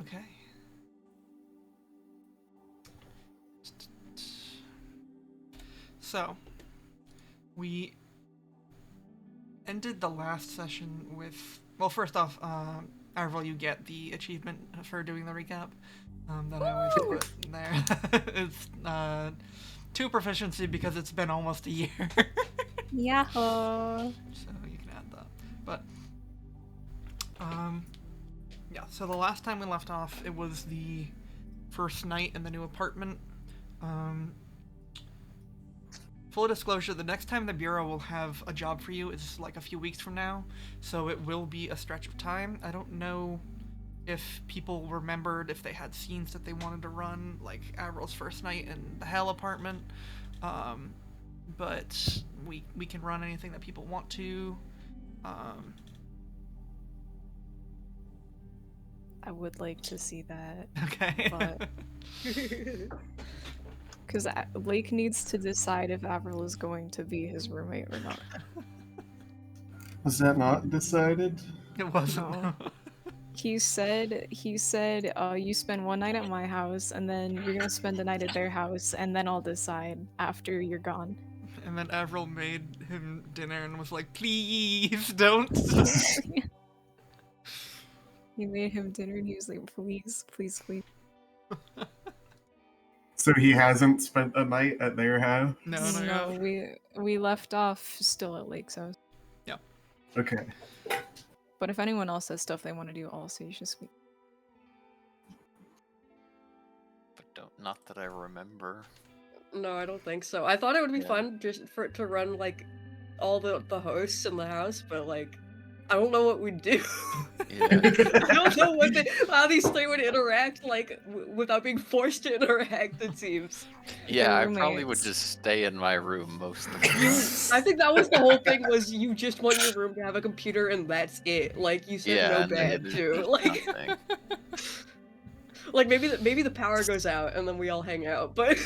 Okay. So, we ended the last session with... Well, first off, Arvel, you get the achievement for doing the recap that I always put in there. It's 2 proficiency because it's been almost a year. Yahoo! So you can add that. But, yeah, so the last time we left off, it was the first night in the new apartment. Full disclosure, the next time the Bureau will have a job for you is like a few weeks from now, so it will be a stretch of time. I don't know if people remembered if they had scenes that they wanted to run, like Avril's first night in the Hell apartment, but we can run anything that people want to. I would like to see that. Okay. But... Because Lake needs to decide if Avril is going to be his roommate or not. Was that not decided? It wasn't. No. He said, you spend one night at my house, and then you're gonna spend the night at their house, and then I'll decide after you're gone. And then Avril made him dinner and was like, please don't. He made him dinner, and he was like, please, please, please. So he hasn't spent a night at their house? No. We left off still at Lake's house. Yeah. Okay. But if anyone else has stuff they want to do, also you should speak. But not that I remember. No, I don't think so. I thought it would be fun just for it to run like all the hosts in the house, but like I don't know what we'd do. Yeah. I don't know how these three would interact like without being forced to interact. It seems. Yeah, I probably would just stay in my room most of the time. I think that was the whole thing. Was you just want your room to have a computer and that's it? Like you said, no bed too. Like, like maybe the power goes out and then we all hang out, but.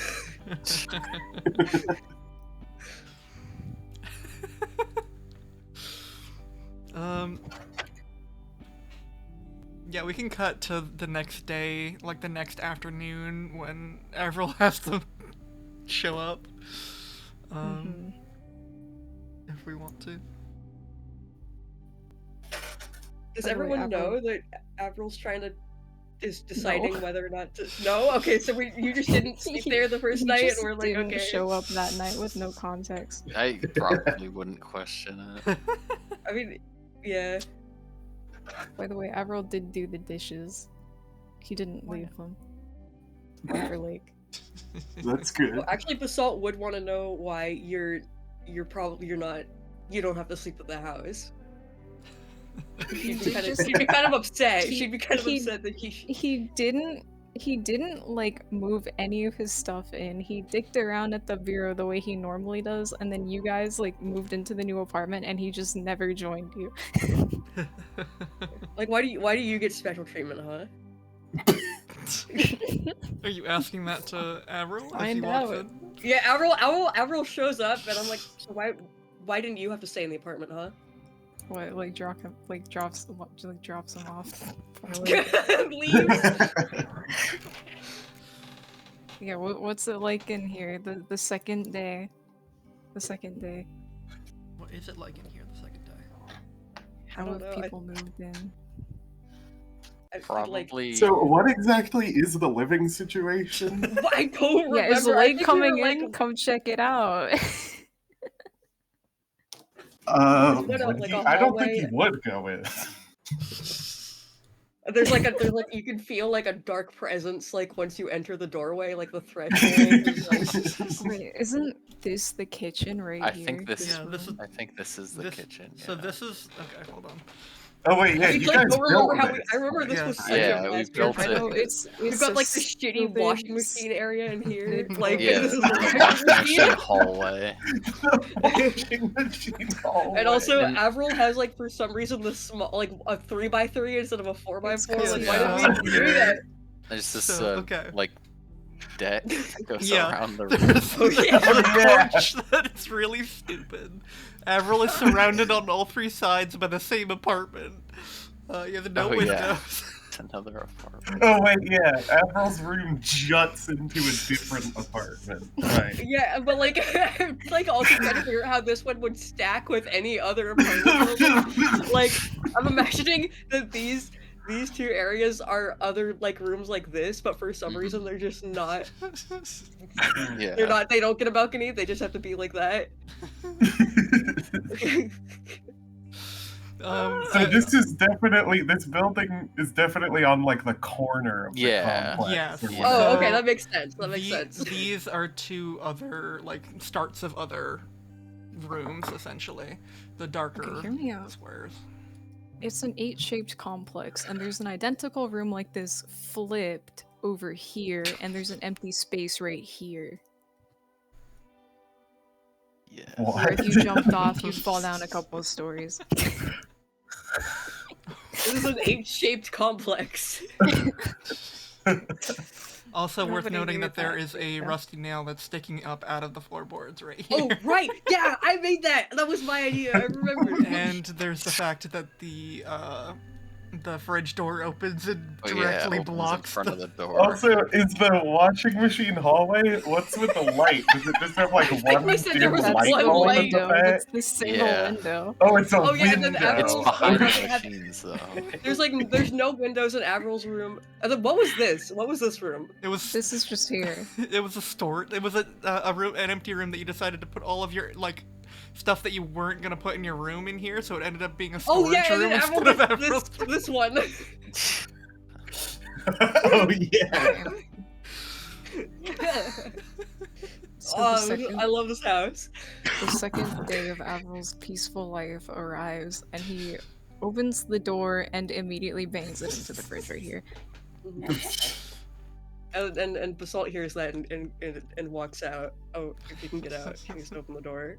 Yeah, we can cut to the next day, like the next afternoon when Avril has to show up. If we want to. Does everyone know that Avril's is deciding whether or not to? No? Okay, so you just didn't sleep there the first night and we're like, okay. Show up that night with no context. I probably wouldn't question it. I mean, yeah. By the way, Avril did do the dishes. He didn't leave them. For Lake. That's good. Well, actually, Basalt would want to know why you don't have to sleep at the house. She'd be kind of upset. She'd be kind of upset that he didn't like move any of his stuff in. He dicked around at the bureau the way he normally does, and then you guys like moved into the new apartment and he just never joined you. Like why do you get special treatment, huh? Are you asking that to Avril? Find out. Yeah, Avril shows up and I'm like, so why didn't you have to stay in the apartment, huh? What, like drops him off? Leaves. Yeah, what's it like in here? The second day. The second day. What is it like in here the second day? How have people moved in? Probably. So what exactly is the living situation? I don't remember. Yeah, is Lake coming in? Come check it out. I don't think he would go in. There's like you can feel like a dark presence like once you enter the doorway, like the threshold. Wait, isn't this the kitchen right here? I think this is the kitchen. So this is okay. Hold on. Oh wait, yeah, you guys built it. I remember this was such a we built it. I know, We've got like the shitty washing machine area in here. Like this is the washing machine hallway. Washing machine hallway. And also Avril has like for some reason the small like a 3x3 instead of a 4x4. Like why did we do that? There's this like deck that goes around the room. That's really stupid. Avril is surrounded on all 3 sides by the same apartment. You have no windows. It's another apartment. Oh wait, yeah. Avril's room juts into a different apartment. Right. Yeah, but like, like also trying to figure out how this one would stack with any other apartment building. Like, I'm imagining that these two areas are other like rooms like this, but for some reason they're just not. Yeah. They're not. They don't get a balcony. They just have to be like that. So this building is definitely on like the corner of the complex. Yes. or Yeah. whatever. Oh, okay, that makes sense. That makes sense. These are two other like starts of other rooms, essentially. The darker Okay, hear me out. squares. It's an 8-shaped complex, and there's an identical room like this flipped over here, and there's an empty space right here. Yeah. Where if you jumped off, you'd fall down a couple of stories. This is an 8-shaped complex. Also worth Nobody noting knew that there that, is a yeah. rusty nail that's sticking up out of the floorboards right here. Oh right, yeah, I made that. That was my idea. I remember. And there's the fact that the fridge door opens and directly opens in blocks front of the door. Also, is the washing machine hallway? What's with the light? Does it just have like think we one said there dim was That's light one the bulb in light. the window. back? That's the single Yeah. window. Oh, it's a Oh, yeah, and window. then Avril- It's Oh, behind no, the they have- machines, though. There's no windows in Avril's room. And then what was this? What was this room? It was This is just here. it was a store. It was a room, an empty room that you decided to put all of your like stuff that you weren't gonna put in your room in here, so it ended up being a storage Oh yeah, and room then instead Avril of Avril's. this one. Oh yeah. So the second, I love this house. the second day of Avril's peaceful life arrives, and he opens the door and immediately bangs it into the fridge right here. And Basalt hears that and walks out. Oh, if he can get out, he needs to open the door.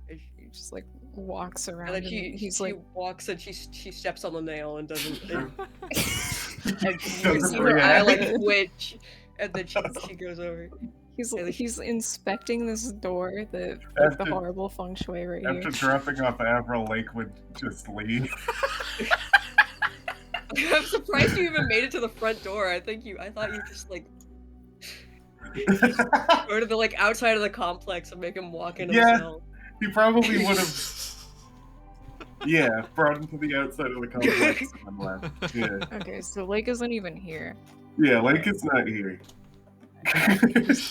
He just like walks around, And and then he's she like, walks and she steps on the nail and doesn't. And you Doesn't see her eye like react. twitch, and then she goes over. he's inspecting this door, the like the After- horrible feng shui right After here. dropping off Avril, Lake would just leave. I'm surprised you even made it to the front door. I thought you just like go to the like outside of the complex and make him walk into Yeah. the cell. He probably would have. Yeah, brought him to the outside of the complex and then left. Yeah. Okay, so Lake isn't even here. Yeah, Lake is not here.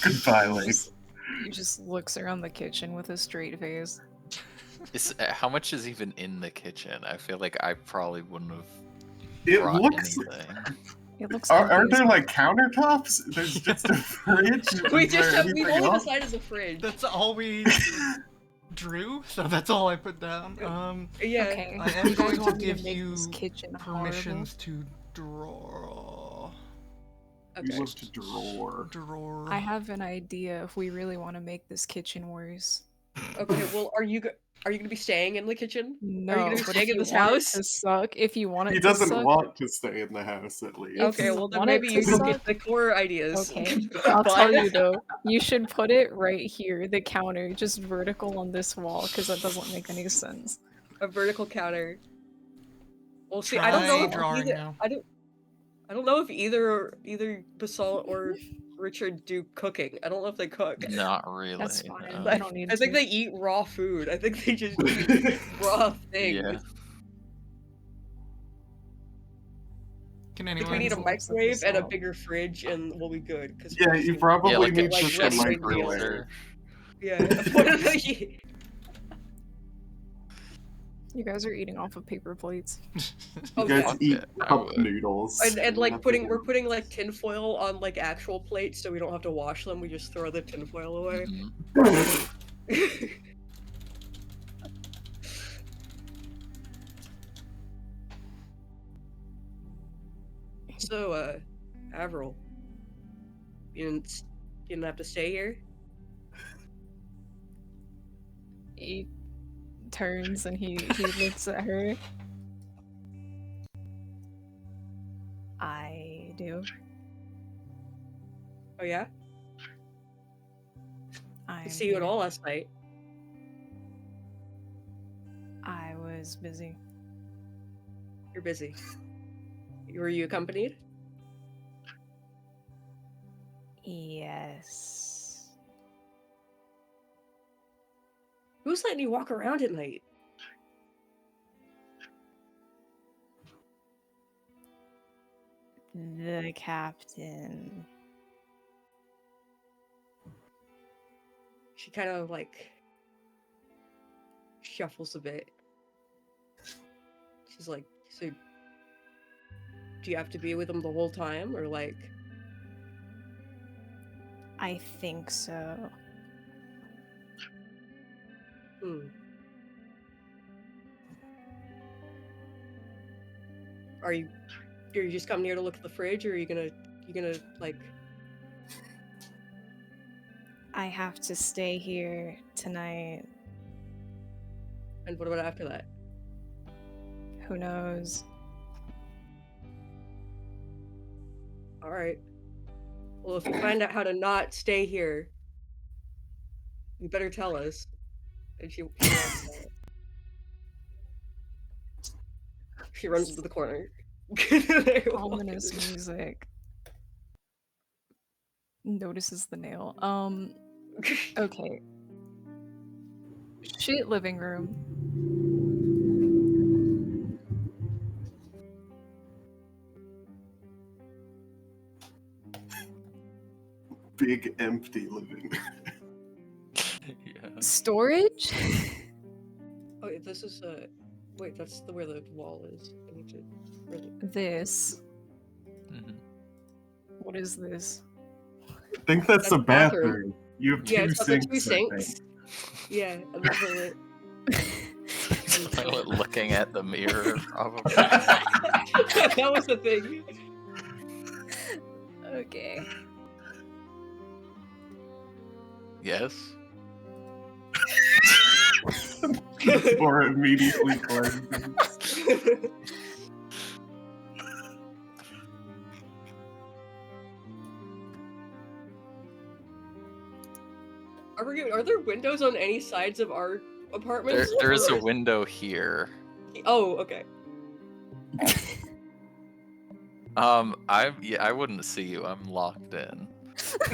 Goodbye, Lake. He just looks around the kitchen with a straight face. How much is even in the kitchen? I feel like I probably wouldn't have It brought looks. anything. It looks. Aren't there confusing. like countertops? There's just a fridge. We Is there we've anything only else? decided the fridge. That's all we drew, so that's all I put down. Yeah. Okay. I am you guys going to want me give make you this kitchen permissions to draw. We Okay. love to draw. Drawer. I have an idea if we really want to make this kitchen worse. Okay. Well, are you gonna be staying in the kitchen? No, gonna be but staying if in you this want it house? to suck, if you want it He to doesn't suck, want to stay in the house, at least. If Okay. you Well, then want it maybe to you can suck- get the core ideas. Okay, I'll tell But- you though. You should put it right here, the counter, just vertical on this wall, because that doesn't make any sense. A vertical counter. Well, see, Try I don't know if drawing either, now. I don't know if either Basalt or Richard do cooking. I don't know if they cook. Not really. That's fine. no. I don't need I think to. they eat raw food. I think they just eat raw things. Yeah. Can If we anyone? need a Looks like microwave and a Basalt. bigger fridge, and we'll be good. Cause Yeah, we'll you see- probably Yeah, like need like just a wrestling microwave. freezer. Yeah. One of the- You guys are eating off of paper plates. Oh, You guys yeah. eat Yeah, I cup would. noodles. And like Nothing we're else. putting like tinfoil on like actual plates, so we don't have to wash them. We just throw the tinfoil away. Mhm. So, Avril, you didn't have to stay here. He turns and he looks at her. I do. Oh yeah, I I see you at all last night. I was busy. You're busy. Were you accompanied? Yes. Who's letting you walk around at night? The captain. She kind of like shuffles a bit. She's like, so do you have to be with him the whole time, or like? I think so. Hmm. Are you just coming here to look at the fridge, or are you gonna like? I have to stay here tonight. And what about after that? Who knows? All right. Well, if you find out how to not stay here, you better tell us. And she walks out. She runs into the corner. They walk Ominous in. music. Notices the nail. Okay. Shit living room. Big empty living. Yeah. Storage? Oh, this is wait, that's where the wall is. I need to. This. Mhm. What is this? I think that's the the bathroom. bathroom. You have Yeah, two it's got the sinks. two sinks. Yeah, and the toilet. Toilet looking at the mirror, probably. That was the thing. Okay. Yes. Or immediately cleansing. Are there windows on any sides of our apartments? There is a Or- window here. Oh, okay. I wouldn't see you. I'm locked in.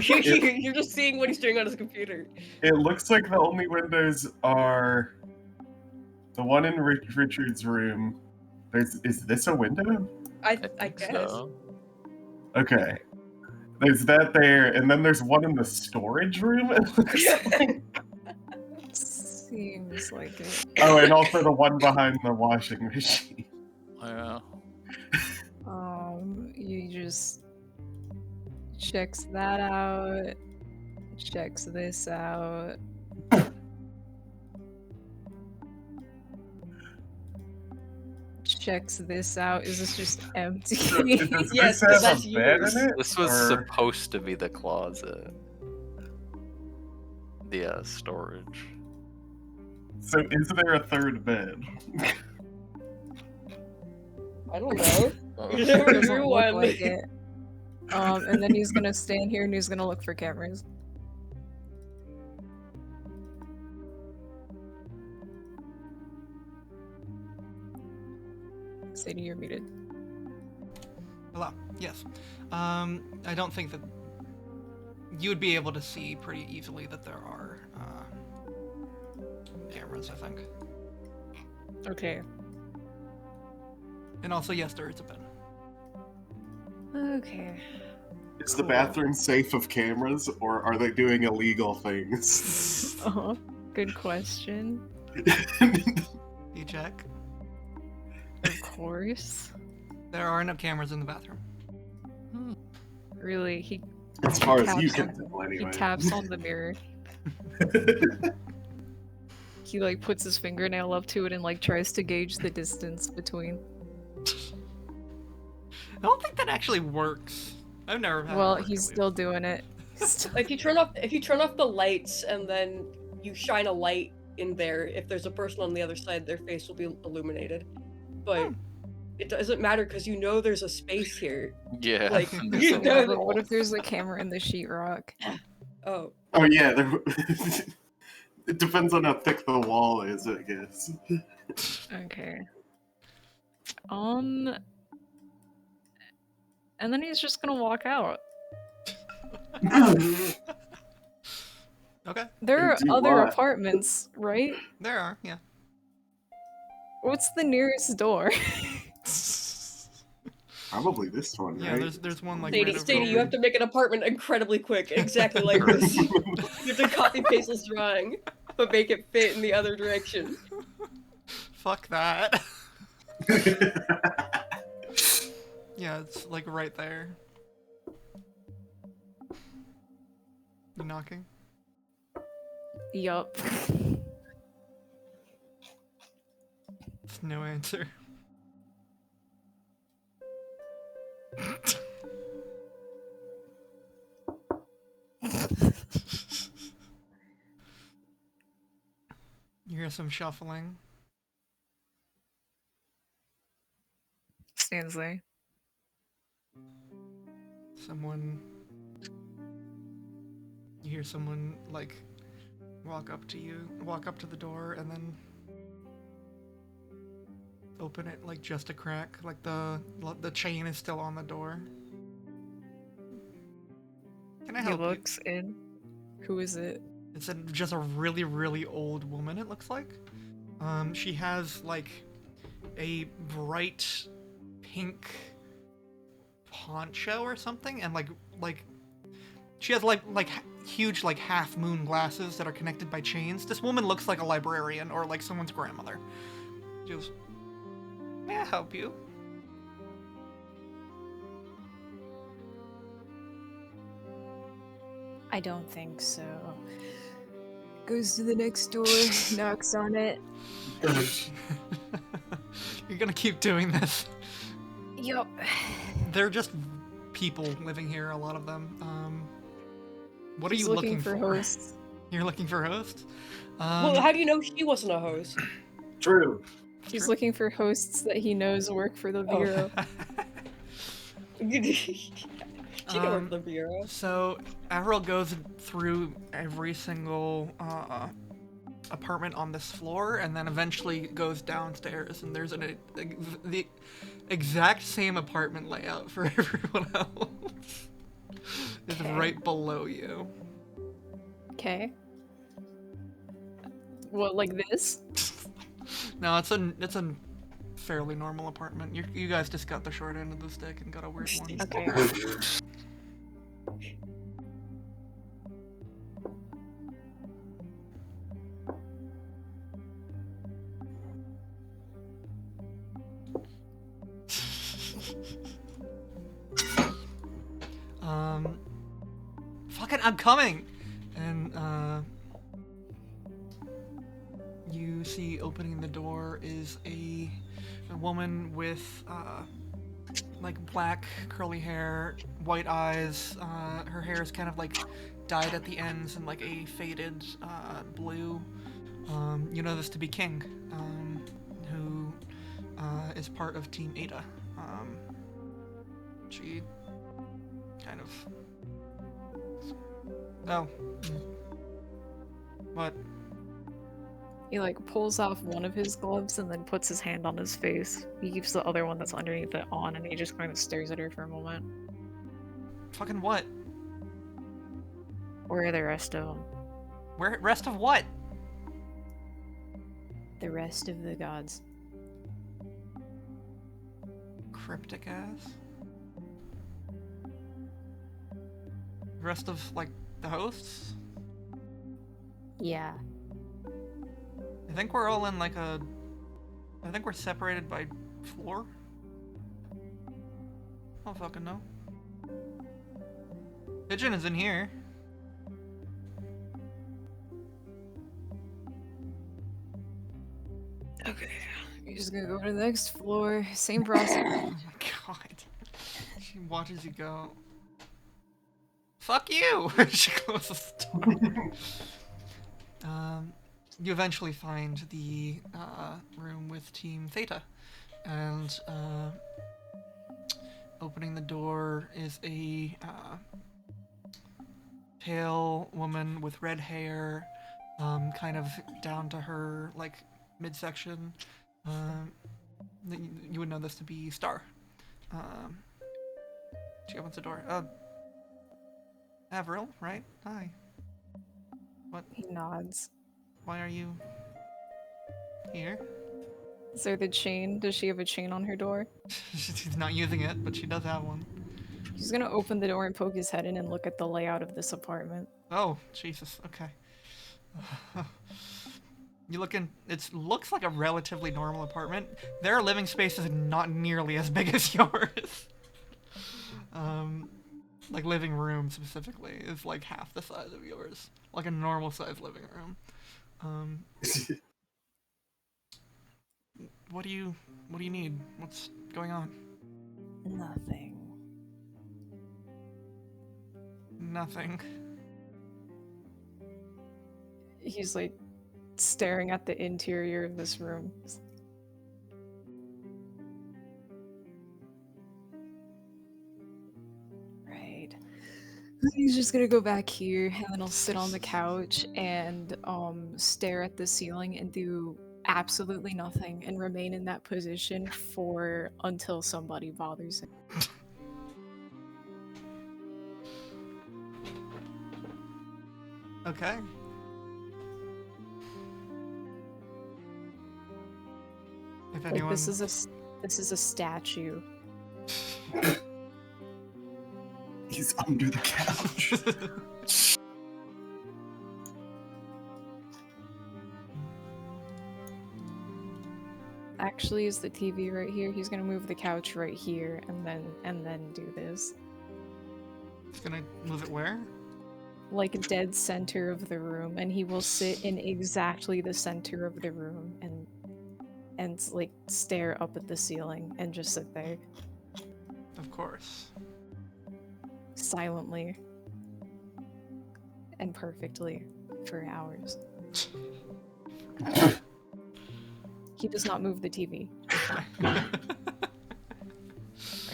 You're just seeing what he's doing on his computer. It looks like the only windows are the one in Richard's room. Is this a window? I think guess. so. Okay. There's that there, and then there's one in the storage room. It looks like. Seems like it. Oh, and also the one behind the washing machine. Yeah. You just checks that out. Checks this out. Checks this out. Is this just empty? Does Yes, this have that's a bed yours. in it? This was or- supposed to be the closet. The storage. So is there a third bed? I don't know. Oh. You never Doesn't drew look one. like it. And then he's gonna stand here and he's gonna look for cameras. Sadie, you're muted. Hello. Yes. I don't think that you would be able to see pretty easily that there are cameras, I think. Okay. And also, yes, there is a bed. Okay. Is the Cool. bathroom safe of cameras, or are they doing illegal things? Good question. You check. Of course. There are no cameras in the bathroom. Really, he As far as you taps can on- tell, he anyway. taps on the mirror. He like puts his fingernail up to it and like tries to gauge the distance between. I don't think that actually works. I've never had. Well, it work, he's at least. still doing it. Still- If you turn off the lights and then you shine a light in there, if there's a person on the other side, their face will be illuminated. But it doesn't matter because you know there's a space here. Yeah. Like, there's you a know, But what wall. if there's a camera in the sheetrock? Oh, Oh yeah, it depends on how thick the wall is, I guess. Okay. And then he's just gonna walk out. Okay, There are Do other what? apartments, right? there are, yeah. What's the nearest door? Probably this one, Yeah, right? there's one like Sadie, right over Sadie, you here. have to make an apartment incredibly quick, exactly like this. You have to copy paste this drawing, but make it fit in the other direction. Fuck that. Yeah, it's like right there. You knocking? Yup. It's no answer. You hear some shuffling. Stands there. Someone. You hear someone like walk up to the door, and then open it like just a crack, like the chain is still on the door. Can I He help you? looks in. Who is it? It's just a really, really old woman, it looks like. She has, like, a bright pink poncho or something, and, like, she has, huge, half-moon glasses that are connected by chains. This woman looks like a librarian or, like, someone's grandmother. She goes, "May I help you?" I don't think so. Goes to the next door, knocks on it. You're gonna keep doing this. Yup. They're just people living here, a lot of them. What are He's you looking for? hosts. You're looking for hosts? Well, how do you know she wasn't a host? True. He's looking for hosts that he knows work for the Oh. bureau. She can work for the bureau. So, Avril goes through every single apartment on this floor, and then eventually goes downstairs, and there's the exact same apartment layout for everyone else. It's Okay. right below you. Okay. What, like this? No, it's a fairly normal apartment. You guys just got the short end of the stick and got a weird one. Okay. Fucking, I'm coming! And, you see opening the door is a woman with, like black curly hair, white eyes. Her hair is kind of like dyed at the ends in like a faded, blue. You know this to be King, who, is part of Team Ada. She kind of... Oh. What? He like pulls off one of his gloves and then puts his hand on his face. He keeps the other one that's underneath it on, and he just kind of stares at her for a moment. Fucking what? Where are the rest of them? Where? Rest of what? The rest of the gods. Cryptic ass. Rest of, like, the hosts? Yeah. I think we're all in, like, I think we're separated by floor? I don't fucking know. Pigeon is in here. Okay. You're just gonna go to the next floor. Same process. Oh my god. She watches you go. Fuck you! She closes the door. You eventually find the room with Team Theta, and opening the door is a pale woman with red hair, kind of down to her like midsection. You would know this to be Star. She opens the door. Avril, right? Hi. He nods. Why are you here? Is there the chain? Does she have a chain on her door? She's not using it, but she does have one. He's gonna open the door and poke his head in and look at the layout of this apartment. Oh, Jesus. Okay. You look in. It looks like a relatively normal apartment. Their living space is not nearly as big as yours. Like living room specifically is like half the size of yours, like a normal size living room. What do you need? What's going on? Nothing. Nothing. He's like staring at the interior of this room. Right. He's just gonna go back here and then I'll sit on the couch and stare at the ceiling and do absolutely nothing and remain in that position for until somebody bothers him. Okay. If Like, anyone. this is a statue. He's under the couch. Actually, is the TV right here? He's gonna move the couch right here and then do this. He's gonna move it where? Like dead center of the room, and he will sit in exactly the center of the room and like stare up at the ceiling and just sit there Of course. silently and perfectly for hours. He does not move the TV. I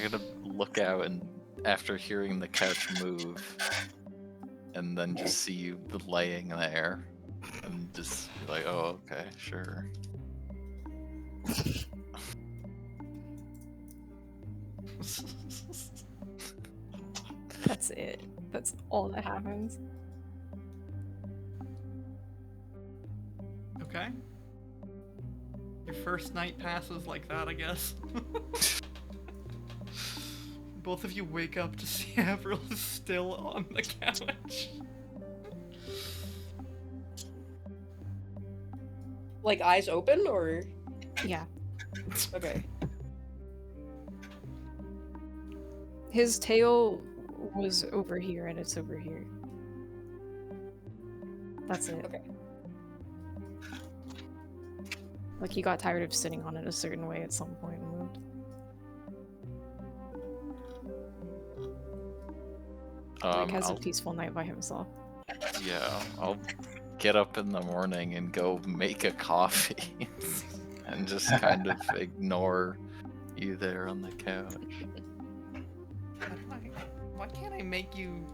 gotta look out and after hearing the couch move, and then just see you laying there, and just be like, oh, okay, sure. That's it. That's all that happens. Okay. Your first night passes like that, I guess. Both of you wake up to see Avril is still on the couch. Like eyes open or Yeah. okay. His tail was over here and it's over here. That's it. Okay. Like he got tired of sitting on it a certain way at some point and moved. Like has a peaceful night by himself. Yeah, I'll get up in the morning and go make a coffee and just kind of ignore you there on the couch. Why can't I make you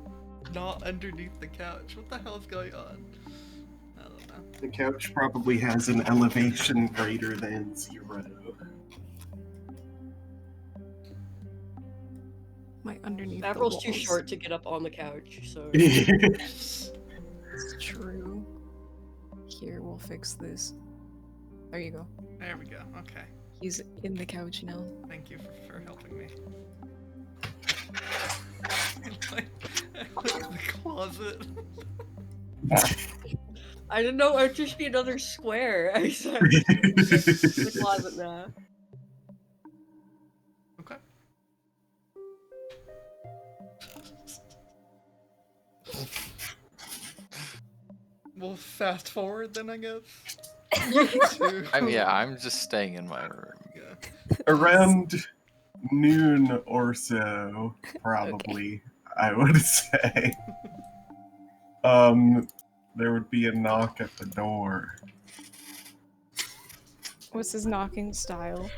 not underneath the couch? What the hell's going on? I don't know. The couch probably has an elevation greater than 0. My underneath Avril's the too walls. short to get up on the couch, so It's true. Here, we'll fix this. There you go. There we go. Okay. He's in the couch now. Thank you for helping me. like the closet. I didn't know it would just be another square. I said the closet now. Okay. We'll fast forward then, I guess. I mean, yeah, I'm just staying in my room. Yeah. Around noon or so, probably, I would say. There would be a knock at the door. What's his knocking style?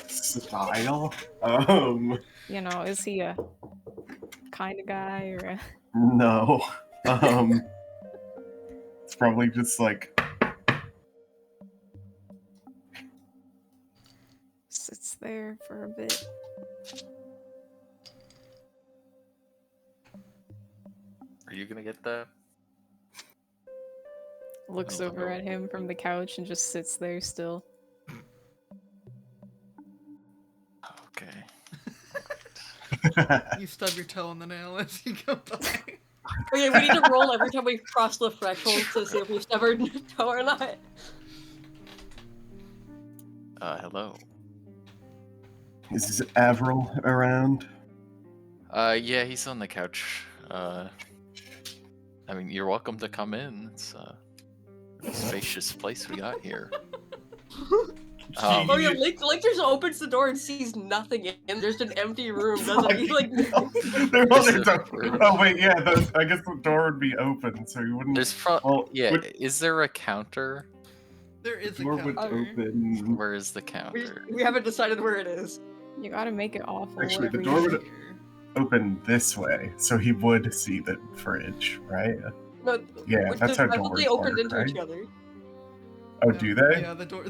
Style? You know, is he a kind of guy or a... No. It's probably just like, there for a bit. Are you gonna get that? Looks Oh, over no. at him from the couch and just sits there still. Okay. You stub your toe on the nail as you go by. Okay, we need to roll every time we cross the threshold to see if we've stubborn toe or not. Hello. Is Avril around? Yeah, he's on the couch. I mean, you're welcome to come in. It's a spacious place we got here. Oh yeah, Link just opens the door and sees nothing in. There's an empty room, doesn't he? Like, Oh wait, yeah. I guess the door would be open, so you wouldn't. There's yeah. would- Is there a counter? There is The a door would counter. open. Where is the counter? we haven't decided where it is. You gotta make it awful. Actually, the whatever door you would- do. Open this way, so he would see the fridge, right? No, Yeah, that's how I thought doors they opened work, into right? each other. Oh, Yeah, do they? Yeah, the door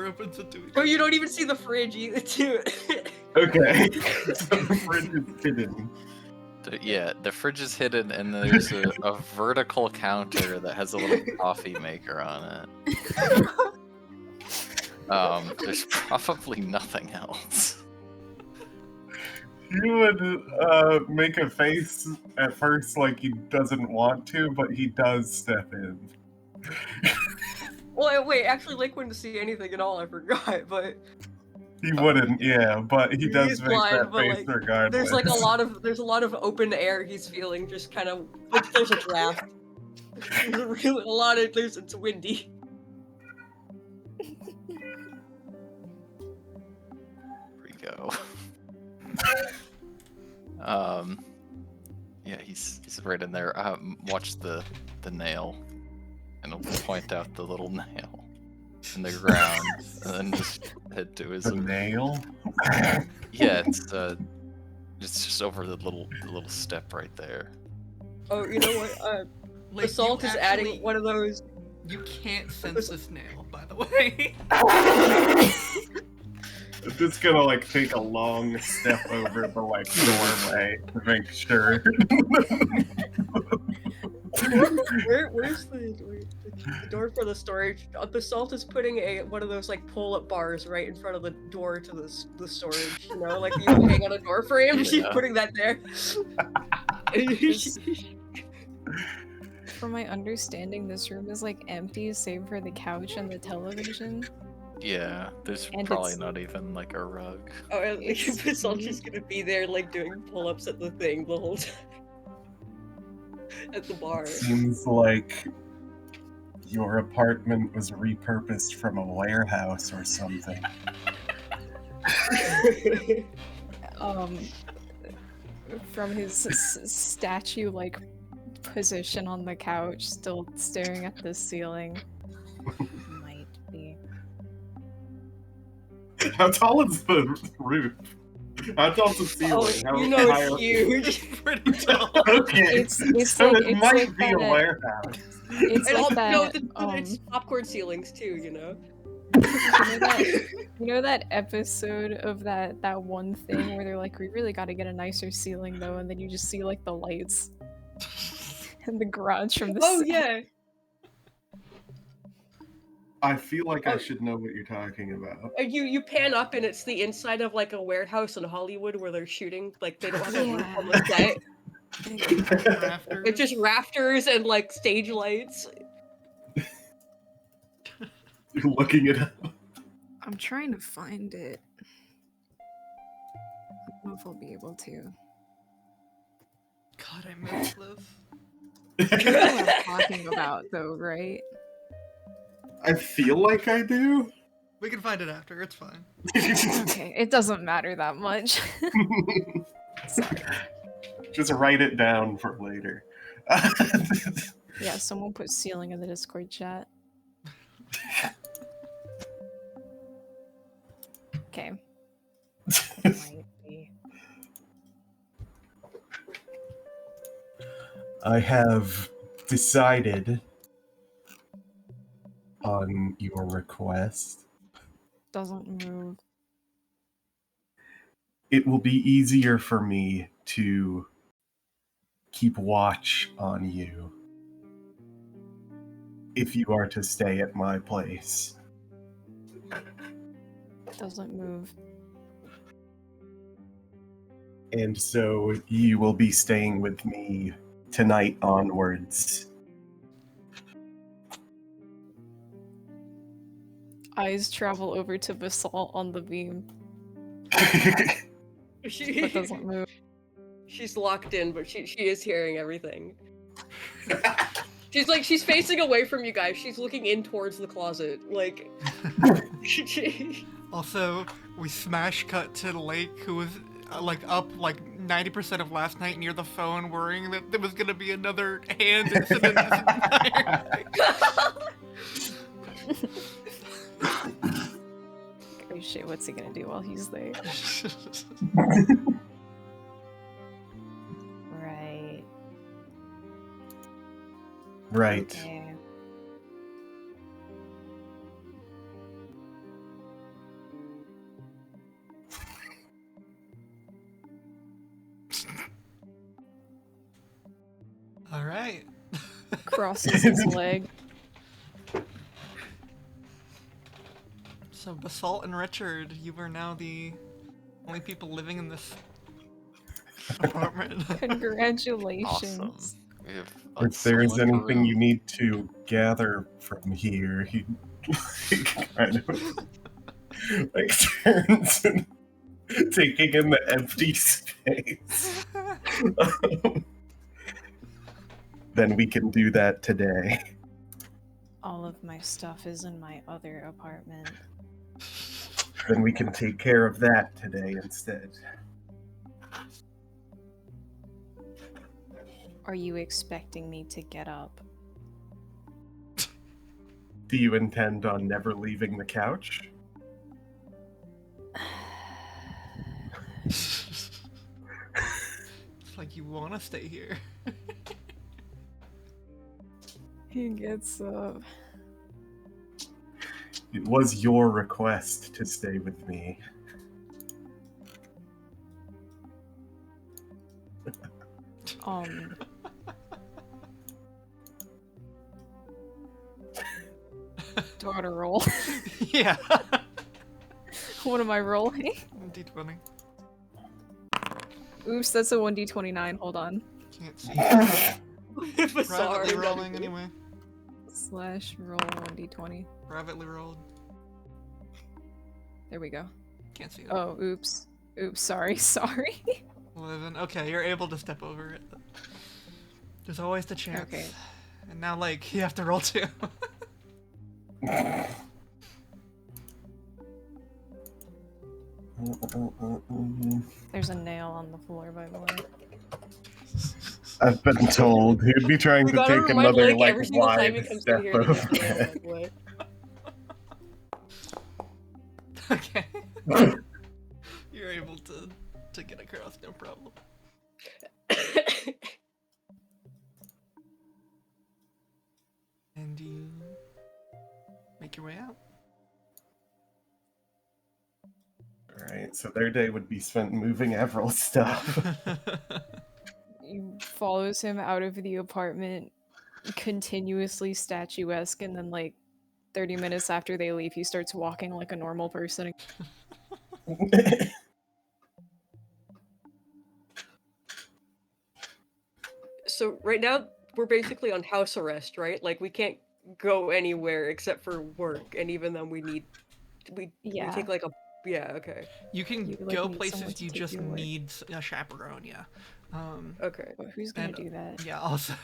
opens into each But you don't even see the fridge either, too. Okay. So the fridge is hidden. Yeah, the fridge is hidden, and there's a vertical counter that has a little coffee maker on it. There's probably nothing else. He would make a face at first like he doesn't want to, but he does step in. Well, wait, actually, Link wouldn't see anything at all. I forgot, but He wouldn't, yeah, but he does He's make blind, that but, face like, regardless. there's like a lot of open air he's feeling. Just kind of like there's a draft. It's windy. Here we go. Yeah, he's right in there. Watch the nail, and he'll point out the little nail in the ground, and then just head to his. The nail? Yeah, it's just over the little step right there. Oh, you know what? Like, Basalt you is actually- adding one of those. You can't sense this nail, by the way. It's just gonna like take a long step over the like doorway to make sure. Where's the door for the storage? Basalt is putting one of those like pull-up bars right in front of the door to the storage. You know, like you hang on a door frame. She's Yeah. putting that there. From my understanding, this room is like empty save for the couch and the television. Yeah, there's And probably it's- not even like a rug. Oh, and like, It's Basalt's me. just gonna be there, like doing pull-ups at the thing the whole time. At the bar. Seems like your apartment was repurposed from a warehouse or something. From his statue-like position on the couch, still staring at the ceiling. Might be. How tall is the roof? How tall's the ceiling? Oh, How you know high it's up- huge. Pretty tall. Okay. It's so like- it it's might like be a that- warehouse. It's And like no, that. it's popcorn ceilings too, you know. You know that episode of that one thing where they're like, we really got to get a nicer ceiling though, and then you just see like the lights in the garage from the. Oh set. yeah. I feel like Oh. I should know what you're talking about. And you pan up and it's the inside of like a warehouse in Hollywood where they're shooting. Like they don't have a roof on the set. Rafters. It's just rafters and like stage lights. You're looking it up. I'm trying to find it. I don't know if I'll be able to. God, I missed this. You know what I'm talking about, though, right? I feel like I do. We can find it after. It's fine. Okay, it doesn't matter that much. Just write it down for later. Yeah, someone put ceiling in the Discord chat. Okay. Might be. I have decided on your request. Doesn't move. it will be easier for me to keep watch on you if you are to stay at my place. Doesn't move. And so you will be staying with me tonight onwards. Eyes travel over to Basalt on the beam, She, but doesn't move. she's locked in, but she is hearing everything. She's facing away from you guys. She's looking in towards the closet. Like, Also, we smash cut to Lake, who was like up like 90% of last night near the phone, worrying that there was gonna be another hand incident this entire Oh shit, what's he gonna do while he's there? Right. Right. Okay. All right. Crosses his leg. So Basalt and Richard, you are now the only people living in this apartment. Congratulations. Awesome. We have If there is solid anything room. you need to gather from here, he kind of like turns and taking in the empty space. Then we can do that today. All of my stuff is in my other apartment. Then we can take care of that today instead. Are you expecting me to get up? Do you intend on never leaving the couch? It's like you want to stay here. He gets up. It was your request to stay with me. Do I want to roll? Yeah. What am I rolling? D20. Oops, that's a 1d29. Hold on. Can't see. Bizarre. Privately rolling anyway. Slash roll 1d20. Privately rolled. There we go. Can't see it. Oh, oops. Oops, sorry, sorry. 11. Okay, you're able to step over it. There's always the chance. Okay. And now, like, you have to roll 2. There's a nail on the floor, by the way. I've been told he'd be trying We to gotta take remind another Lake like every single time he wide comes in step here to over get nailed, it. by the way. Okay. You're able to get across, no problem. And you make your way out. Alright, so their day would be spent moving Everill's stuff. He follows him out of the apartment, continuously statuesque, and then, like, 30 minutes after they leave, he starts walking like a normal person. So right now we're basically on house arrest, right? Like we can't go anywhere except for work, and even then we Yeah. take like a okay. You can You, like, go need someone places, to you take just you away. need a chaperone, yeah. Okay. But who's gonna And- do that? Yeah, also.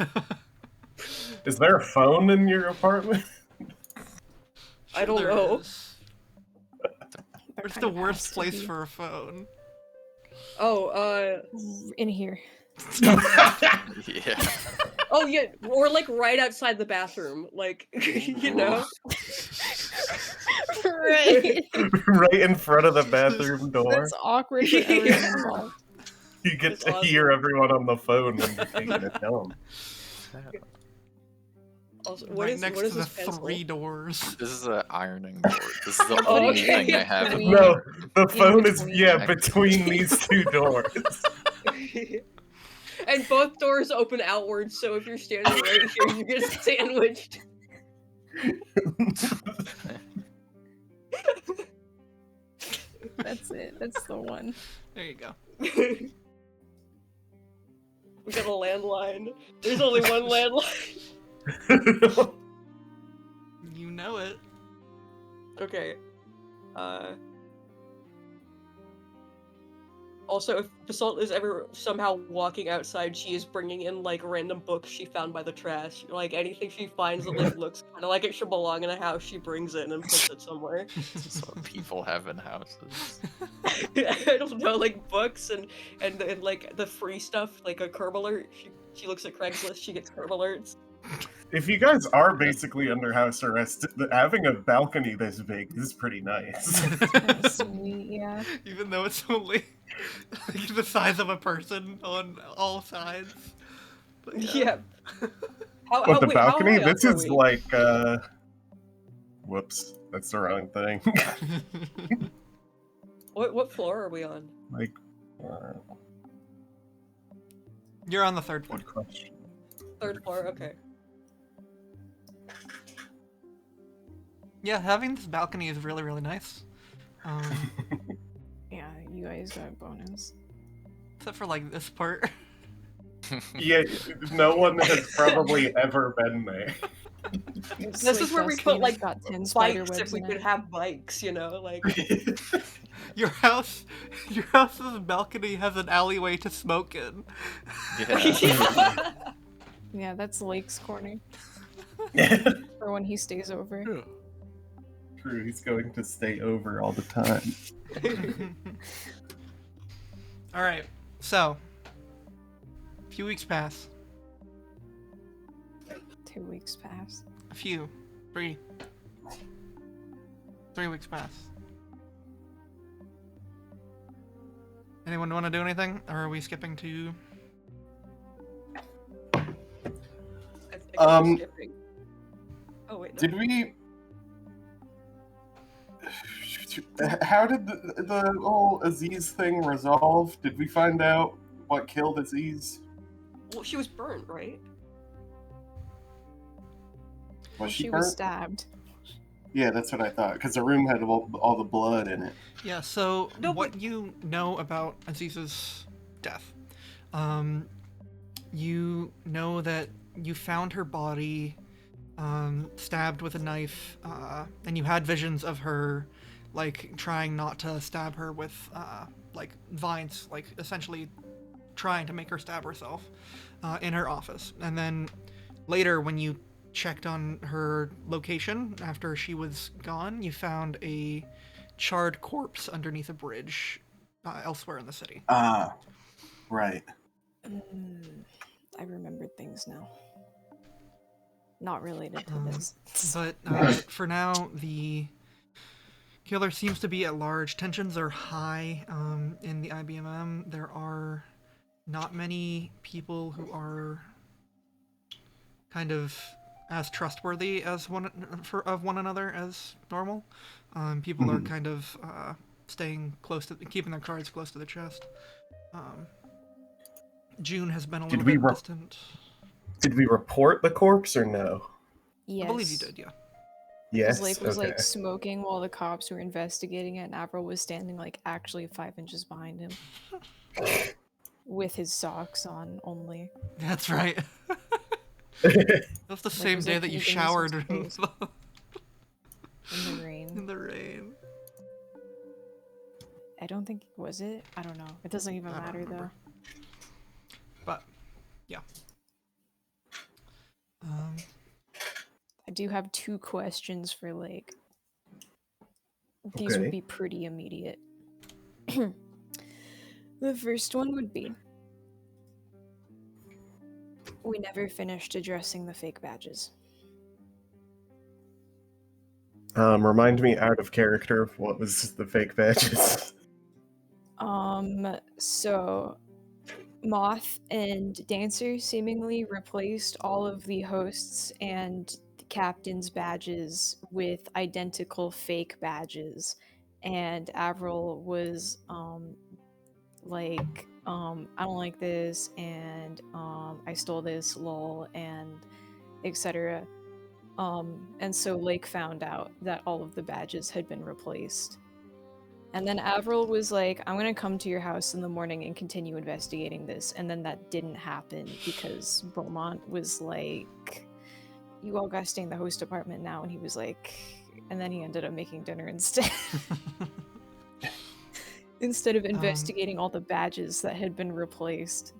Is there a phone in your apartment? I don't There know. is. There Where's kind the of worst has to place be. for a phone? Oh, In here. Yeah. oh yeah, or like right outside the bathroom, like you know. Right. Right in front of the bathroom door. That's awkward for everyone involved. You get That's to awesome. hear everyone on the phone when you're taking it down. Also, right next what to is the this pencil? 3 doors. This is an ironing board. This is the Oh, only okay. thing I have in Between- No, the In phone is between. between these two doors. And both doors open outwards, so if you're standing right here, you get sandwiched. That's it. That's the one. There you go. We got a landline. There's only one landline. You know it. Okay. Also, if Basalt is ever somehow walking outside, she is bringing in like random books she found by the trash. Like anything she finds that like looks kind of like it should belong in a house, she brings it and puts it somewhere. This is what people have in houses. I don't know, like books and like the free stuff, like a curb alert. She looks at Craigslist, she gets curb alerts. If you guys are basically under house arrest, having a balcony this big is pretty nice. Kinda sweet, yeah. Even though it's only like, the size of a person on all sides. But Yeah. How, What, the wait, how balcony? high up This are is we? like, whoops, that's the wrong thing. What floor are we on? Like, You're on the 3rd floor. good question. Third floor. Okay. Yeah, having this balcony is really, really nice. Yeah, you guys got a bonus. Except for like this part. Yeah, no one has probably ever been there. This is where we put like got 10 spider bikes webs if we in could it. have bikes, you know, like. Your house's balcony has an alleyway to smoke in. Yeah. Yeah, that's Lake's corner for when he stays over. True, he's going to stay over all the time. Alright, so. A few weeks pass. 2 weeks pass. A few. 3. 3 weeks pass. Anyone want to do anything? Or are we skipping to... I think I'm skipping. Oh wait. No. Did we... How did the whole Aziz thing resolve? Did we find out what killed Aziz? Well, she was burnt, right? Was She she was burnt? stabbed. Yeah, that's what I thought, because the room had all the blood in it. Yeah, so No, what you know about Aziz's death. You know that you found her body stabbed with a knife, and you had visions of her like trying not to stab her with like vines, like essentially trying to make her stab herself in her office. And then later when you checked on her location after she was gone, you found a charred corpse underneath a bridge elsewhere in the city. Ah, right. I remembered things now. Not related to this. But for now, the killer seems to be at large. Tensions are high in the IBMM. There are not many people who are kind of as trustworthy as one another as normal. People are kind of staying close to, keeping their cards close to the chest. June has been a little bit distant. Did we report the corpse or no? Yes. I believe you did, yeah. Yes. Lake was okay. like smoking while the cops were investigating it, and Avril was standing like actually 5 inches behind him. With his socks on only. That's right. That's the same was day like, that you "Can you give me some showered space?" In the rain. in the rain. I don't think was it? I don't know. It doesn't even I don't matter remember. though. But yeah. I do have 2 questions for Lake. These Okay. would be pretty immediate. The first one would be, we never finished addressing the fake badges. Remind me out of character of what was the fake badges. So Moth and Dancer seemingly replaced all of the hosts and the captain's badges with identical fake badges. And Avril was like, I don't like this, and I stole this, lol, and etc. And so Lake found out that all of the badges had been replaced. And then Avril was like, I'm gonna come to your house in the morning and continue investigating this. And then that didn't happen because Beaumont was like, you all gotta stay in the host apartment now. And he was like, and then he ended up making dinner instead. Instead of investigating all the badges that had been replaced.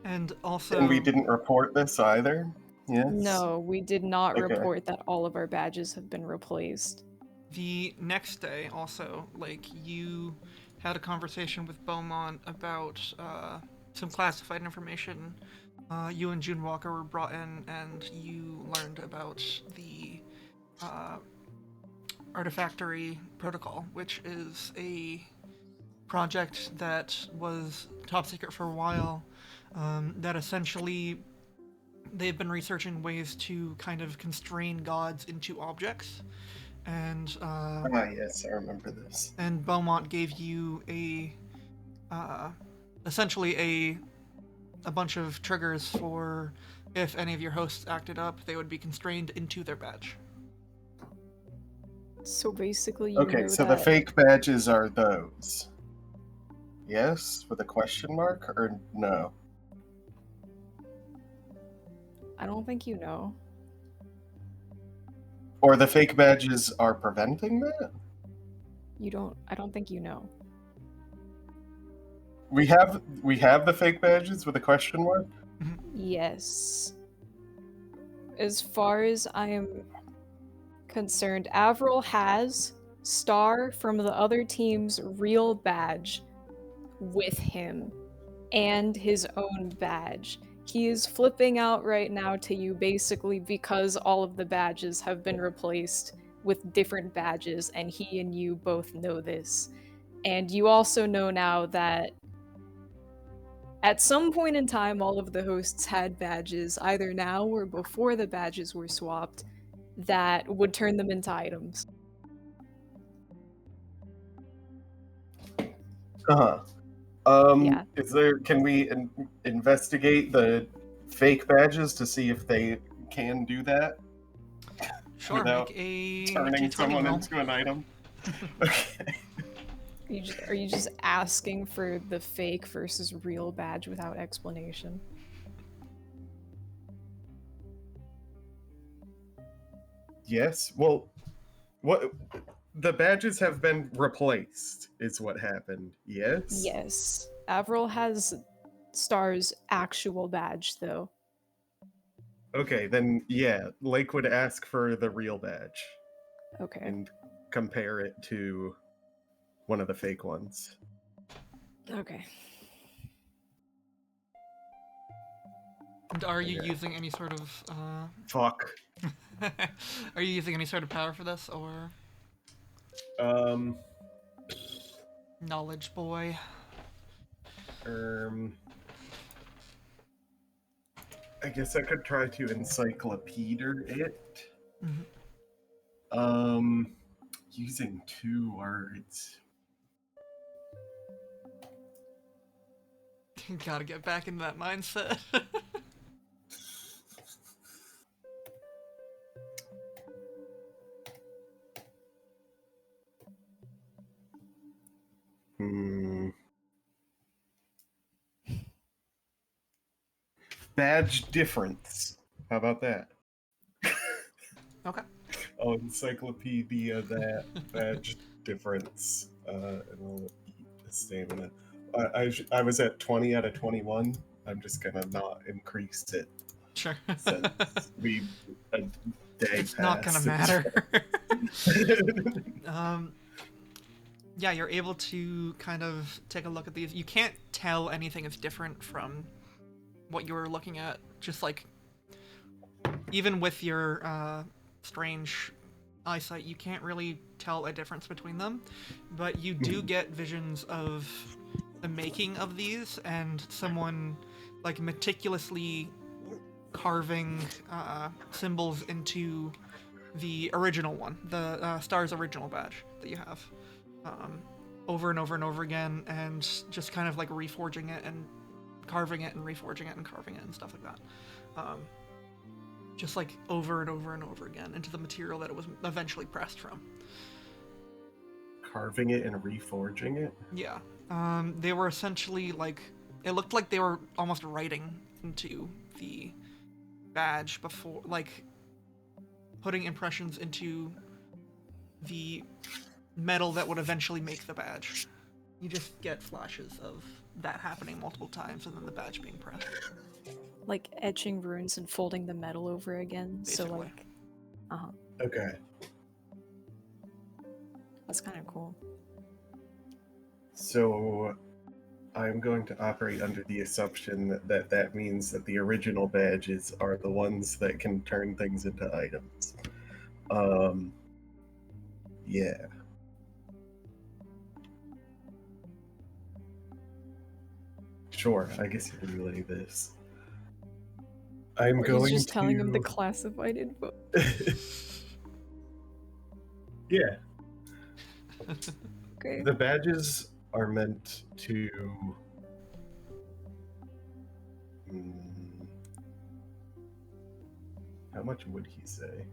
And also, And we didn't report this either? Yes? No, we did not Okay. report that all of our badges have been replaced. the next day, also, like, you had a conversation with Beaumont about some classified information. You and June Walker were brought in, and you learned about the Artifactory Protocol, which is a project that was top secret for a while, that essentially they've been researching ways to kind of constrain gods into objects. And Yes, I remember this. and Beaumont gave you essentially a bunch of triggers for if any of your hosts acted up, they would be constrained into their badge. So basically, you Okay, know so that... the fake badges are those. Yes, with a question mark, or no? I don't think you know. Or the fake badges are preventing that? I don't think you know. We have the fake badges with a question mark? Yes. As far as I am concerned, Avril has Star from the other team's real badge with him and his own badge. He is flipping out right now to you basically because all of the badges have been replaced with different badges, and he and you both know this. And you also know now that at some point in time, all of the hosts had badges, either now or before the badges were swapped, that would turn them into items. Uh-huh. Yeah. Can we investigate the fake badges to see if they can do that? Sure, Without make a Turning D20 someone roll. into an item? Okay. Are you just asking for the fake versus real badge without explanation? Yes. Well, what the badges have been replaced is what happened. Yes. Yes. Avril has Star's actual badge, though. Okay, then yeah, Lake would ask for the real badge Okay. and compare it to one of the fake ones. Okay. And are you Okay. using any sort of Fuck. are you using any sort of power for this, or knowledge boy? I guess I could try to encyclopedia it. Mhm. Using 2 words. Gotta get back into that mindset. Badge difference. How about that? Okay. I'll encyclopedia that badge difference. And I'll eat the stamina. I was at 20 out of 21. I'm just gonna not increase it Sure. since a day It's not gonna passed. matter. Yeah, you're able to kind of take a look at these. You can't tell anything is different from what you were looking at. Just like, even with your strange eyesight, you can't really tell a difference between them. But you do get visions of the making of these and someone like meticulously carving symbols into the original one, the Star's original badge that you have, over and over and over again, and just kind of like reforging it and carving it and reforging it and carving it and stuff like that. Just like over and over and over again into the material that it was eventually pressed from. Carving it and reforging it? Yeah. They were essentially like, it looked like they were almost writing into the badge before, like putting impressions into the metal that would eventually make the badge. You just get flashes of that happening multiple times and then the badge being pressed. Like etching runes and folding the metal over again. So Basically. like, Okay. that's kind of cool. So I'm going to operate under the assumption that that means that the original badges are the ones that can turn things into items. Yeah. Sure, I guess you can relay this. I'm Or going he's just to... telling him the classified info. Yeah. Okay. The badges are meant to... How much would he say?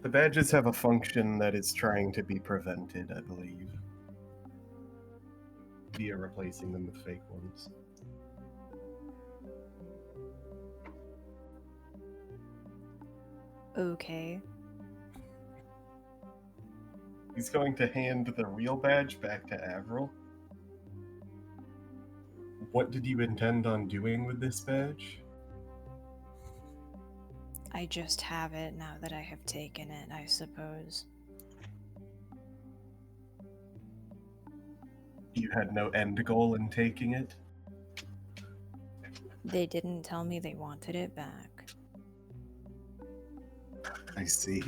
The badges have a function that is trying to be prevented, I believe, via replacing them with fake ones. Okay. He's going to hand the real badge back to Avril. What did you intend on doing with this badge? I just have it now that I have taken it, I suppose. You had no end goal in taking it? They didn't tell me they wanted it back. I see.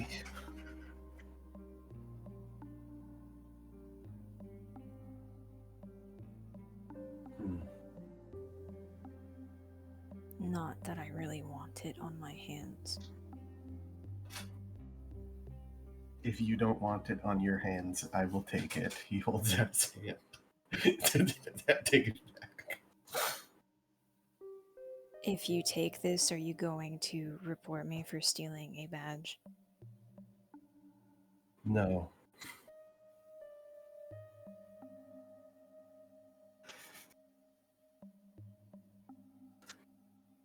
Not that I really want it on my hands. If you don't want it on your hands, I will take it. He holds out his hand. Take it back. If you take this, are you going to report me for stealing a badge? No.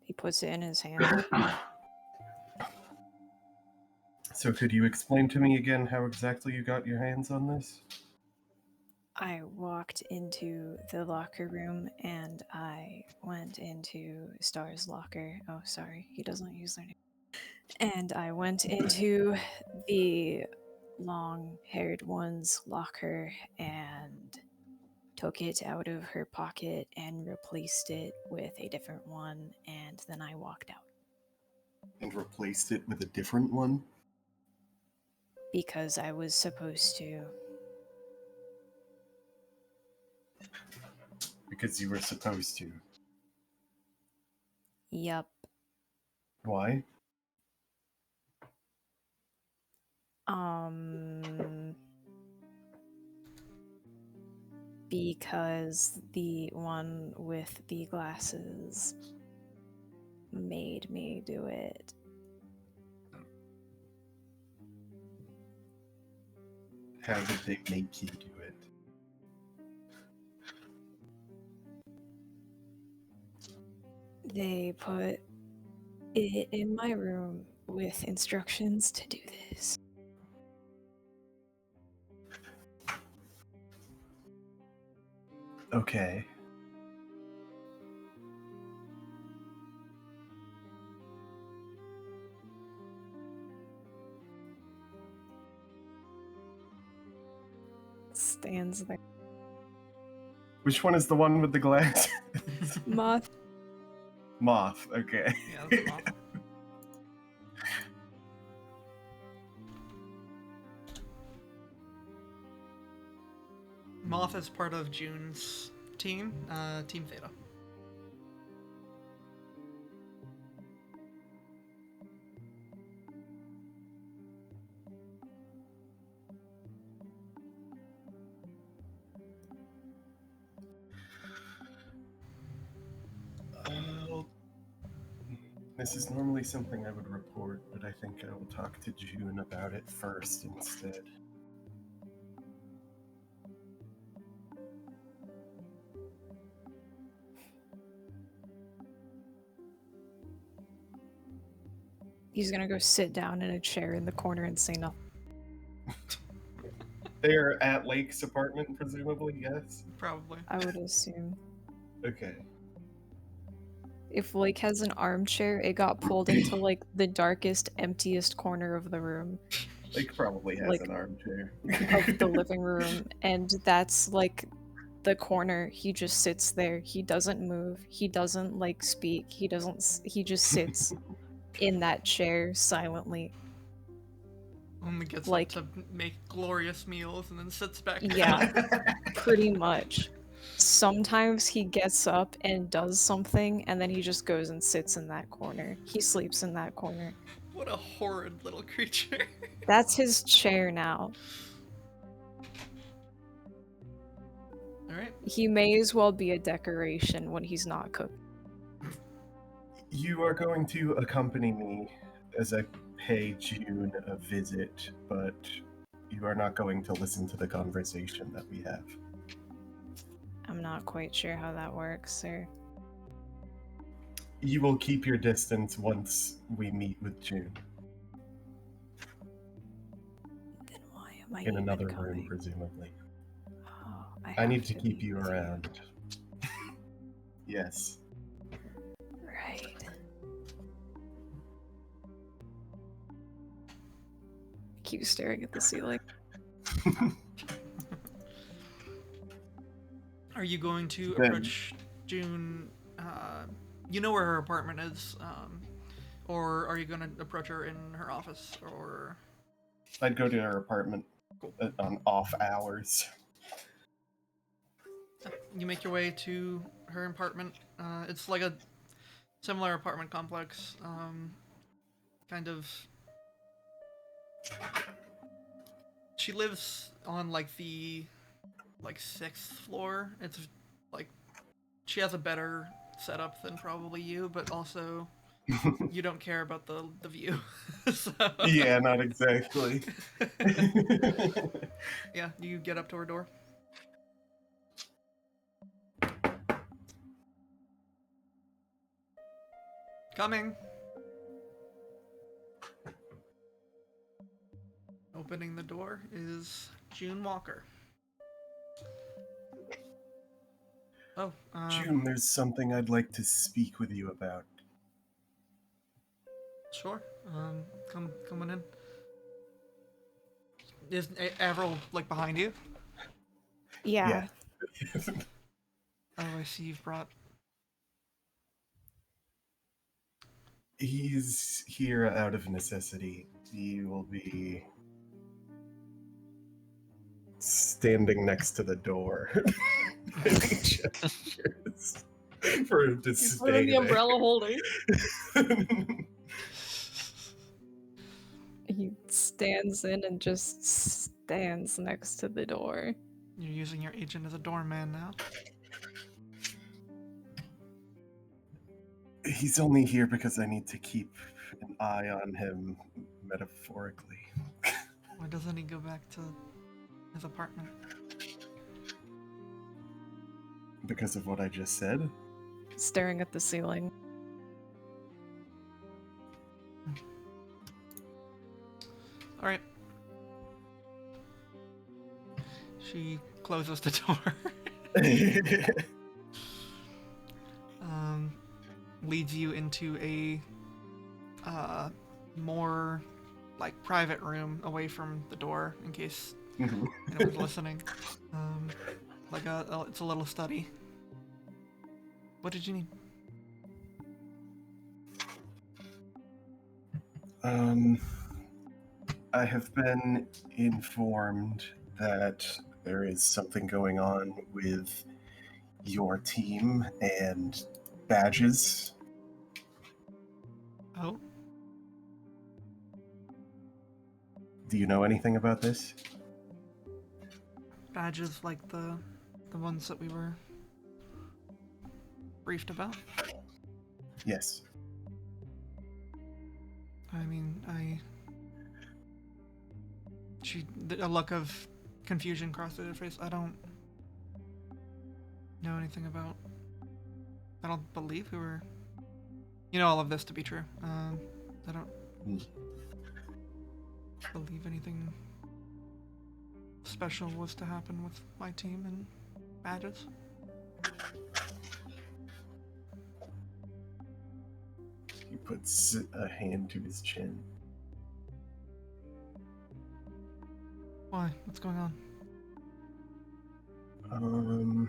He puts it in his hand. So could you explain to me again how exactly you got your hands on this? I walked into the locker room and I went into Star's locker. Oh, sorry, he doesn't use their name. And I went into the long-haired one's locker and took it out of her pocket and replaced it with a different one, and then I walked out. And replaced it with a different one? Because I was supposed to. Because you were supposed to. Yup. Why? Because the one with the glasses made me do it. How did they make you do it? They put it in my room with instructions to do this. Okay. Stands there. Which one is the one with the glass? Moth. Moth, okay. Yeah, that's awful. Moth is part of June's team, Team Theta. This is normally something I would report, but I think I will talk to June about it first instead. He's gonna go sit down in a chair in the corner and say nothing. They're at Lake's apartment, presumably, yes? Probably. I would assume. Okay. If Lake has an armchair, it got pulled into like the darkest, emptiest corner of the room, Lake probably has Like- an armchair. of the living room, and that's like the corner. He just sits there. He doesn't move. He doesn't like speak. He doesn't. He just sits in that chair silently. Only gets Like- up to make glorious meals and then sits back down. Yeah, pretty much. Sometimes he gets up and does something, and then he just goes and sits in that corner. He sleeps in that corner. What a horrid little creature. That's his chair now. Alright. He may as well be a decoration when he's not cooking. You are going to accompany me as I pay June a visit, but you are not going to listen to the conversation that we have. I'm not quite sure how that works, sir. You will keep your distance once we meet with June Then why am I in even another coming? room, presumably. Oh, I have need to keep be you with around. Yes. Right. Keep staring at the ceiling. Are you going to Then- approach June? You know where her apartment is, or are you going to approach her in her office? Or I'd go to her apartment Cool. on off hours. you make your way to her apartment. It's like a similar apartment complex. Kind of. She lives on like the 6th floor. It's like she has a better setup than probably you, but also you don't care about the view. So, Yeah, not exactly. yeah, you get up to her door. Coming. Opening the door is June Walker. Oh, June, there's something I'd like to speak with you about. sure. Coming in. Is Avril like behind you? Yeah. Oh, I see you've brought. He's here out of necessity. He will be standing next to the door. And he gestures for him to He's stay put in the there. umbrella holder. He stands in and just stands next to the door. You're using your agent as a doorman now. He's only here because I need to keep an eye on him, metaphorically. Why doesn't he go back to his apartment? Because of what I just said? Staring at the ceiling. All right. She closes the door. Leads you into a more like private room away from the door in case anyone's listening. Like it's a little study. What did you need? I have been informed that there is something going on with your team and badges. Oh, Do you know anything about this? badges like the ones that we were briefed about. Yes. I mean, a look of confusion crossed her face. I don't know anything about. I don't believe we were. You know all of this to be true. I don't Hmm. believe anything special was to happen with my team and badges. He puts a hand to his chin. Why? What's going on?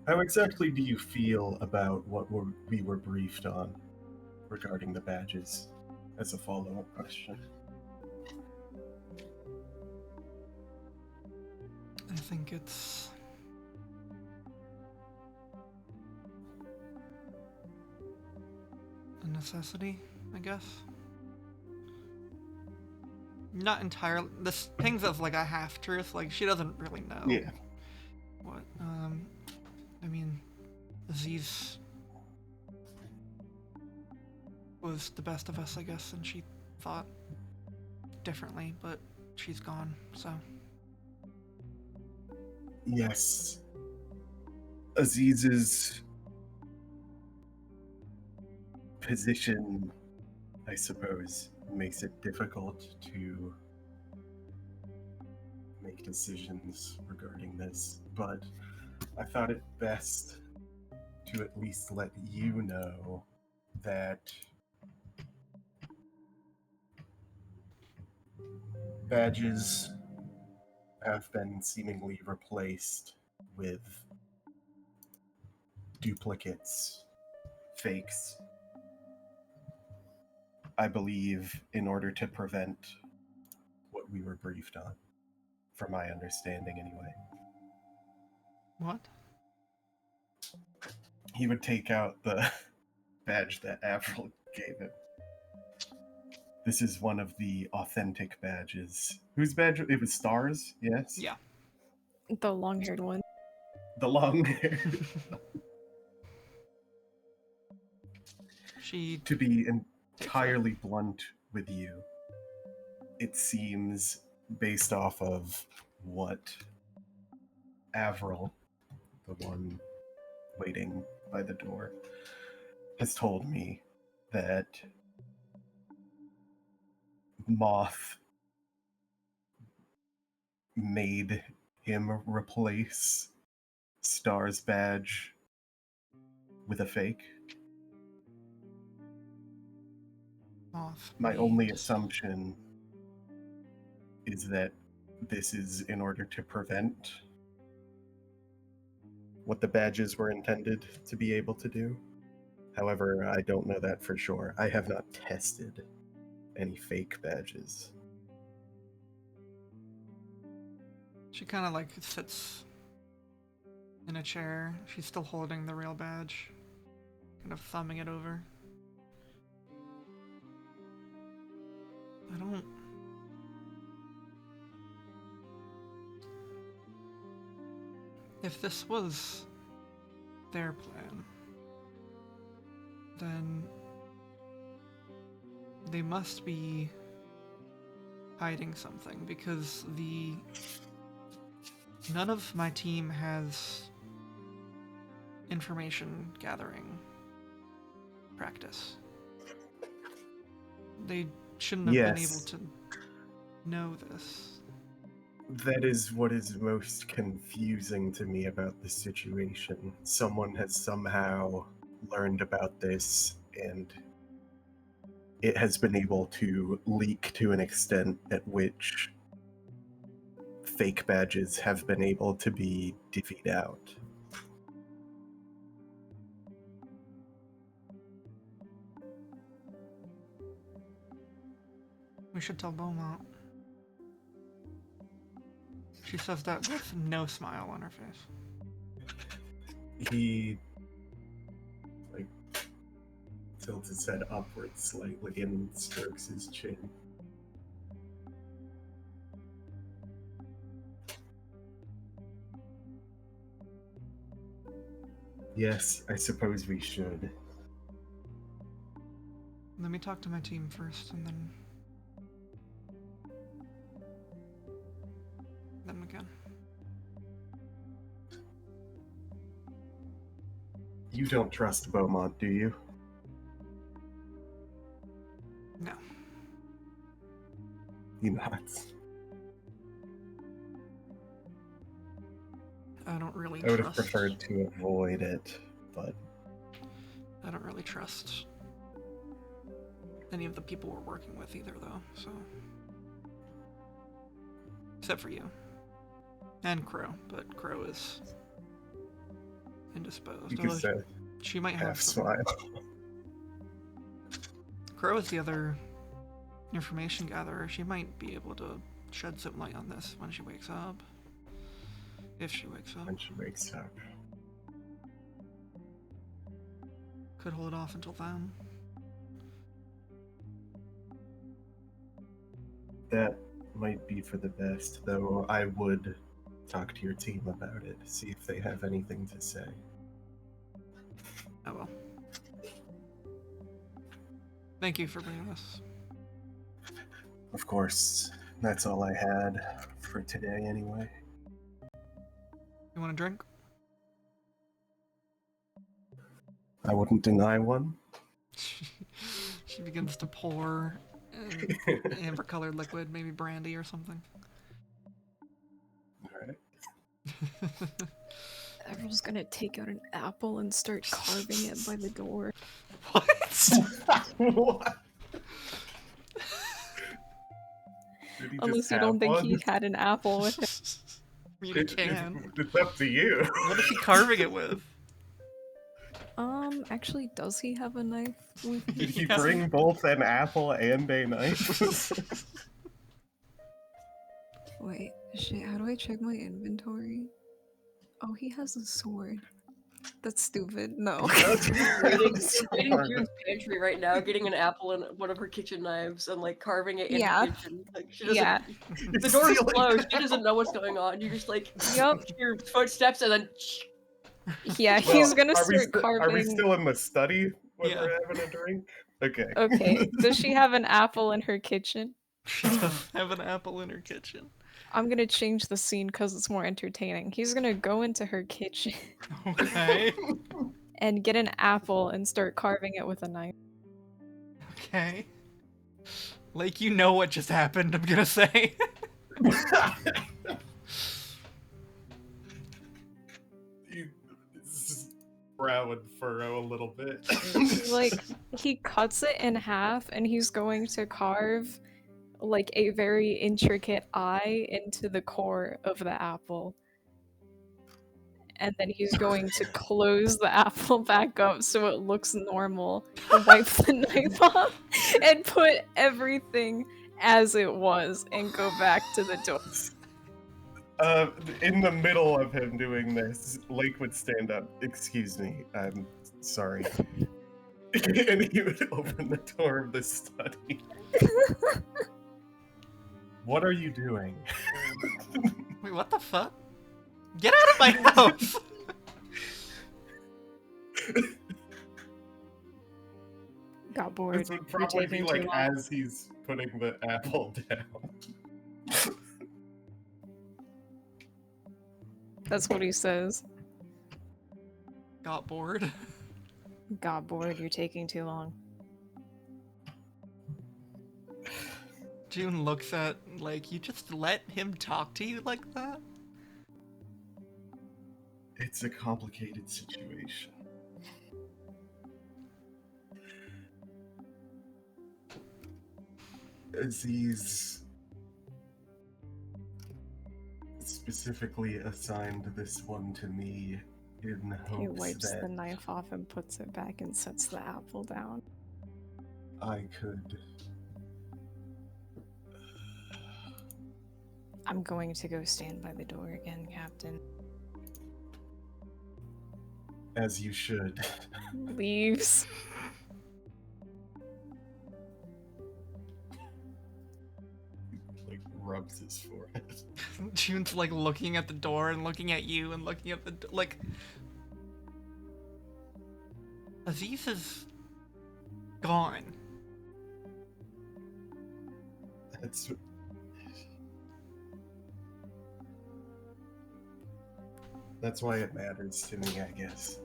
How exactly do you feel about what we were briefed on regarding the badges? As a follow-up question. I think it's a necessity, I guess. Not entirely. This things of like a half truth. Like she doesn't really know. Yeah. What? I mean, Aziz was the best of us, I guess, and she thought differently, but she's gone, so. Yes. Aziz's position, I suppose, makes it difficult to make decisions regarding this, but I thought it best to at least let you know that badges have been seemingly replaced with duplicates, fakes. I believe in order to prevent what we were briefed on, from my understanding anyway. What? He would take out the badge that Avril gave him. This is one of the authentic badges. Whose badge? It was Stars, yes? Yeah. The long-haired one. The long hair. She. To be entirely blunt with you, it seems, based off of what Avril, the one waiting by the door, has told me, that Moth made him replace Star's badge with a fake. Off. My only assumption is that this is in order to prevent what the badges were intended to be able to do. However, I don't know that for sure. I have not tested any fake badges. She kind of like sits in a chair. She's still holding the real badge, kind of thumbing it over. I don't. If this was their plan, then they must be hiding something, because none of my team has information gathering practice. They shouldn't have been able Yes. to know this. That is what is most confusing to me about the situation. Someone has somehow learned about this, and it has been able to leak to an extent at which fake badges have been able to be divvied out. We should tell Beaumont. She says that with no smile on her face. He like tilts his head upwards slightly and strokes his chin. Yes, I suppose we should. Let me talk to my team first, and then we can. You don't trust Beaumont, do you? No. He nods. I don't really I would have trust. preferred to avoid it, but I don't really trust any of the people we're working with either, though, so. Except for you. And Crow, but Crow is indisposed. you could Although say she might have half some. smile. Crow is the other information gatherer. She might be able to shed some light on this when she wakes up. If she wakes up. When she wakes up. Could hold off until then. That might be for the best, though I would talk to your team about it, see if they have anything to say. Oh well. Thank you for bringing this. Of course, that's all I had for today anyway. You want a drink? I wouldn't deny one. She begins to pour amber-colored liquid, maybe brandy or something. Alright. Everyone's gonna take out an apple and start carving it by the door. What? What? Did he Unless just you don't have think one? he had an apple with him. I mean, you can. It's up to you. What is he carving it with? Actually, does he have a knife with Did he Yes. bring both an apple and a knife? Wait, shit, how do I check my inventory? Oh, he has a sword. That's stupid. No. Raiding June's pantry right now, getting an apple and one of her kitchen knives and like carving it in Yeah. the kitchen. Like she doesn't. Yeah. The door's closed. She doesn't know what's going on. You just like Yup. hear footsteps and then. Yeah, Well, he's gonna are we start carving. Are we still in the study when Yeah. we're having a drink? Okay. Okay, does she have an apple in her kitchen? She does have an apple in her kitchen. I'm gonna change the scene because it's more entertaining. He's gonna go into her kitchen Okay. and get an apple and start carving it with a knife. Okay. Like, you know what just happened, I'm gonna say. This is brow and furrow a little bit. Like, he cuts it in half and he's going to carve like a very intricate eye into the core of the apple. And then he's going to close the apple back up so it looks normal, wipe the knife off, and put everything as it was and go back to the door. In the middle of him doing this, Lake would stand up. Excuse me, I'm sorry. And he would open the door of the study. What are you doing? Wait, what the fuck? Get out of my house! Got bored. This would You're probably be taking too like long. as he's putting the apple down. That's what he says. Got bored. Got bored. You're taking too long. June looks at, like, you just let him talk to you like that? It's a complicated situation. Aziz specifically assigned this one to me in hopes He wipes that the knife off and puts it back and sets the apple down. I could I'm going to go stand by the door again, Captain. As you should. Leaves. Like rubs his forehead. June's like looking at the door and looking at you and looking at the like. Aziz is gone. That's why it matters to me, I guess.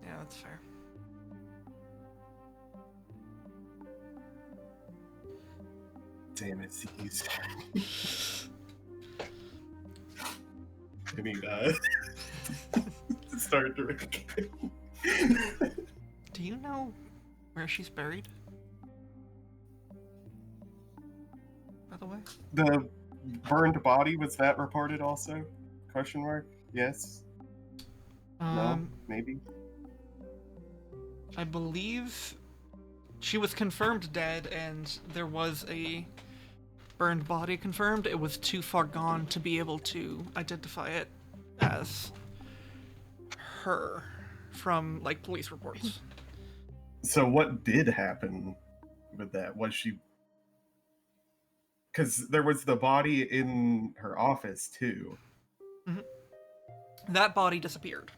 Yeah, that's fair. Damn it, Z's. I mean, start drinking. Do you know where she's buried? By the way? The burned body, was that reported also? Question mark? Yes? No? Maybe? I believe she was confirmed dead, and there was a burned body confirmed. It was too far gone to be able to identify it as her from like police reports. So what did happen with that? Was she... Because there was the body in her office, too. That body disappeared.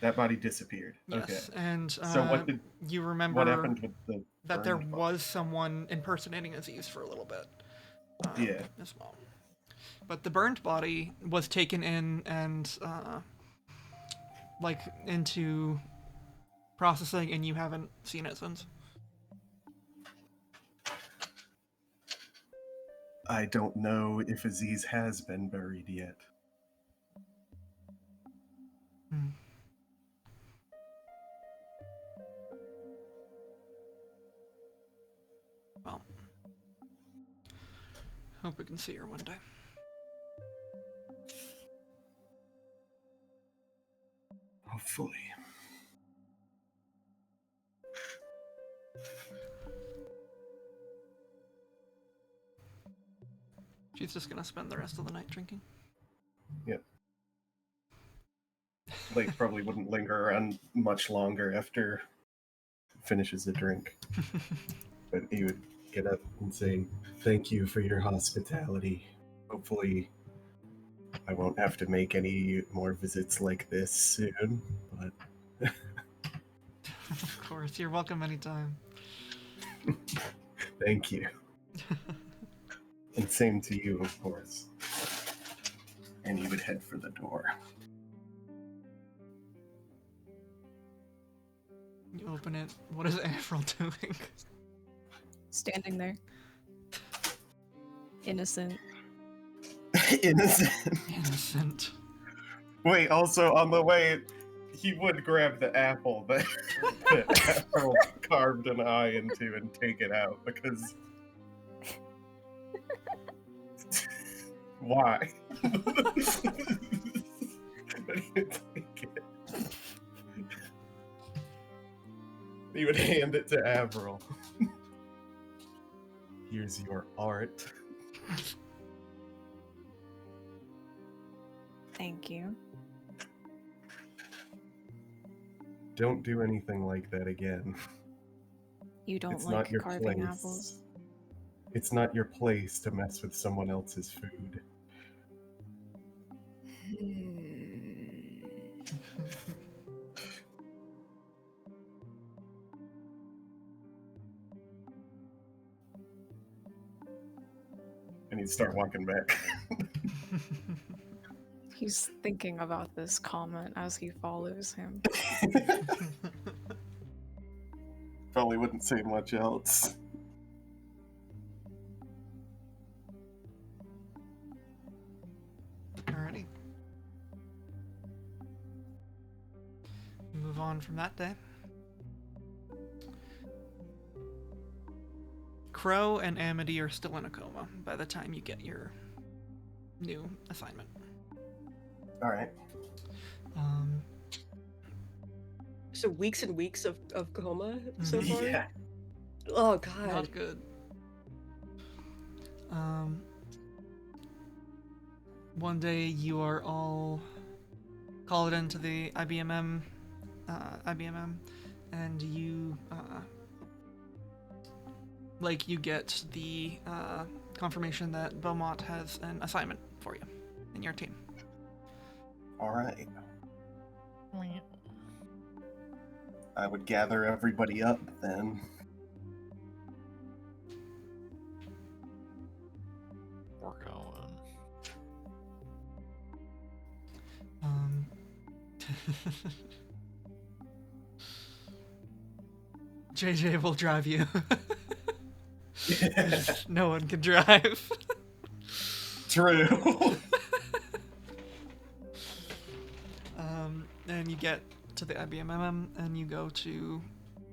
That body disappeared. Yes, Okay. and So what did... you remember What happened with the that there burned body? was someone impersonating Aziz for a little bit. Yeah. As well. But the burned body was taken in and like into processing, and you haven't seen it since. I don't know if Aziz has been buried yet. Well, hope we can see her one day. Hopefully. She's just gonna spend the rest of the night drinking. Yep. Blake probably wouldn't linger around much longer after finishes the drink. But he would get up and say, "Thank you for your hospitality. Hopefully I won't have to make any more visits like this soon, but Of course, you're welcome anytime. thank you." And same to you, of course. And he would head for the door. You open it. What is Avril doing? Standing there. Innocent. Innocent. Innocent. Wait, also on the way, he would grab the apple that, that Apple carved an eye into and take it out because. Why? But he would take it. He would hand it to Avril. Here's your art. Thank you. Don't do anything like that again. You don't It's like not your carving place. apples? It's not your place to mess with someone else's food. And he'd start walking back. He's thinking about this comment as he follows him. Probably wouldn't say much else. Alrighty. Move on from that day. Crow and Amity are still in a coma by the time you get your new assignment. Alright. So weeks and weeks of coma so far? Yeah. Oh god. Not good. One day you are all called into the IBMM, and you you get the confirmation that Beaumont has an assignment for you in your team. All right. I would gather everybody up then. We're going. JJ will drive you. No one can drive. True. And you get to the IBMM and you go to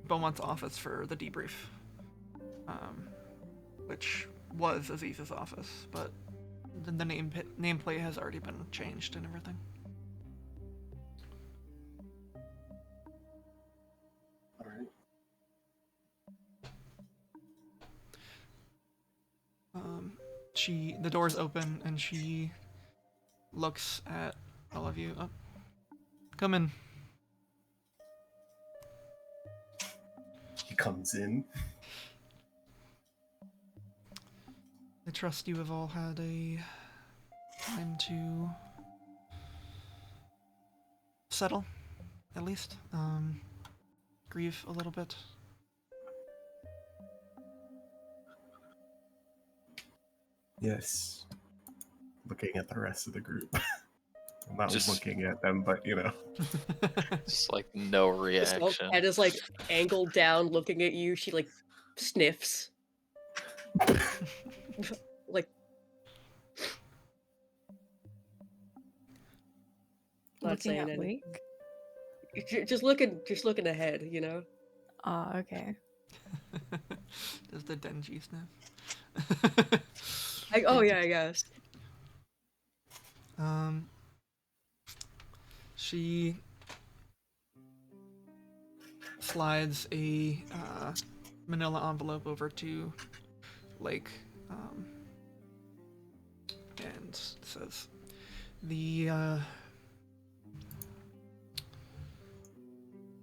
Beaumont's office for the debrief, which was Aziz's office, but the nameplate has already been changed and everything. All right. The doors open and she looks at all of you. Oh, come in. He comes in. I trust you have all had a time to settle, at least. Grieve a little bit. Yes. Looking at the rest of the group. I'm not Just- looking at them, but you know. Just like no reaction. Ed is like angled down, looking at you. She like sniffs. Like not Looking saying at anything. Lake. Just looking ahead, you know. Ah, okay. Does the Denji sniff? Oh yeah, I guess. She slides a manila envelope over to Lake, and says,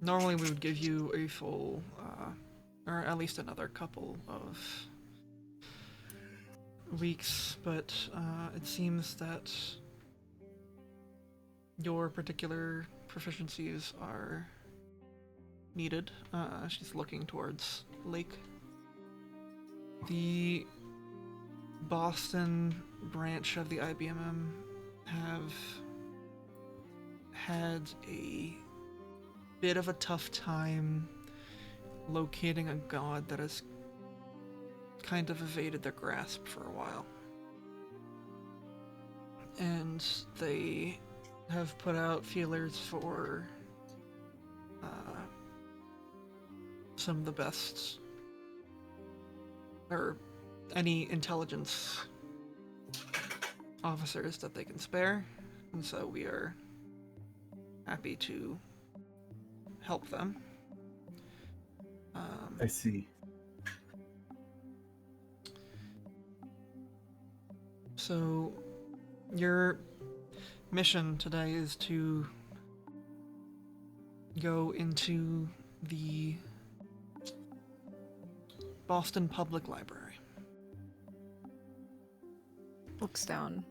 normally we would give you a full, or at least another couple of weeks, but it seems that your particular proficiencies are needed. She's looking towards Lake. The Boston branch of the IBMM have had a bit of a tough time locating a god that has kind of evaded their grasp for a while. And they have put out feelers for some of the best, or any intelligence officers that they can spare, and so we are happy to help them. I see. So your mission today is to go into the Boston Public Library. Looks down.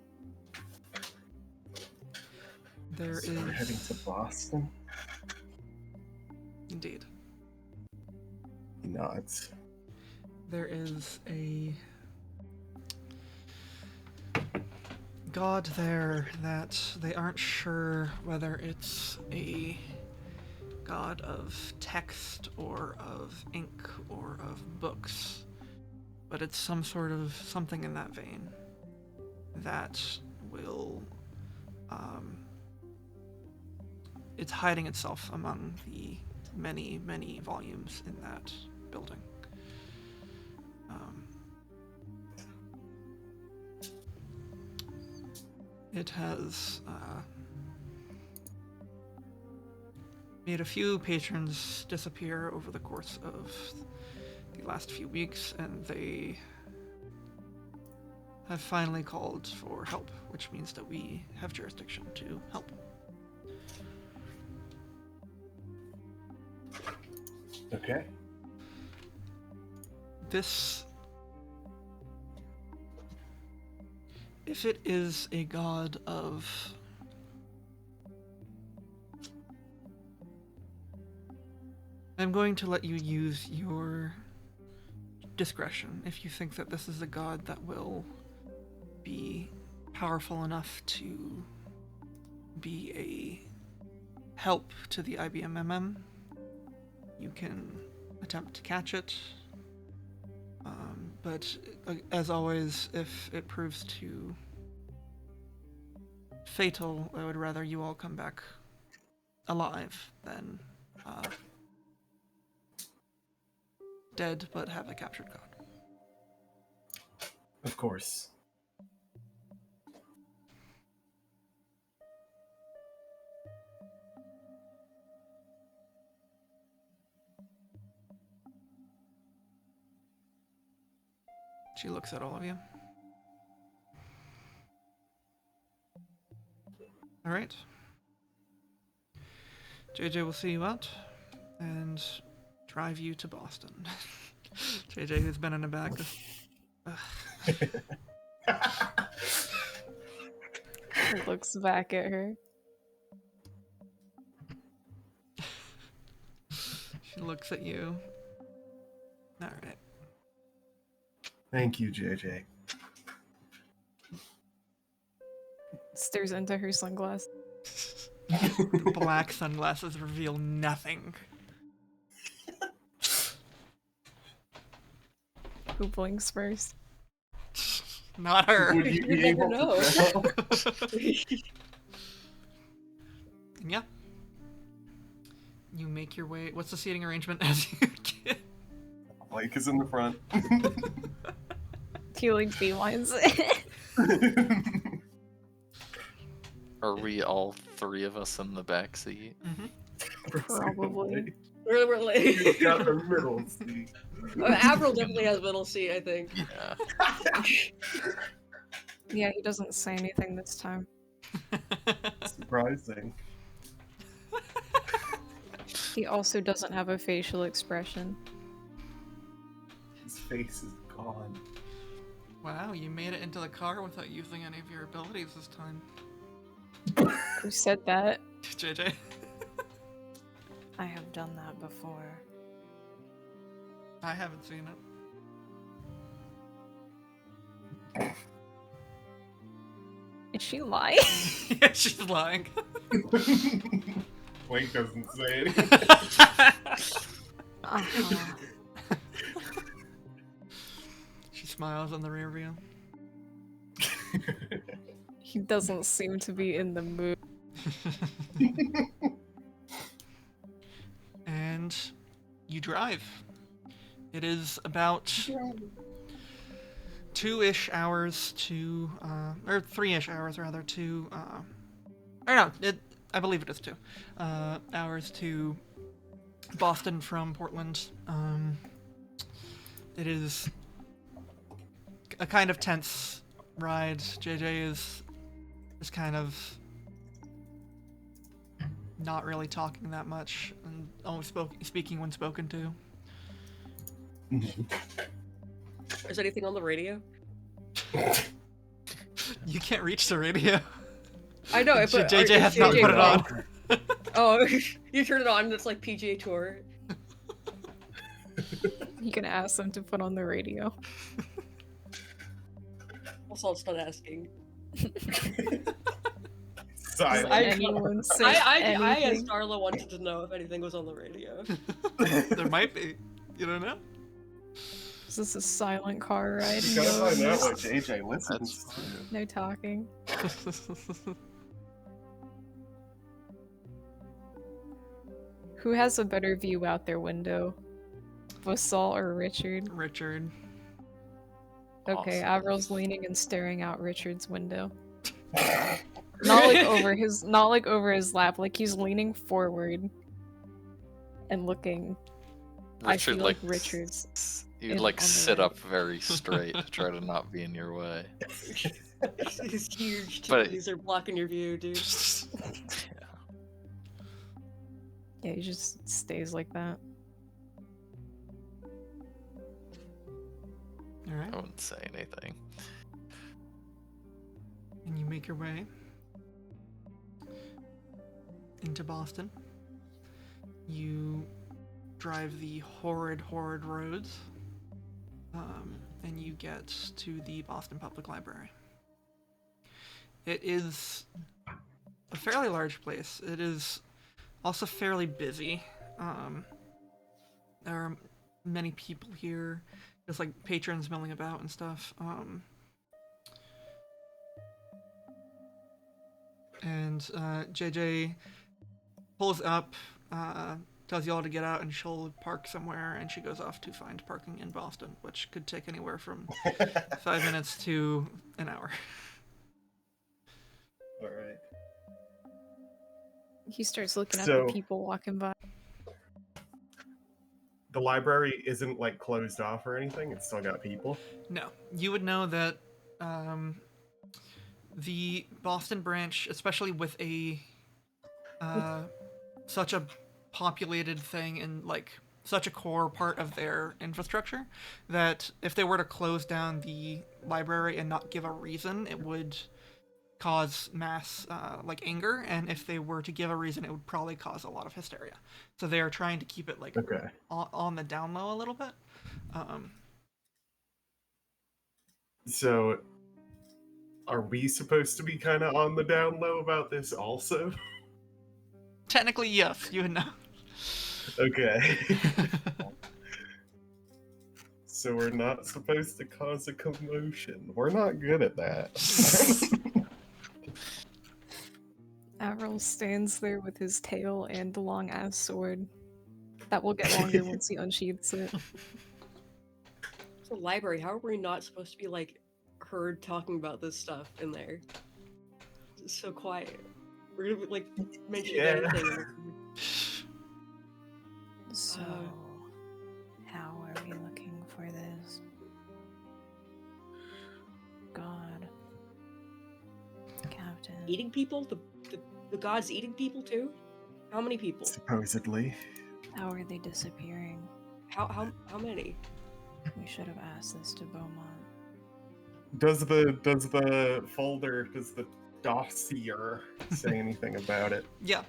There So we're heading is to Boston. indeed. He nods. There is a god there that they aren't sure whether it's a god of text or of ink or of books, but it's some sort of something in that vein that will it's hiding itself among the many, many volumes in that building. It has made a few patrons disappear over the course of the last few weeks, and they have finally called for help, which means that we have jurisdiction to help. Okay. This, if it is a god of I'm going to let you use your discretion if you think that this is a god that will be powerful enough to be a help to the IBMMM. You can attempt to catch it, but as always, if it proves too fatal, I would rather you all come back alive than dead but have a captured god. Of course. She looks at all of you. All right. JJ will see you out and drive you to Boston. JJ, who's been in the back. Looks back at her. She looks at you. All right. Thank you, JJ. Stares into her sunglasses. The black sunglasses reveal nothing. Who blinks first? Not her. Would you be You never able to tell? Yeah. You make your way. What's the seating arrangement as you get? Blake is in the front. He like beelines. Are we all three of us in the back seat? Probably. We're like, He's got the middle seat. Avril definitely has middle seat, I think. Yeah. Yeah, he doesn't say anything this time. Surprising. He also doesn't have a facial expression. His face is gone. Wow, you made it into the car without using any of your abilities this time. Who said that? JJ. I have done that before. I haven't seen Is she lying? it. Yeah, she's lying. Blake doesn't say anything. Uh-huh. She smiles on the rear view. He doesn't seem to be in the mood. And you drive. It is about 2-ish hours to, or 3-ish hours rather to, or no, I believe it is 2 hours to Boston from Portland. It is a kind of tense ride. JJ is kind of not really talking that much and only speaking when spoken to. Is anything on the radio? You can't reach the radio. I know, but JJ has not put it on. Oh, you turn it on and it's like PGA Tour. You can ask them to put on the radio. Also, I'll start asking. Silent. Does anyone say I as anything? Darla wanted to know if anything was on the radio. There might be. You don't know? Is this a silent car ride? You gotta find out No, what JJ listens That's to. no talking. Who has a better view out their window? Basalt or Richard? Richard. Okay, Awesome. Avril's leaning and staring out Richard's window. Not like over his lap, like he's leaning forward and looking. I feel like Richard's You'd It's like on the sit right. up very straight to try to not be in your way. These huge But- titties are blocking your view, dude. Yeah, he just stays like that. All right, I wouldn't say anything. and you make your way into Boston. You drive the horrid roads, and you get to the Boston Public Library. It is a fairly large place. It is also fairly busy. There are many people here, just like patrons milling about and stuff. And JJ pulls up, tells you all to get out, and she'll park somewhere, and she goes off to find parking in Boston, which could take anywhere from 5 minutes to an hour. All right. He starts looking at So- the people walking by. The library isn't like closed off or anything. It's still got people. No, you would know that the Boston branch, especially with a such a populated thing and like such a core part of their infrastructure, that if they were to close down the library and not give a reason, it would cause mass like anger, and if they were to give a reason, it would probably cause a lot of hysteria. So they are trying to keep it like Okay. on the down low a little bit. So, are we supposed to be kind of on the down low about this also? Technically, yes, you would know. Okay. So we're not supposed to cause a commotion. We're not good at that. Avril stands there with his tail and the long ass sword. That will get longer once he unsheathes it. It's a library. How are we not supposed to be like heard talking about this stuff in there? It's so quiet. We're gonna be like mentioning Yeah. anything. So, how are we looking for this? God. Captain. Eating people? The gods eating people too? How many people? Supposedly. How are they disappearing? How many? We should have asked this to Beaumont. Does the dossier say anything about it? Yeah.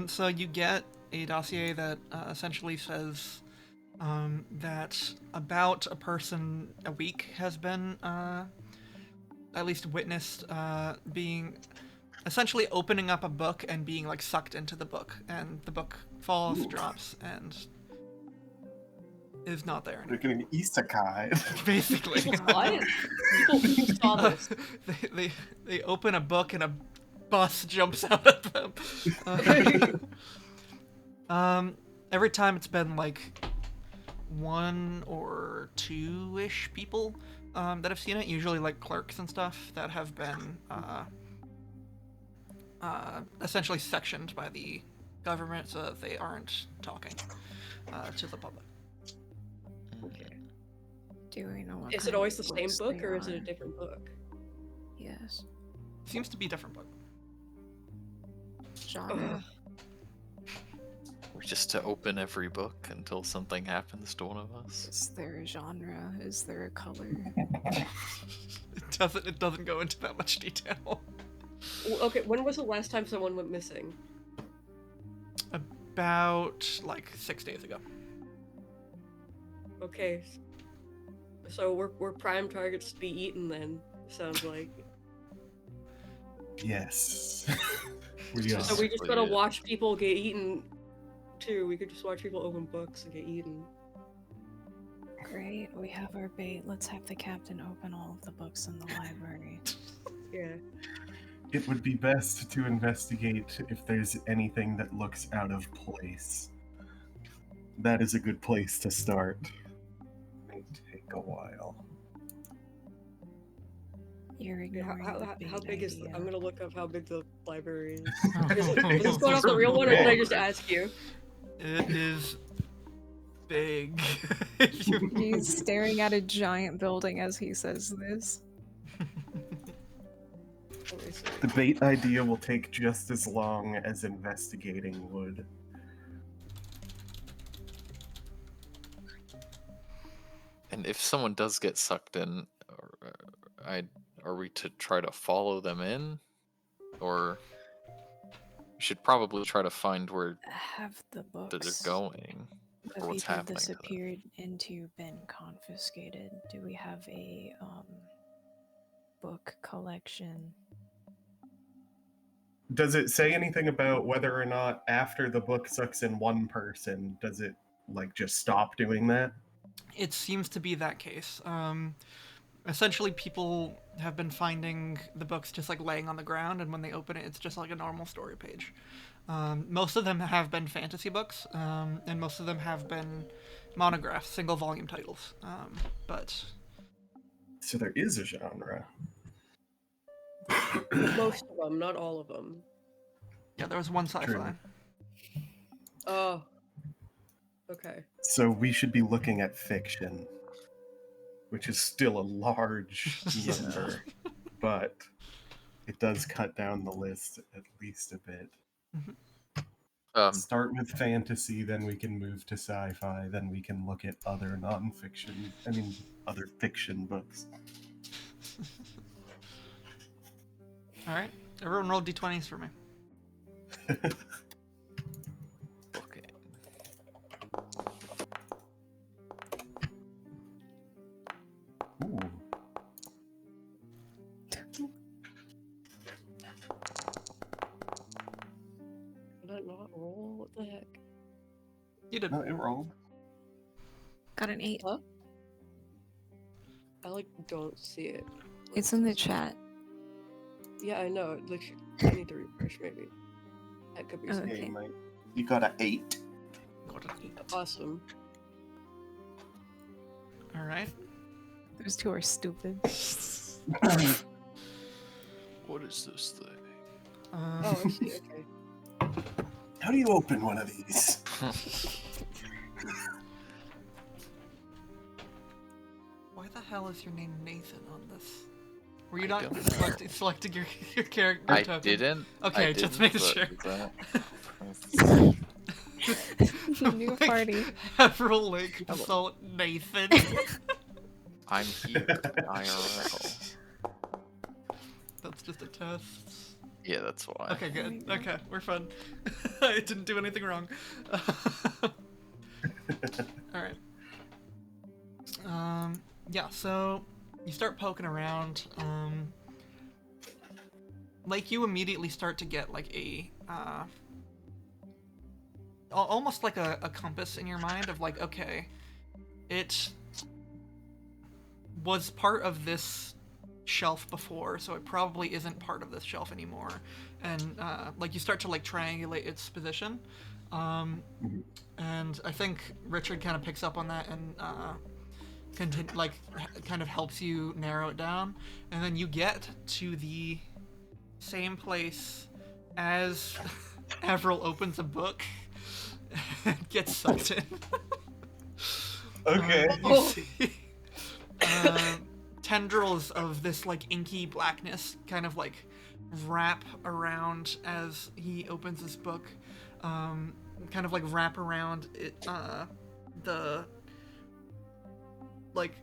So you get a dossier that essentially says that about a person a week has been at least witnessed being essentially opening up a book and being like sucked into the book, and the book falls, Ooh. drops, and is not there They're anymore. getting isekai. Basically. What? People saw this. They open a book and a bus jumps out at them. Every time it's been like 1 or 2-ish people that have seen it, usually like clerks and stuff that have been essentially sectioned by the government so that they aren't talking to the public. Okay. Do we know what Is kind it always the of same books book they or is it a are? different book? Yes. Seems to be a different book. Genre. We're just to open every book until something happens to one of us. Is there a genre? Is there a color? It doesn't go into that much detail. Well, okay, when was the last time someone went missing? About like 6 days ago. Okay. So we're prime targets to be eaten then, sounds like. Yes. We are. So we just Basically gotta it. watch people get eaten too. We could just watch people open books and get eaten. Great, we have our bait. Let's have the captain open all of the books in the library. Yeah. It would be best to investigate if there's anything that looks out of place. That is a good place to start. May take a while. You're Yeah, ignoring the how bait big is idea. I'm gonna look up how big the library is. Is this going off the real one or did I just ask you? It is big. If you He's staring at a giant building as he says this. Let me see. The bait idea will take just as long as investigating would. And if someone does get sucked in, are we to try to follow them in, or we should probably try to find where Have the books that they're going, the or what's people happening to them? disappeared into been confiscated? Do we have a book collection? Does it say anything about whether or not after the book sucks in one person, does it like just stop doing that? It seems to be that case. Essentially, people have been finding the books just like laying on the ground, and when they open it, it's just like a normal story page. Most of them have been fantasy books, and most of them have been monographs, single volume titles. But So there is a genre. Most of them, not all of them. yeah, there was one sci-fi. True. Oh. Okay. So we should be looking at fiction, which is still a large number, but it does cut down the list at least a bit. Start with fantasy, then we can move to sci-fi, then we can look at other other fiction books. All right, everyone roll d20s for me. Okay. Ooh. Did I not roll? What the heck? You did. No, it rolled. Got an 8. Huh? I like don't see it. It's in the chat. Yeah, I know. Like, I need to refresh maybe. That could be Oh, something. okay. Mate. You got an 8. Got an 8. Awesome. All right. Those two are stupid. What is this thing? Oh, I see. Okay. How do you open one of these? Why the hell is your name Nathan on this? Were you I not don't know. selecting your character I token? didn't. Okay, I just didn't, making but sure. New Like, party. Avril Lake Hello. Assault Nathan. I'm here, IRL. That's just a test. Yeah, that's why. Okay, There we good. go. Okay, we're fun. I didn't do anything wrong. Alright. Yeah, so you start poking around. Like, you immediately start to get, like, a, almost like a compass in your mind of, like, okay, it was part of this shelf before, so it probably isn't part of this shelf anymore. And like, you start to like triangulate its position, and I think Richard kind of picks up on that and kind of helps you narrow it down. And then you get to the same place as Avril opens a book and gets sucked in. Okay. You see tendrils of this like inky blackness kind of like wrap around as he opens this book, kind of like wrap around it, the like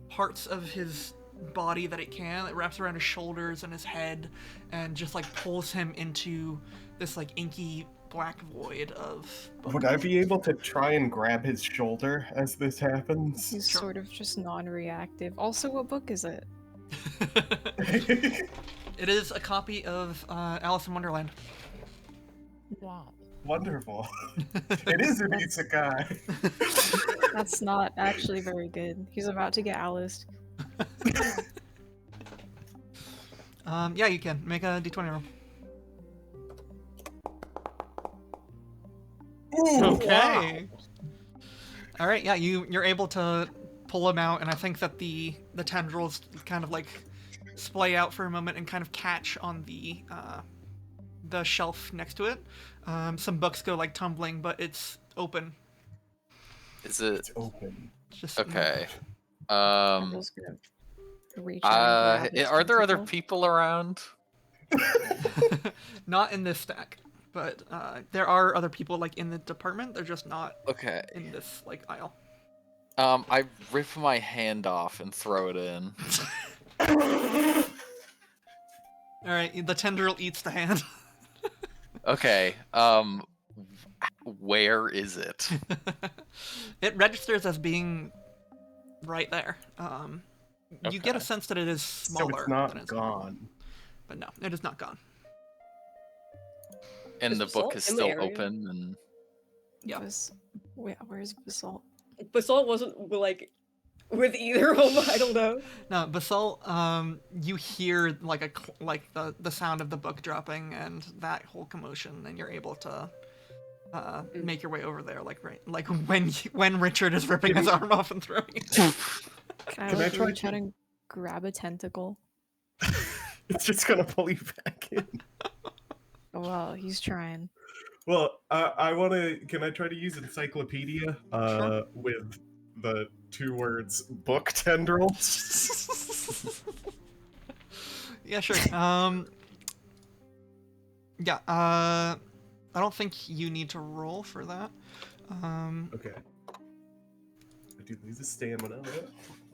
parts of his body that it can. It wraps around his shoulders and his head and just like pulls him into this like inky black void of book. Would I be able to try and grab his shoulder as this happens? He's Sure. sort of just non-reactive. Also, what book is it? It is a copy of Alice in Wonderland. Wow. Wonderful. It is an isekai. That's not actually very good. He's about to get Alice. Yeah, you can make a d20 roll. Okay. All right. Yeah, you're able to pull him out, and I think that the tendrils kind of like splay out for a moment and kind of catch on the shelf next to it. Some books go like tumbling, but it's open. Is it It's open. Just okay? I'm just gonna reach out and grab its Are there other tentacle. people around? not in this stack, but there are other people like in the department. They're just not Okay. in this like aisle. I rip my hand off and throw it in. All right, the tendril eats the hand. Okay. Where is it? It registers as being right there. You get a Okay. sense that it is So smaller it's not than it's gone. but no, it is not gone. And Is the Basalt book is in the still area? open, and Yeah. Where's Basalt? Basalt wasn't like with either of them. I don't know. No, Basalt, you hear like the sound of the book dropping and that whole commotion, and you're able to make your way over there, like when Richard is ripping his arm off and throwing it. Can I Can I like try reach out to- and grab a tentacle? It's just gonna pull you back in. Well, he's trying. Well, I want to. Can I try to use encyclopedia Sure. with the 2 words book tendrils? Yeah, sure. Yeah. I don't think you need to roll for that. Okay. I do lose a stamina.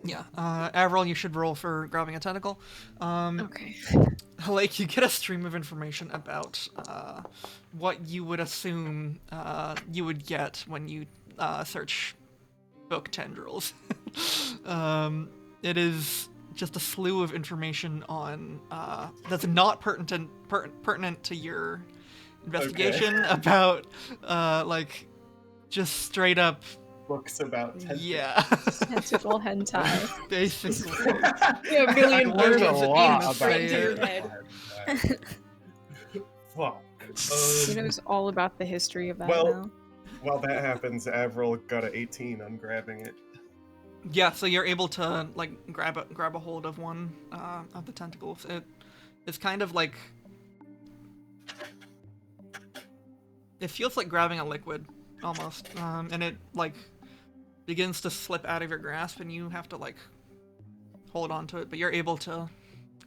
Yeah. Avril, you should roll for grabbing a tentacle. Okay. Like you get a stream of information about what you would assume you would get when you search book tendrils. It is just a slew of information on that's not pertinent to your investigation about like just straight up Books about tentacles. yeah Tentacle hentai. basically. Yeah, a million I learned a words lot being about into your saying. head. Fuck. He knows all about the history of that Well- now. While that happens, Avril got an 18 on grabbing it. Yeah, so you're able to like grab a hold of one of the tentacles. It's kind of like it feels like grabbing a liquid almost, and it like begins to slip out of your grasp, and you have to like hold on to it, but you're able to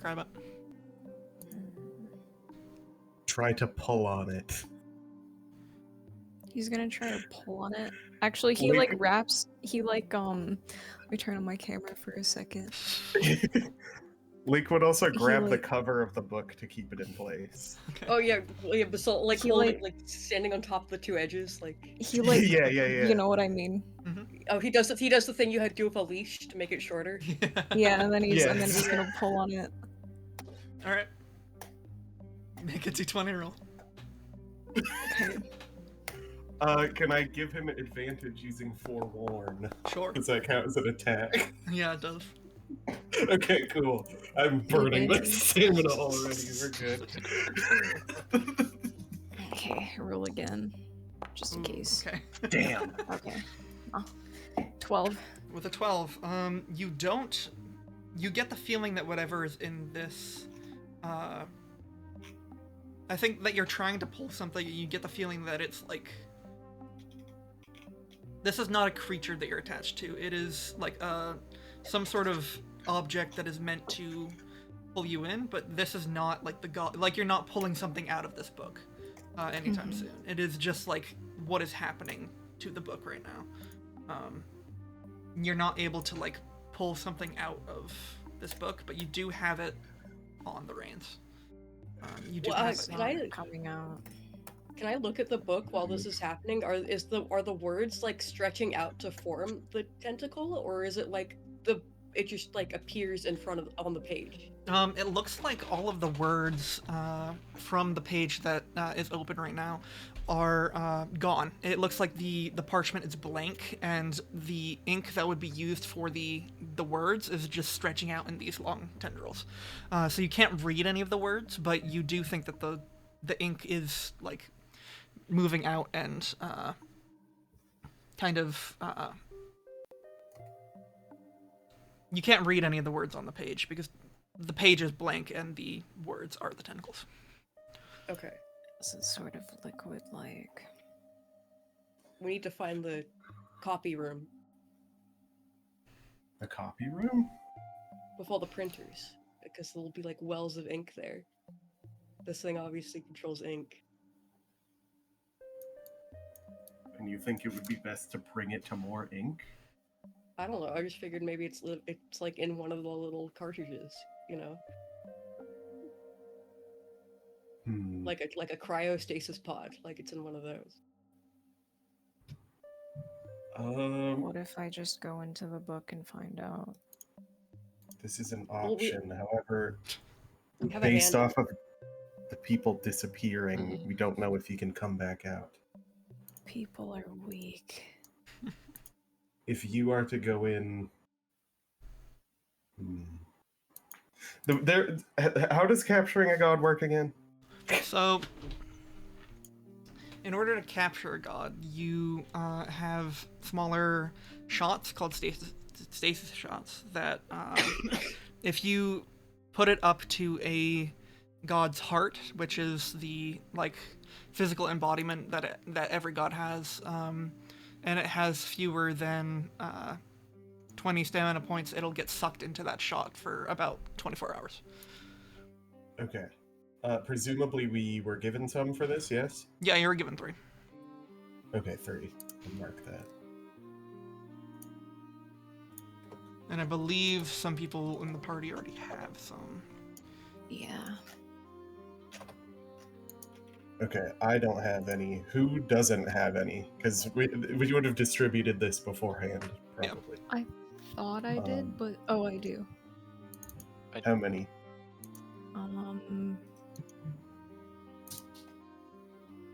grab it. Try to pull on it. He's gonna try to pull on it. Actually, he Wait. like wraps. He like Let me turn on my camera for a second. Leek would also grab the like- cover of the book to keep it in place. Okay. Oh yeah, Basalt like He, holding, like standing on top of the 2 edges, like. He like. yeah. You know what I mean? Oh, he does the thing you had to do with a leash to make it shorter. Yeah, and then he's Yes. gonna pull on it. All right. Make a d20 roll. Okay. Can I give him an advantage using forewarn? Sure. Does that count as an attack? Yeah, it does. Okay, cool. I'm burning my Advantage. stamina already. We're good. Okay. Roll again, just in Ooh, case. Okay. Damn. Okay. Oh. 12. With a 12, you get the feeling that whatever is in this, I think that you're trying to pull something, and you get the feeling that it's like, this is not a creature that you're attached to. It is like some sort of object that is meant to pull you in, but this is not like like you're not pulling something out of this book anytime soon. It is just like what is happening to the book right now. You're not able to like pull something out of this book, but you do have it on the reins. You do Well, have It's it. can not I- coming out. Can I look at the book while this is happening? Are the words like stretching out to form the tentacle, or is it like it just like appears in front of on the page? It looks like all of the words from the page that is open right now are gone. It looks like the parchment is blank, and the ink that would be used for the words is just stretching out in these long tendrils. So you can't read any of the words, but you do think that the ink is like moving out and kind of. You can't read any of the words on the page because the page is blank and the words are the tentacles. Okay, Is it sort of liquid like? we need to find the copy room The copy room? with all the printers, because there'll be like wells of ink there. This thing obviously controls ink. And you think it would be best to bring it to more ink? I don't know. I just figured maybe it's like in one of the little cartridges, you know, Hmm. like a cryostasis pod, like it's in one of those. What if I just go into the book and find out? This is an Well, option. However, We have a based hand. off of the people disappearing, we don't know if he can come back out. People are weak. If you are to go in, how does capturing a god work again? So, in order to capture a god, you have smaller shots called stasis shots that, if you put it up to a god's heart, which is the like physical embodiment that every god has, and it has fewer than 20 stamina points, it'll get sucked into that shot for about 24 hours. Okay. Presumably we were given some for this, yes? Yeah, you were given 3. Okay, 3. I'll mark that. And I believe some people in the party already have some. Yeah. Okay, I don't have any. Who doesn't have any? Because we would have distributed this beforehand, Yeah. probably. Thought I did, but oh, I do. How many?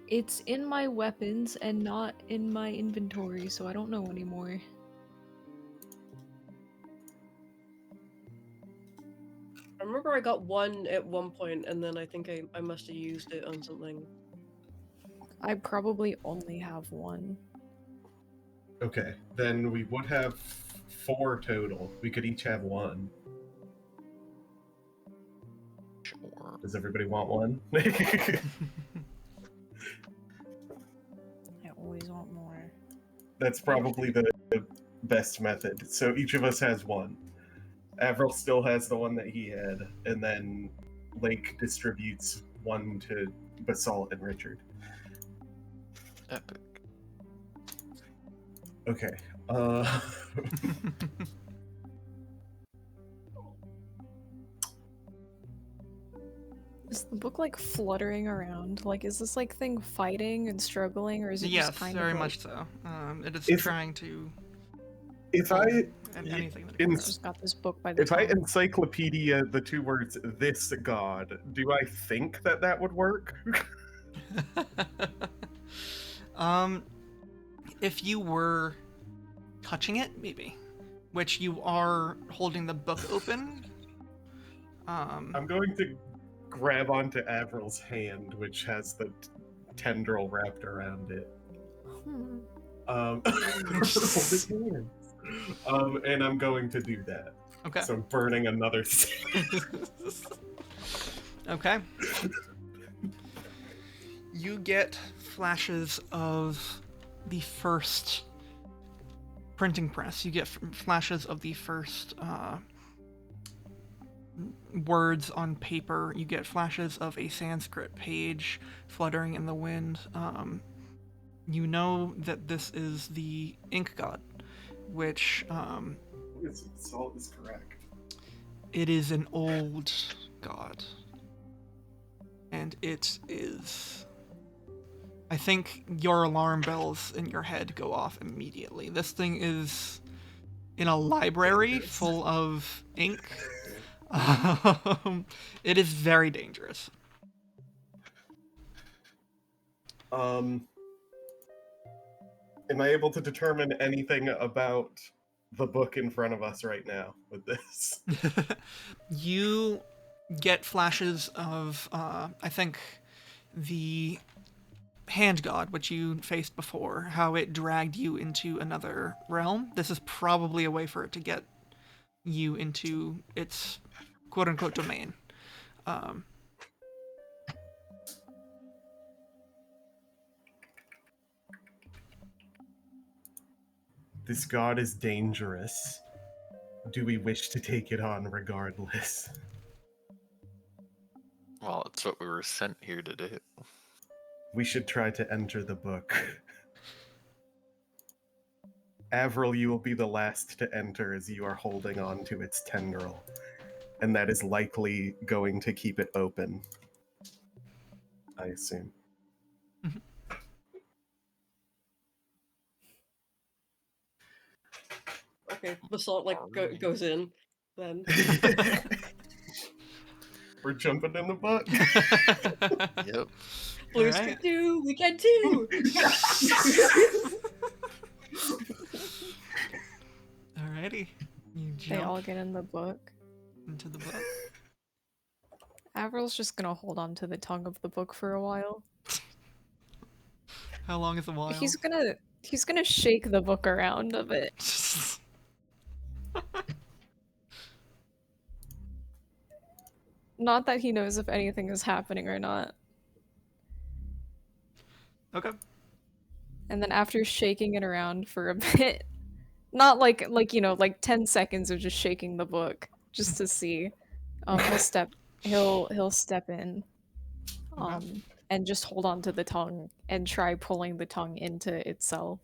It's in my weapons and not in my inventory, so I don't know anymore. I remember I got one at one point, and then I think I must have used it on something. I probably only have 1. Okay, then we would have 4 total. We could each have 1. Sure. Does everybody want 1? I always want more. That's probably the best method. So each of us has 1. Avril still has the one that he had, and then Lake distributes 1 to Basalt and Richard. Epic. Okay. Is the book like fluttering around? Like, is this like thing fighting and struggling, or is it Yes, just kind very of like, much so. It is If- trying to If pull I at anything that it in- can just got this book by the if I tongue? encyclopedia the 2 words "this god," do I think that would work? If you were touching it, maybe. Which you are holding the book open. I'm going to grab onto Avril's hand, which has the tendril wrapped around it. Hold his hands. And I'm going to do that. Okay. So I'm burning another. Okay. You get flashes of the first printing press. You get flashes of the first words on paper. You get flashes of a Sanskrit page fluttering in the wind. You know that this is the ink god, which Salt is correct. it is an old god. And it is... I think your alarm bells in your head go off immediately. This thing is in a library full of ink. It is very dangerous. Am I able to determine anything about the book in front of us right now with this? You get flashes of, I think, the hand god, which you faced before, how it dragged you into another realm. This is probably a way for it to get you into its quote-unquote domain. This god is dangerous. Do we wish to take it on regardless? Well, it's what we were sent here to do. We should try to enter the book. Avril, you will be the last to enter as you are holding on to its tendril. And that is likely going to keep it open. I assume. Okay, Basalt goes in then. We're jumping in the book. Yep. Blues Alright. can do, we can too. Alrighty. You They all jump get in the book. into the book. Avril's just gonna hold on to the tongue of the book for a while. How long is a while? He's gonna shake the book around a bit. Not that he knows if anything is happening or not. Okay. And then after shaking it around for a bit, not like 10 seconds of just shaking the book just to see, he'll step in, and just hold on to the tongue and try pulling the tongue into itself.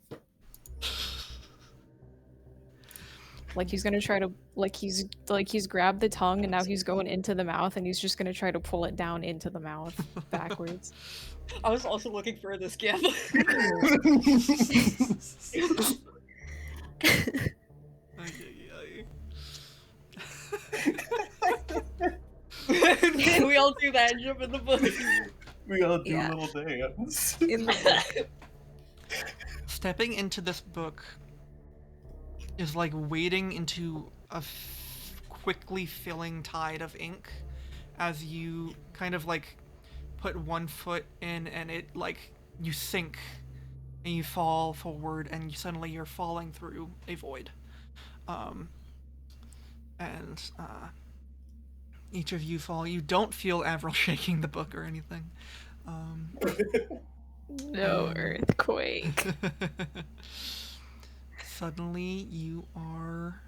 Like he's gonna try to he's grabbed the tongue and now he's going into the mouth and he's just gonna try to pull it down into the mouth backwards. I was also looking for this gif. We all do that and jump in the book. We all do Yeah. a little dance. In the Stepping into this book is like wading into a quickly filling tide of ink as you kind of like put one foot in and it like you sink and you fall forward and suddenly you're falling through a void. Each of you fall. You don't feel Avril shaking the book or anything. no earthquake. Suddenly you are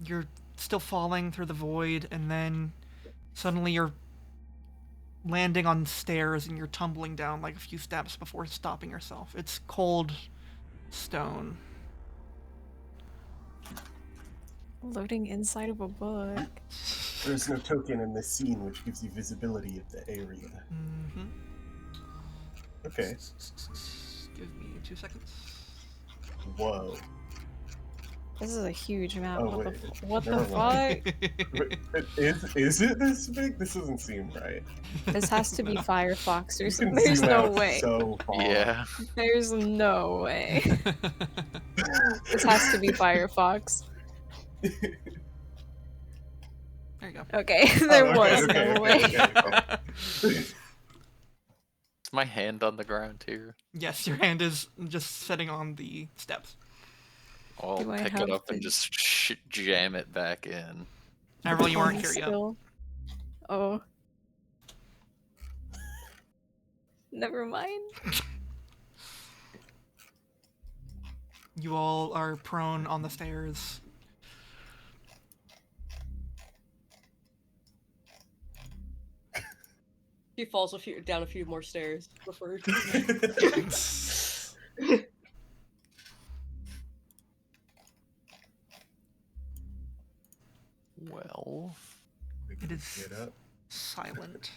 you're still falling through the void and then suddenly you're landing on stairs and you're tumbling down like a few steps before stopping yourself. It's cold stone. Loading inside of a book. There's no token in this scene which gives you visibility of the area. Mm-hmm. Okay. Give me 2 seconds. Whoa. This is a huge map. Oh, what wait. the, what the Never fuck? mind. Wait, is it this big? This doesn't seem right. This has to be Firefox. You There's, can there's zoom no out way. So far. Yeah. There's no way. This has to be Firefox. There you go. Okay, there Oh, was okay, no okay, way. okay. Is my hand on the ground here? Yes, your hand is just sitting on the steps. I'll Do I pick have it up the- and just jam it back in. Avril, you weren't Tongue here yet. still. Oh. Never mind. You all are prone on the stairs. He falls down a few more stairs before. Well, It is Get up. silent.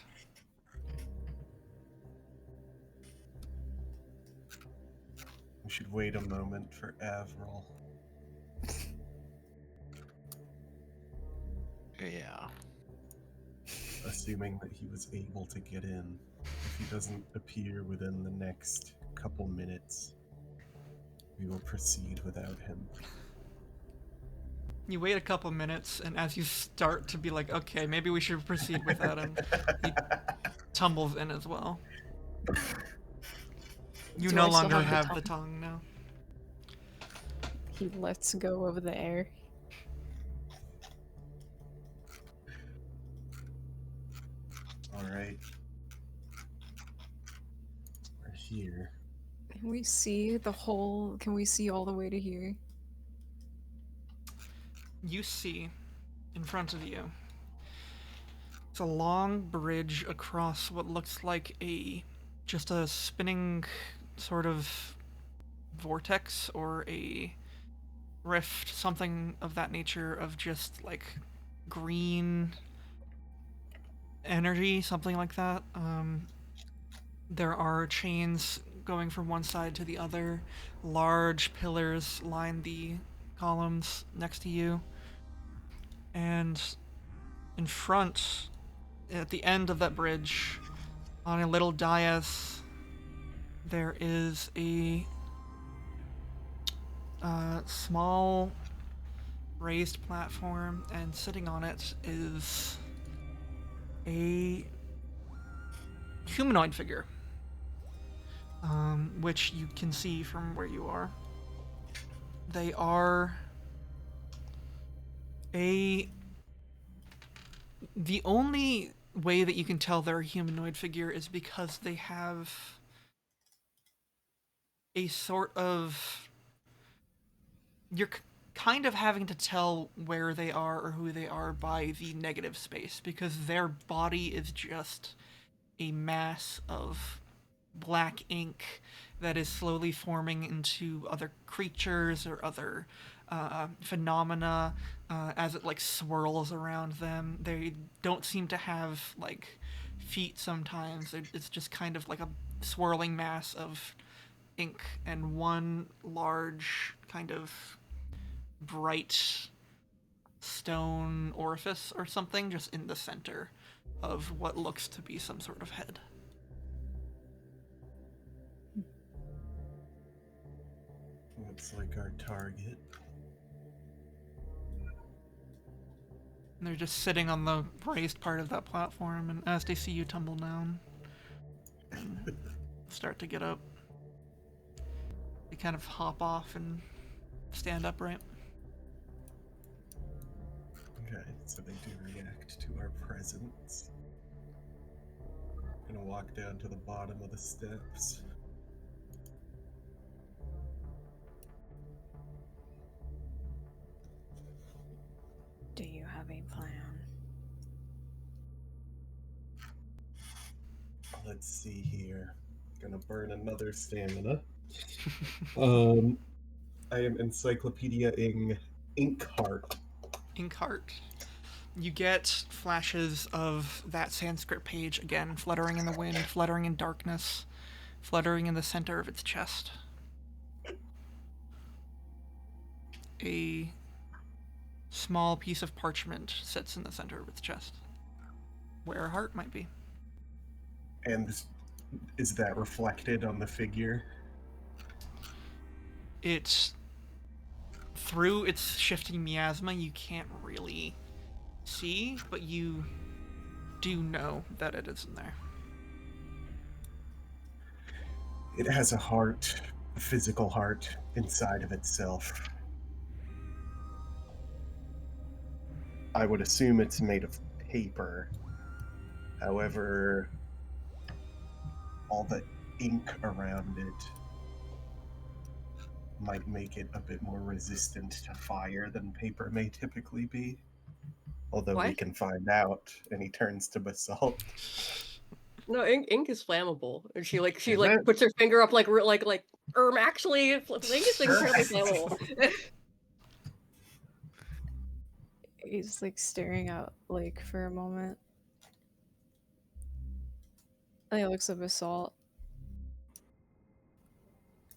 We should wait a moment for Avril. yeah. Assuming that he was able to get in. If he doesn't appear within the next couple minutes, we will proceed without him. You wait a couple minutes, and as you start to be like, okay, maybe we should proceed without him, he tumbles in as well. You Do no I still longer have have the the tongue now. He lets go of the air. Alright. Where's here. Can we see the whole? Can we see all the way to here? You see, in front of you, it's a long bridge across what looks like just a spinning sort of vortex or a rift, something of that nature, of just like green energy, something like that. There are chains going from one side to the other. Large pillars line the columns next to you. And in front, at the end of that bridge, on a little dais, there is a small raised platform, and sitting on it is a humanoid figure, which you can see from where you are. They are the only way that you can tell they're a humanoid figure is because they have a sort of... You're kind of having to tell where they are or who they are by the negative space, because their body is just a mass of black ink that is slowly forming into other creatures or other phenomena as it like swirls around them. They don't seem to have like feet sometimes. It's just kind of like a swirling mass of ink and one large kind of bright stone orifice or something just in the center of what looks to be some sort of head. Looks like our target. And they're just sitting on the raised part of that platform, and as they see you tumble down and start to get up, they kind of hop off and stand upright. Okay, so they do react to our presence. Gonna walk down to the bottom of the steps. Do you have a plan? Let's see here. Gonna burn another stamina. I am encyclopedia-ing Inkheart. Inkheart. You get flashes of that Sanskrit page again, fluttering in the wind, fluttering in darkness, fluttering in the center of its chest. A small piece of parchment sits in the center of its chest, where a heart might be. And is that reflected on the figure? It's through its shifting miasma, you can't really see, but you do know that it is in there. It has a heart, a physical heart, inside of itself. I would assume it's made of paper. However, all the ink around it might make it a bit more resistant to fire than paper may typically be. Although we What? can find out, and he turns to Basalt. No, ink is flammable. And she Is it? puts her finger up actually ink is incredibly flammable. He's like staring out like for a moment. And he looks at Basalt.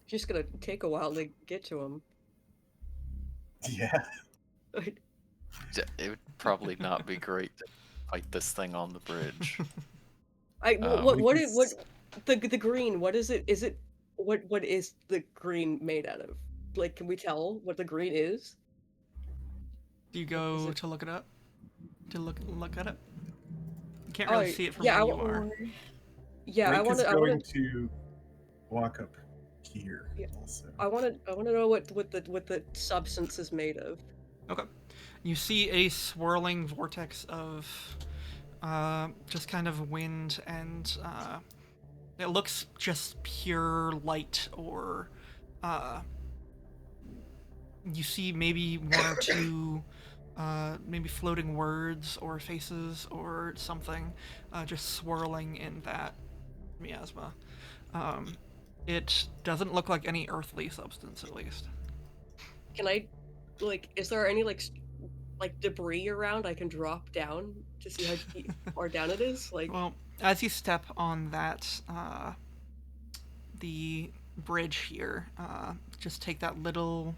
Just gonna take a while to get to him. Yeah. It would probably not be great to fight this thing on the bridge. The green? What is it? Is it what is the green made out of? Like, can we tell what the green is? Do you Is go it- to look it up? To look at it? You can't Oh, really see it from yeah, where you are. Yeah, Rick is I going want to walk up here Yeah. also. to know what the substance is made of. Okay. You see a swirling vortex of just kind of wind and It looks just pure light, or you see maybe one or two maybe floating words or faces or something just swirling in that miasma. It doesn't look like any earthly substance, at least. Can I, like, is there any like debris around I can drop down to see how far down it is? Like, Well, as you step on that, the bridge here, just take that little,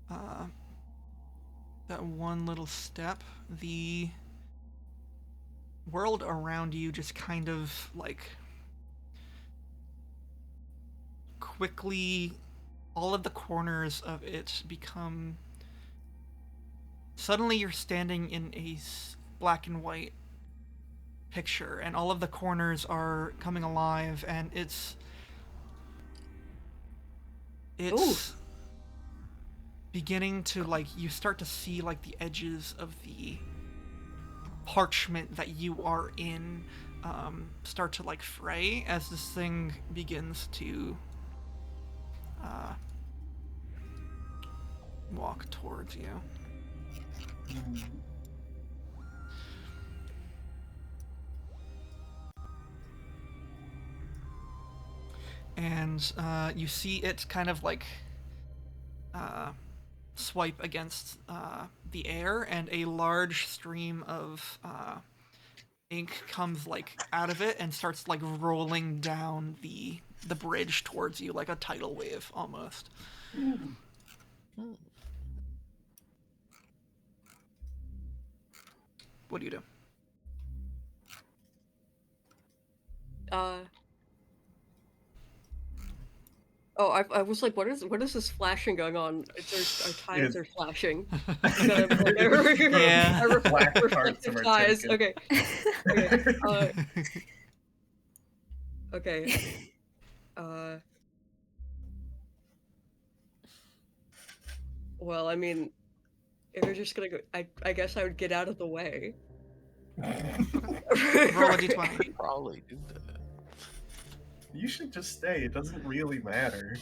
that one little step. The world around you just kind of like quickly, all of the corners of it become. Suddenly, you're standing in a black and white picture, and all of the corners are coming alive, and it's beginning to, like, you start to see like the edges of the parchment that you are in start to like fray as this thing begins to walk towards you. And you see it kind of like swipe against the air, and a large stream of ink comes like out of it and starts like rolling down the bridge towards you like a tidal wave almost. What do you do? Oh, I was like, what is this flashing going on? Our ties are flashing. Yeah. Our Black parts reflective of our ties. ticket. Okay. Okay. Well, I mean, if you're just gonna go, I guess I would get out of the way. Roll a d20. Probably do that. You should just stay. It doesn't really matter.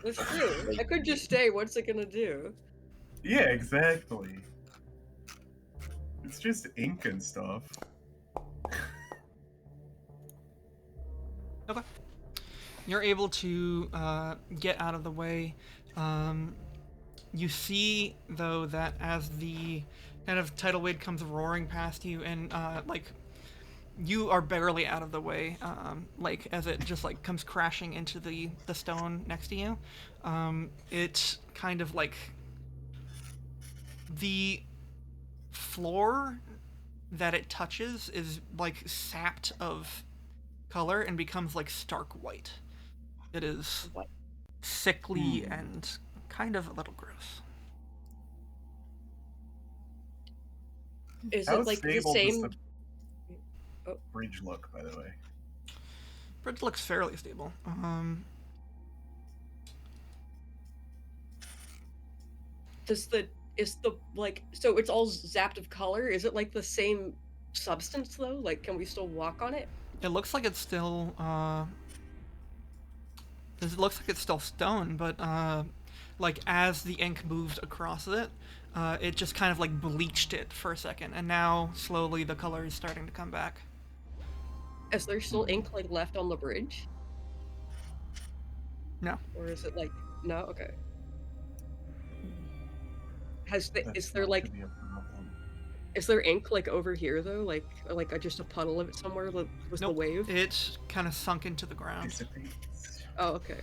That's true. I could just stay. What's it gonna do? Yeah, exactly. It's just ink and stuff. Okay. You're able to get out of the way. You see, though, that as the kind of tidal wave comes roaring past you, and like you are barely out of the way, like as it just like comes crashing into the stone next to you, it kind of like the floor that it touches is like sapped of color and becomes like stark white. It is sickly and kind of a little gross. Is How it like the stable does same? the bridge look, by the way? Bridge looks fairly stable. Is the like, so it's all zapped of color? Is it like the same substance though? Like, can we still walk on it? It looks like it's still it looks like it's still stone, but like as the ink moved across it, it just kind of like bleached it for a second, and now slowly the color is starting to come back. Is there still ink like left on the bridge? No. Or is it like, no? Okay. Is That's there not like, gonna be a problem. is there ink like over here though? Like just a puddle of it somewhere with the Nope. wave? It kind of sunk into the ground. Dissipates. Oh, okay.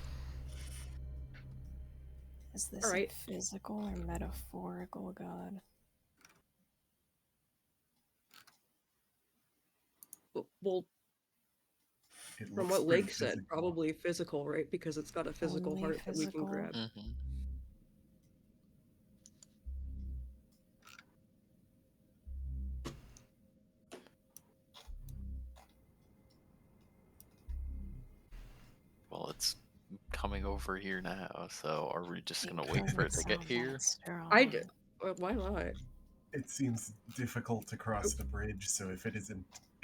Is this Alright. a physical or metaphorical god? Well, It from looks what pretty Lake said, physical. probably physical, right? Because it's got a physical Only heart that we can physical? grab. Mm-hmm. Well, it's coming over here now, so are we just gonna wait for it to get here? I did. Why not? It seems difficult to cross the bridge, so if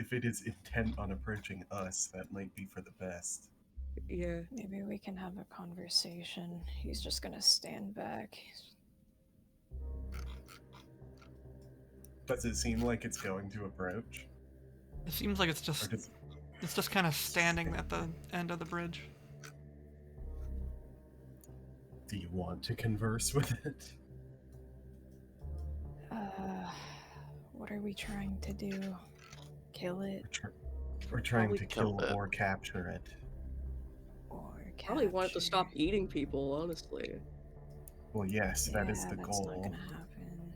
if it is intent on approaching us, that might be for the best. Yeah. Maybe we can have a conversation. He's just gonna stand back. Does it seem like it's going to approach? It seems like it's Or just does kind of standing at the end of the bridge. do you want to converse with it? What are we trying to do? Kill it We're trying Probably to kill kill it. or capture it. or Probably want it to stop capture? eating people, honestly. Well, yes, that is Yeah, the that's goal. not gonna happen.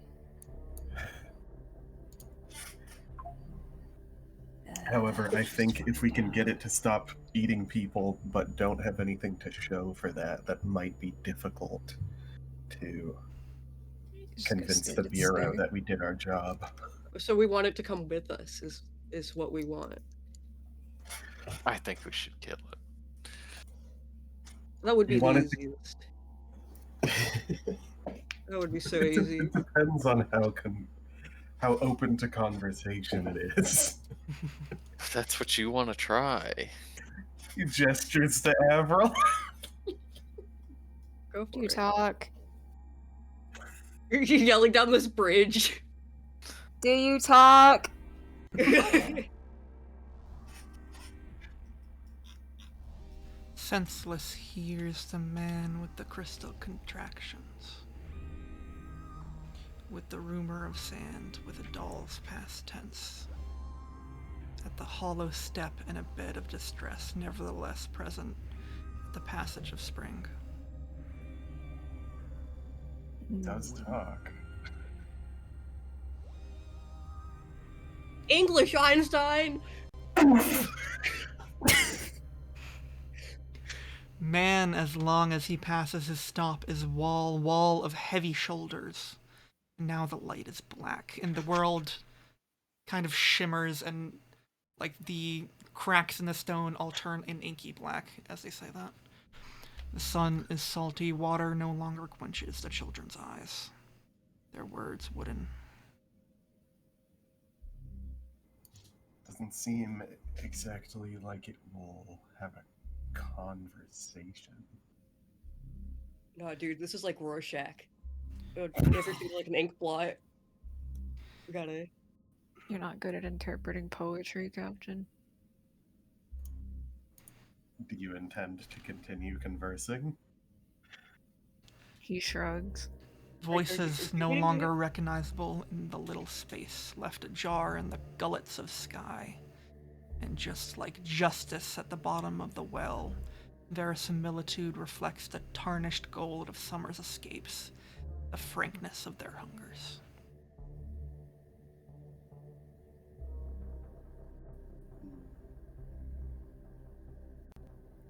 However, I Just think if we can down. get it to stop eating people but don't have anything to show for that, that might be difficult to Just gonna convince stand the and Bureau stare. that we did our job. So we want it to come with us, is what we want. I think we should kill it. That would be You the want it to- easiest. That would be so It easy. depends on how open to conversation it is. If that's what you want to try. He gestures to Avril. Go Do for you it. talk? You're yelling down this bridge. Do you talk? Senseless hears the man with the crystal contractions. With the rumor of sand, with a doll's past tense. At the hollow step in a bed of distress, nevertheless present at the passage of spring. Does talk. English, Einstein! Man, as long as he passes his stop, is wall of heavy shoulders. Now the light is black, and the world kind of shimmers, and like the cracks in the stone all turn an inky black as they say that. The sun is salty, water no longer quenches the children's eyes. Their words wooden. Doesn't seem exactly like it will have a conversation. No, dude, this is like Rorschach. Everything like an ink blot. We gotta. You're not good at interpreting poetry, Captain. Do you intend to continue conversing? He shrugs. Voices no longer recognizable in the little space left ajar in the gullets of sky. And just like justice at the bottom of the well, verisimilitude reflects the tarnished gold of summer's escapes, the frankness of their hungers.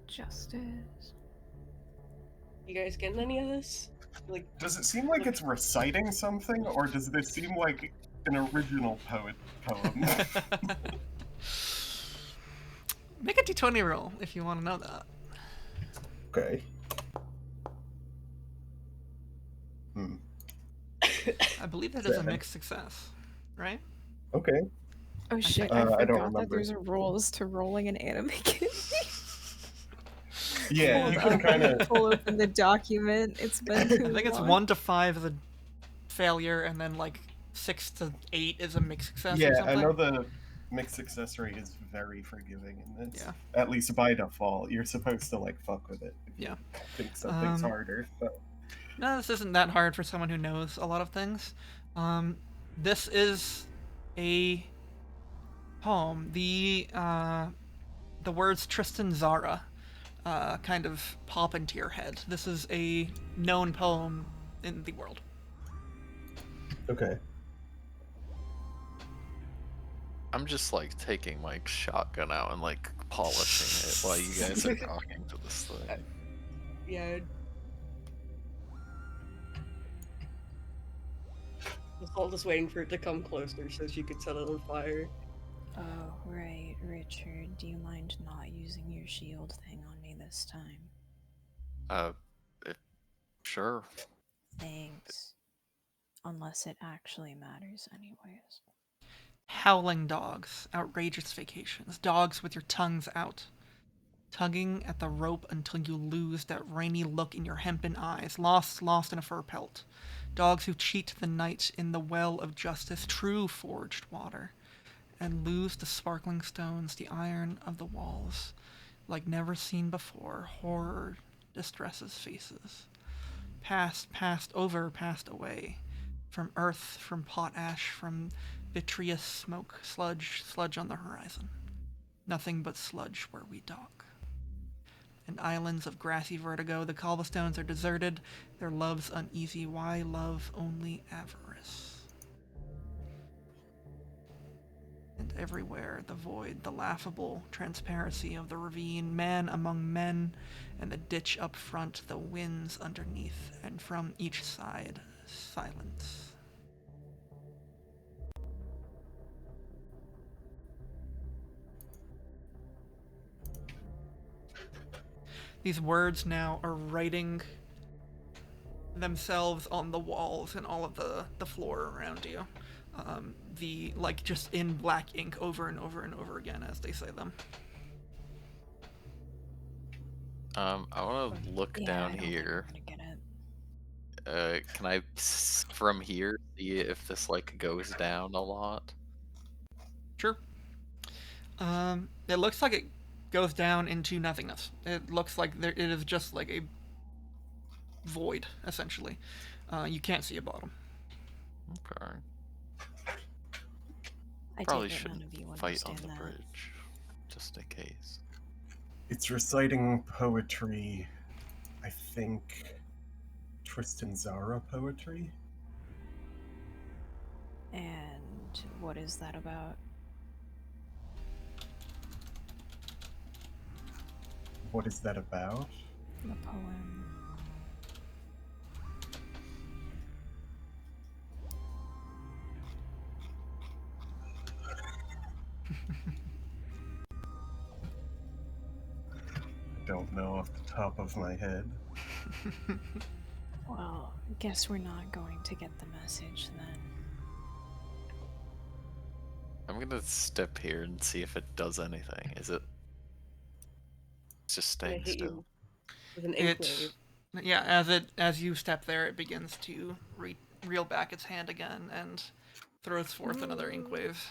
Justice. You guys getting any of this? Like, Does it seem like it's reciting something, or does this seem like an original poem? Make a d20 roll if you want to know that. Okay. I believe that is a Seven. mixed success, right? Okay. Oh shit, I I don't forgot that remember. there's rules to rolling an anime kid. Yeah, you can kind of. Pull open the document. It's been too I think it's long. 1 to 5 is a failure, and then like 6 to 8 is a mixed success or Yeah, something. I know the mixed success rate is very forgiving in this. Yeah. At least by default, you're supposed to like fuck with it. If Yeah. You think something's harder, but No, this isn't that hard for someone who knows a lot of things. This is a poem. The words Tristan Zara kind of pop into your head. This is a known poem in the world. okay. I'm just like taking my shotgun out and like polishing it while you guys are talking to this thing. yeah. I'm just waiting for it to come closer so she could set it on fire. Oh, right, Richard. Do you mind not using your shield thing on me this time? Sure. Thanks. Unless it actually matters, anyways. Howling dogs, outrageous vacations, dogs with your tongues out, tugging at the rope until you lose that rainy look in your hempen eyes, lost in a fur pelt. Dogs who cheat the night in the well of justice, true forged water, and lose the sparkling stones, the iron of the walls, like never seen before. Horror distresses faces. Past, passed over, passed away. From earth, from potash, from vitreous smoke, sludge on the horizon. Nothing but sludge where we dock. And islands of grassy vertigo, the cobblestones are deserted, their loves uneasy. Why love only avarice? And everywhere the void, the laughable transparency of the ravine, man among men, and the ditch up front, the winds underneath, and from each side, silence. These words now are writing themselves on the walls and all of the floor around you. Just in black ink over and over and over again as they say them. I want to look Yeah, down I don't think here. I'm gonna get it. Can I, from here, see if this, like, goes down a lot? Sure. It looks like it goes down into nothingness. It looks like it is just like a void, essentially. You can't see a bottom. Okay. I Probably take it none shouldn't of you fight on understand the that. bridge, just in case. It's reciting poetry. I think Tristan Zara poetry. And what is that about? What is that about? The poem. I don't know off the top of my head. Well, guess we're not going to get the message then. I'm gonna step here and see if it does anything. Is it? It's just I'm gonna staying hit still. you with an ink It, wave. yeah, as you step there, it begins to reel back its hand again and throws forth another ink wave.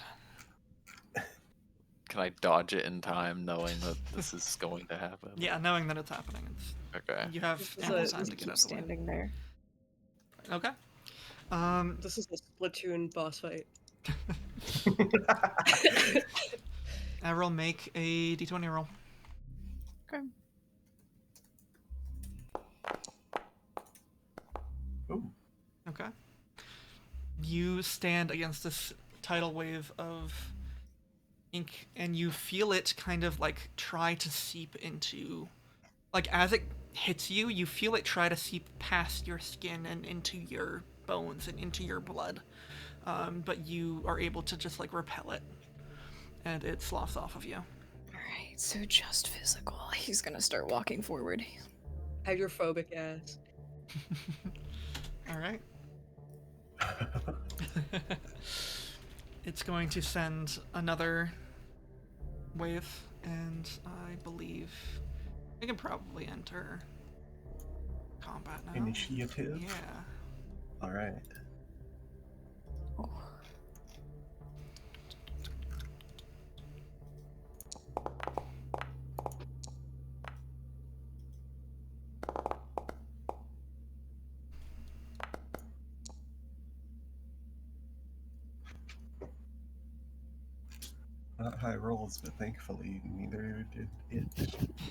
Can I dodge it in time, knowing that this is going to happen? Yeah, knowing that it's happening, Okay. you have This is ample a- time to Keep get out of the way. standing there. Okay. This is a Splatoon boss fight. Avril, make a d20 roll. Okay. Ooh. Okay. You stand against this tidal wave of ink, and you feel it kind of like try to seep into, like as it hits you, you feel it try to seep past your skin and into your bones and into your blood. But you are able to just like repel it, and it sloughs off of you. Alright, so just physical. He's gonna start walking forward. Hydrophobic ass. All right. It's going to send another wave, and I believe we can probably enter combat now. Initiative? Yeah. Alright. Oh. Not high rolls, but thankfully neither did it.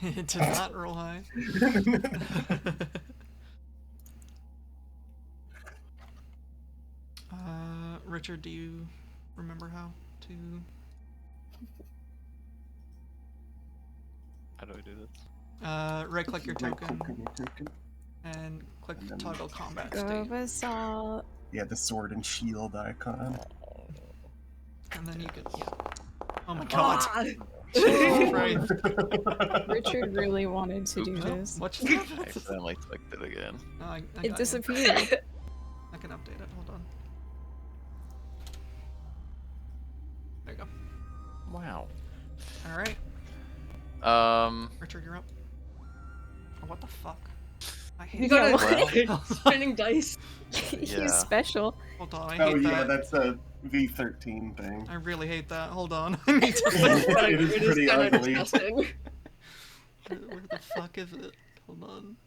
It did not roll high. Richard, do you remember how to? How do I do this? Right click your token Token. and click And then- toggle combat Go state, basalt. Yeah, the sword and shield icon. and then you can. Yeah. Oh my god! Ah! Jesus Christ. Richard really wanted to do Oh, this. what just I happened? accidentally clicked it again. Oh, I got It you. disappeared. I can update it. Hold on. Wow. All right, Um. Richard, you're up. Oh, what the fuck? I You hate gotta that. Well. spinning dice. He's Yeah. special. Hold on, I Oh hate yeah, that. that's a V13 thing. I really hate that. Hold on. I need to It is pretty kinda ugly. disgusting. Where the fuck is it? Hold on.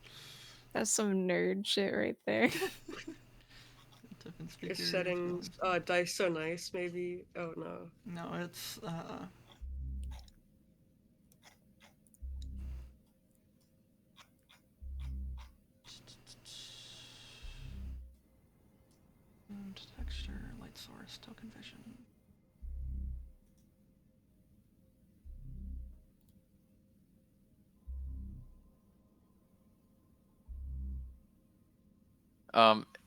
That's some nerd shit right there. Different Your speakers, settings, dice so nice, maybe. Oh no. No, it's and texture, light source, token vision.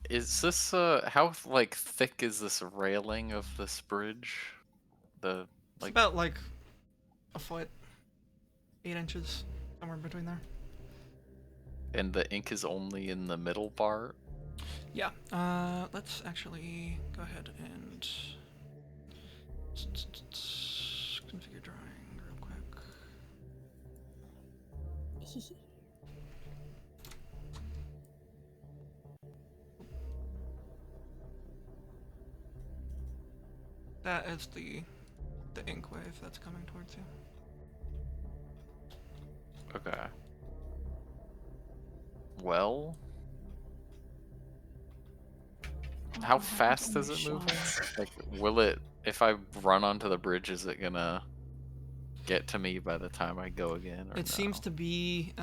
Is this how like thick is this railing of this bridge? The It's like about like a foot, 8 inches, somewhere in between there. and the ink is only in the middle part? Yeah. Let's actually go ahead and configure drawing real quick. That is the ink wave that's coming towards you. Okay. Well, how fast is it moving? Like, will it, if I run onto the bridge, is it gonna get to me by the time I go again? Or It seems no? to be,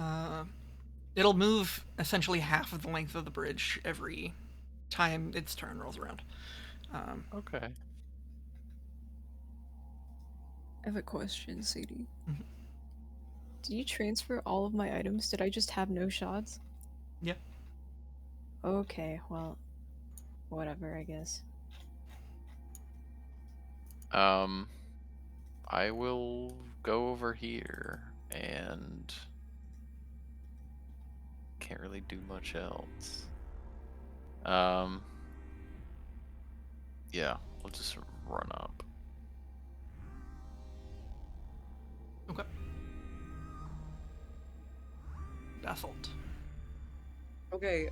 it'll move essentially half of the length of the bridge every time its turn rolls around. Okay. I have a question, CD. Mhm. Did you transfer all of my items? Did I just have no shots? Yeah. Okay, well, whatever, I guess. I will go over here and can't really do much else. Yeah, we'll just run up. Okay. Basalt. Okay,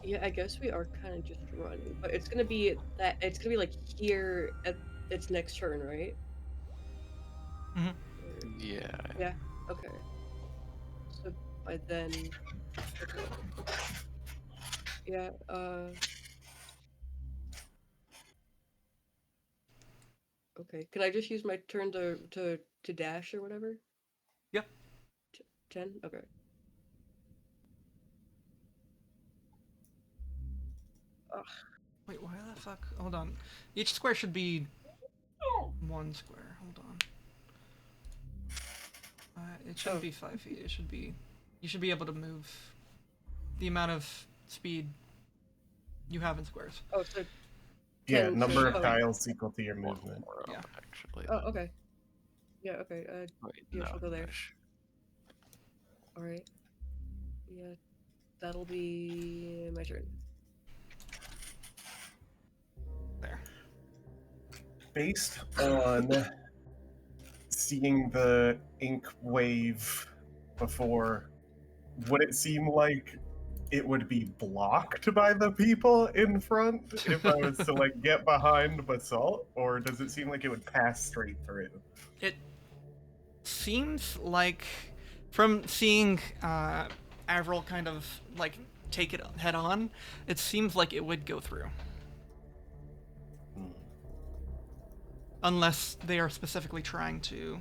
yeah, I guess we are kind of just running, but it's gonna be like here at its next turn, right? Mhm. Or- Yeah. Yeah. Okay. So by then, okay. Yeah. Okay. Can I just use my turn to dash or whatever? Yep. 10. Okay. Ugh. Wait, why the fuck? Hold on. Each square should be 1 square. Hold on. It shouldn't Oh. be 5 feet. It should be. You should be able to move the amount of speed you have in squares. Oh, so Yeah, 10 number of oh, tiles equal to your One movement. more Yeah. up, actually. Oh, okay. Yeah. Okay. Wait, yeah, no, she'll go there. gosh. All right. Yeah, that'll be my turn. There. Based on seeing the ink wave before, would it seem like it would be blocked by the people in front if I was to like get behind Basalt, or does it seem like it would pass straight through? It seems like, from seeing Avril kind of like take it head on, it seems like it would go through. Unless they are specifically trying to.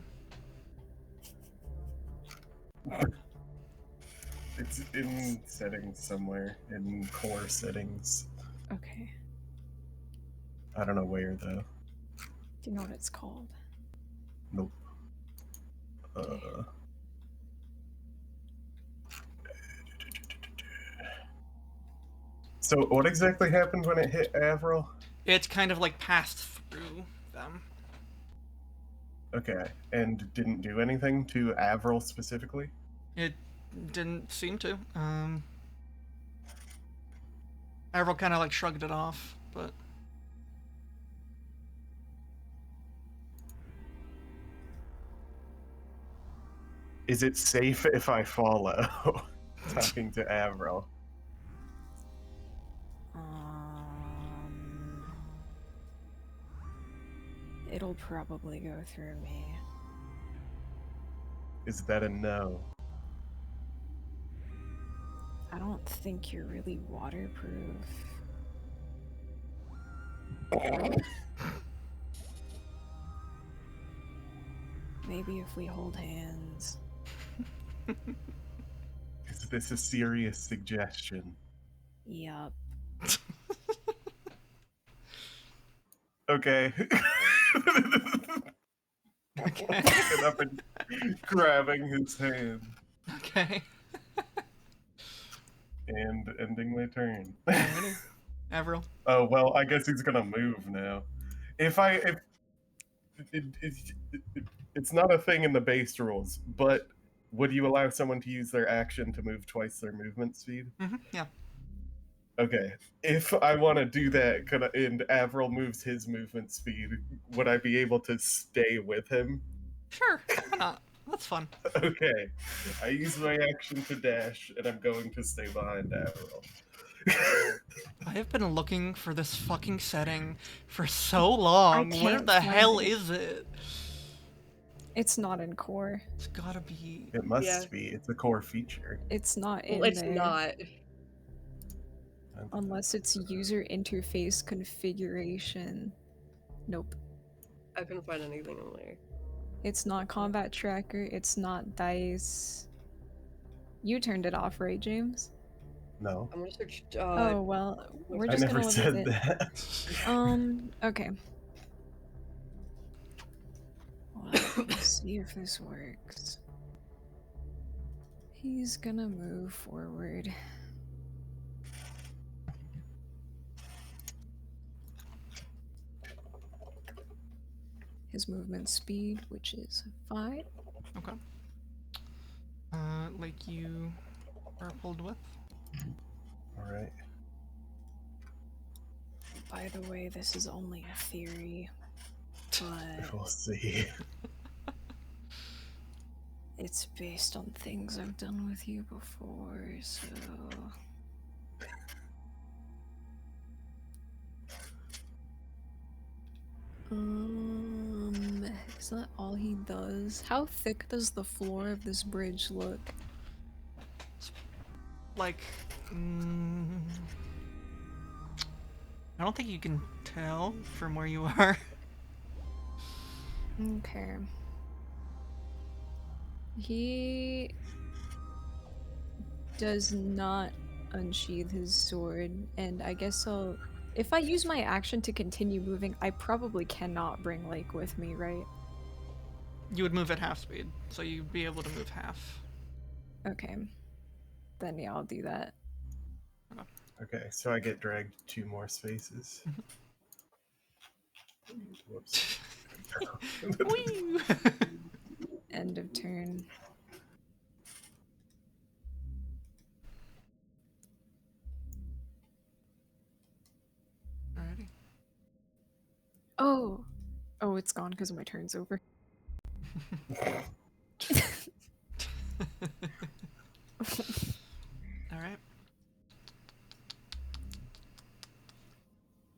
It's in settings somewhere, in core settings. Okay. I don't know where though. Do you know what it's called? Nope. So what exactly happened when it hit Avril? It kind of like passed through them. Okay, and didn't do anything to Avril specifically? It didn't seem to. Avril kind of like shrugged it off, but Is it safe if I follow? Talking to Avril. It'll probably go through me. Is that a no? I don't think you're really waterproof. Maybe if we hold hands. Is this a serious suggestion? Yup. Okay. okay. Walking up and grabbing his hand Okay. and ending my turn. Alrighty. Avril. Oh well, I guess he's gonna move now. If it's not a thing in the base rules, but would you allow someone to use their action to move twice their movement speed? Yeah. Okay. If I want to do that, and Avril moves his movement speed, would I be able to stay with him? Sure. Why not? That's fun. Okay. I use my action to dash, and I'm going to stay behind Avril. I have been looking for this fucking setting for so long. Where can't the find hell it. is it? It's not in core. It's gotta be. It must Yeah. be. It's a core feature. It's not in Well, it's there. not. Unless it's user interface configuration. Nope. I couldn't find anything in there. It's not combat tracker. It's not dice. You turned it off, right, James? No. I'm gonna search. Oh well, we're I just never gonna live said with it. that. Okay. Well, let's see if this works. He's gonna move forward. His movement speed, which is 5. Okay. Like you grappled with. Alright. By the way, this is only a theory, but We'll see. it's based on things I've done with you before, so... Is that all he does? How thick does the floor of this bridge look? Like, I don't think you can tell from where you are. Okay. He does not unsheath his sword, and I guess I'll... If I use my action to continue moving, I probably cannot bring Lake with me, right? You would move at half speed, so you'd be able to move half. Okay. Then yeah, I'll do that. Okay, so I get dragged 2 more spaces. Whoops. Whee! End of turn. Alrighty. Oh! Oh, it's gone because my turn's over. Alright.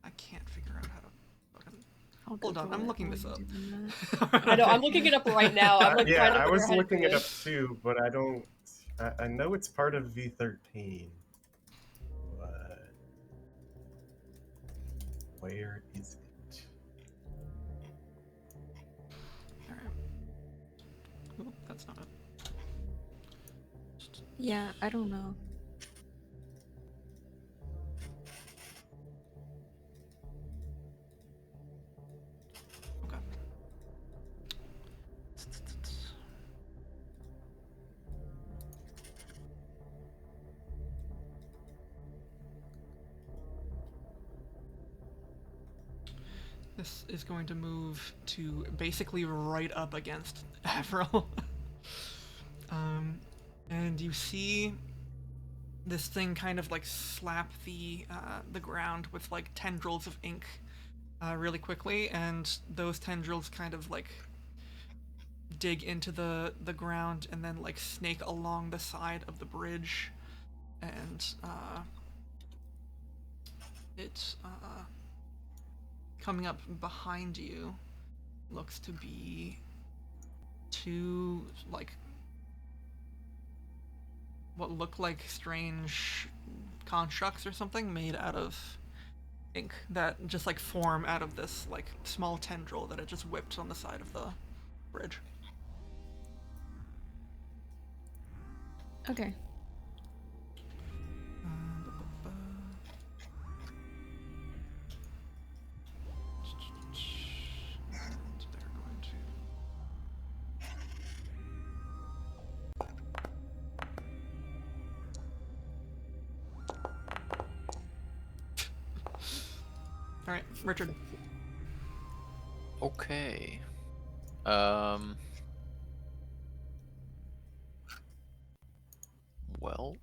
I can't figure out how to fucking... I'll Hold on, Google I'm it looking while this you're up. doing that. I know. I'm looking it up right now. I'm like yeah, trying to I figure was out how to looking do it up too, but I don't. I know it's part of V13. But where is it? Alright. Ooh, that's not it. Yeah, I don't know. Okay. This is going to move to basically right up against Avril. And you see this thing kind of like slap the ground with like tendrils of ink really quickly, and those tendrils kind of like dig into the ground and then like snake along the side of the bridge, and it's coming up behind you looks to be two like what look like strange constructs or something made out of ink that just like form out of this like small tendril that it just whipped on the side of the bridge. Okay. And they're going to all right, Richard. Okay. Well.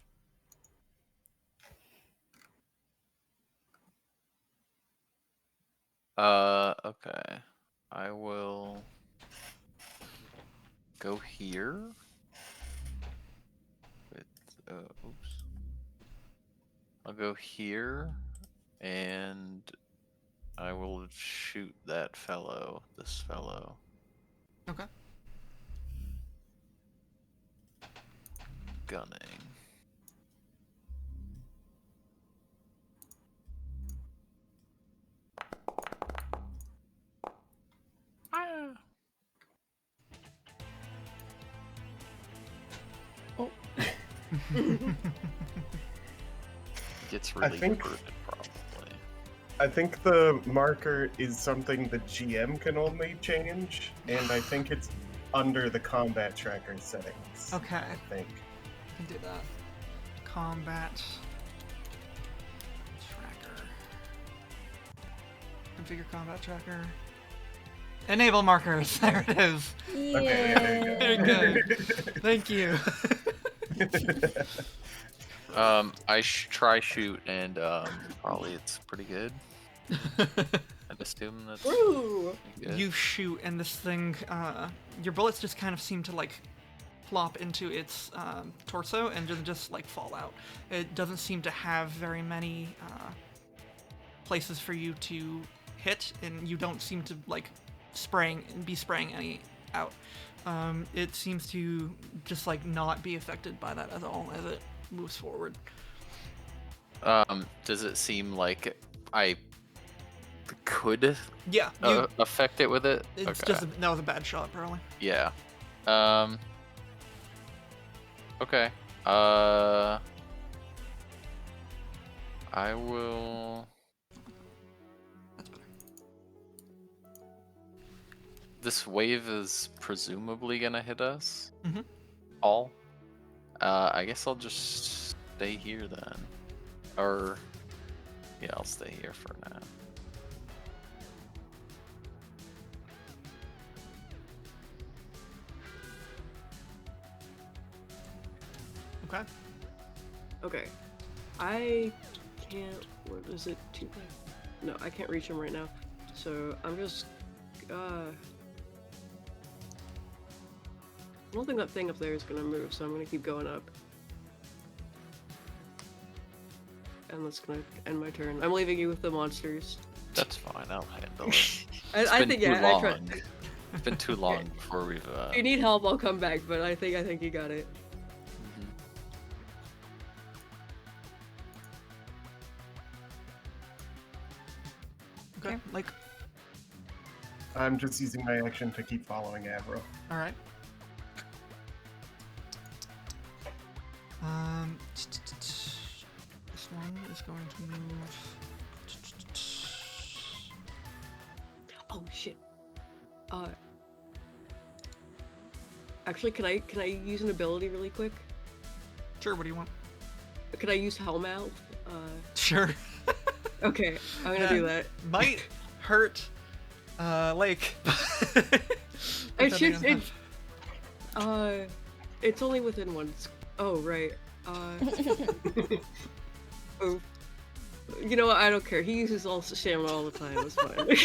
Okay. I will go here with, oops. I'll go here and I will shoot that fellow, this fellow. Okay. Gunning. Gets really think- hurted, probably. I think the marker is something the GM can only change, and I think it's under the combat tracker settings. Okay, I think. I can do that. Combat tracker. Configure combat tracker. Enable markers. There it is. Okay, yeah, there you go. Very good. Thank you. I try shoot and probably it's pretty good. I'd assume that's Woo! good. You shoot, and this thing, your bullets just kind of seem to like plop into its torso and just like fall out. It doesn't seem to have very many places for you to hit, and you don't seem to like be spraying any out. It seems to just like not be affected by that at all as it moves forward. Does it seem like I could Yeah, you, affect it with it? it's Okay. just that was a bad shot, probably. Yeah. Okay. I will. That's better. This wave is presumably gonna hit us. Mhm. All. I guess I'll just stay here then. Or, yeah, I'll stay here for now. Okay. Okay. I can't. What is it? No, I can't reach him right now. So I'm just. I don't think that thing up there is gonna move, so I'm gonna keep going up. And that's gonna end my turn. I'm leaving you with the monsters. That's fine. I'll handle it. I Been think too yeah. I long. tried. It's been too long before we've. If you need help, I'll come back. But I think you got it. Mhm. Okay. Like, I'm just using my action to keep following Avro. all right. This one is going to move. Oh shit. Actually, can I use an ability really quick? Sure. What do you want? Could I use Hellmouth? Sure. Okay, I'm gonna Yeah. do that. Might hurt. Lake. It's just it's only within one. Oh right. Oh, you know what? I don't care. He uses all stamina all the time. It's fine.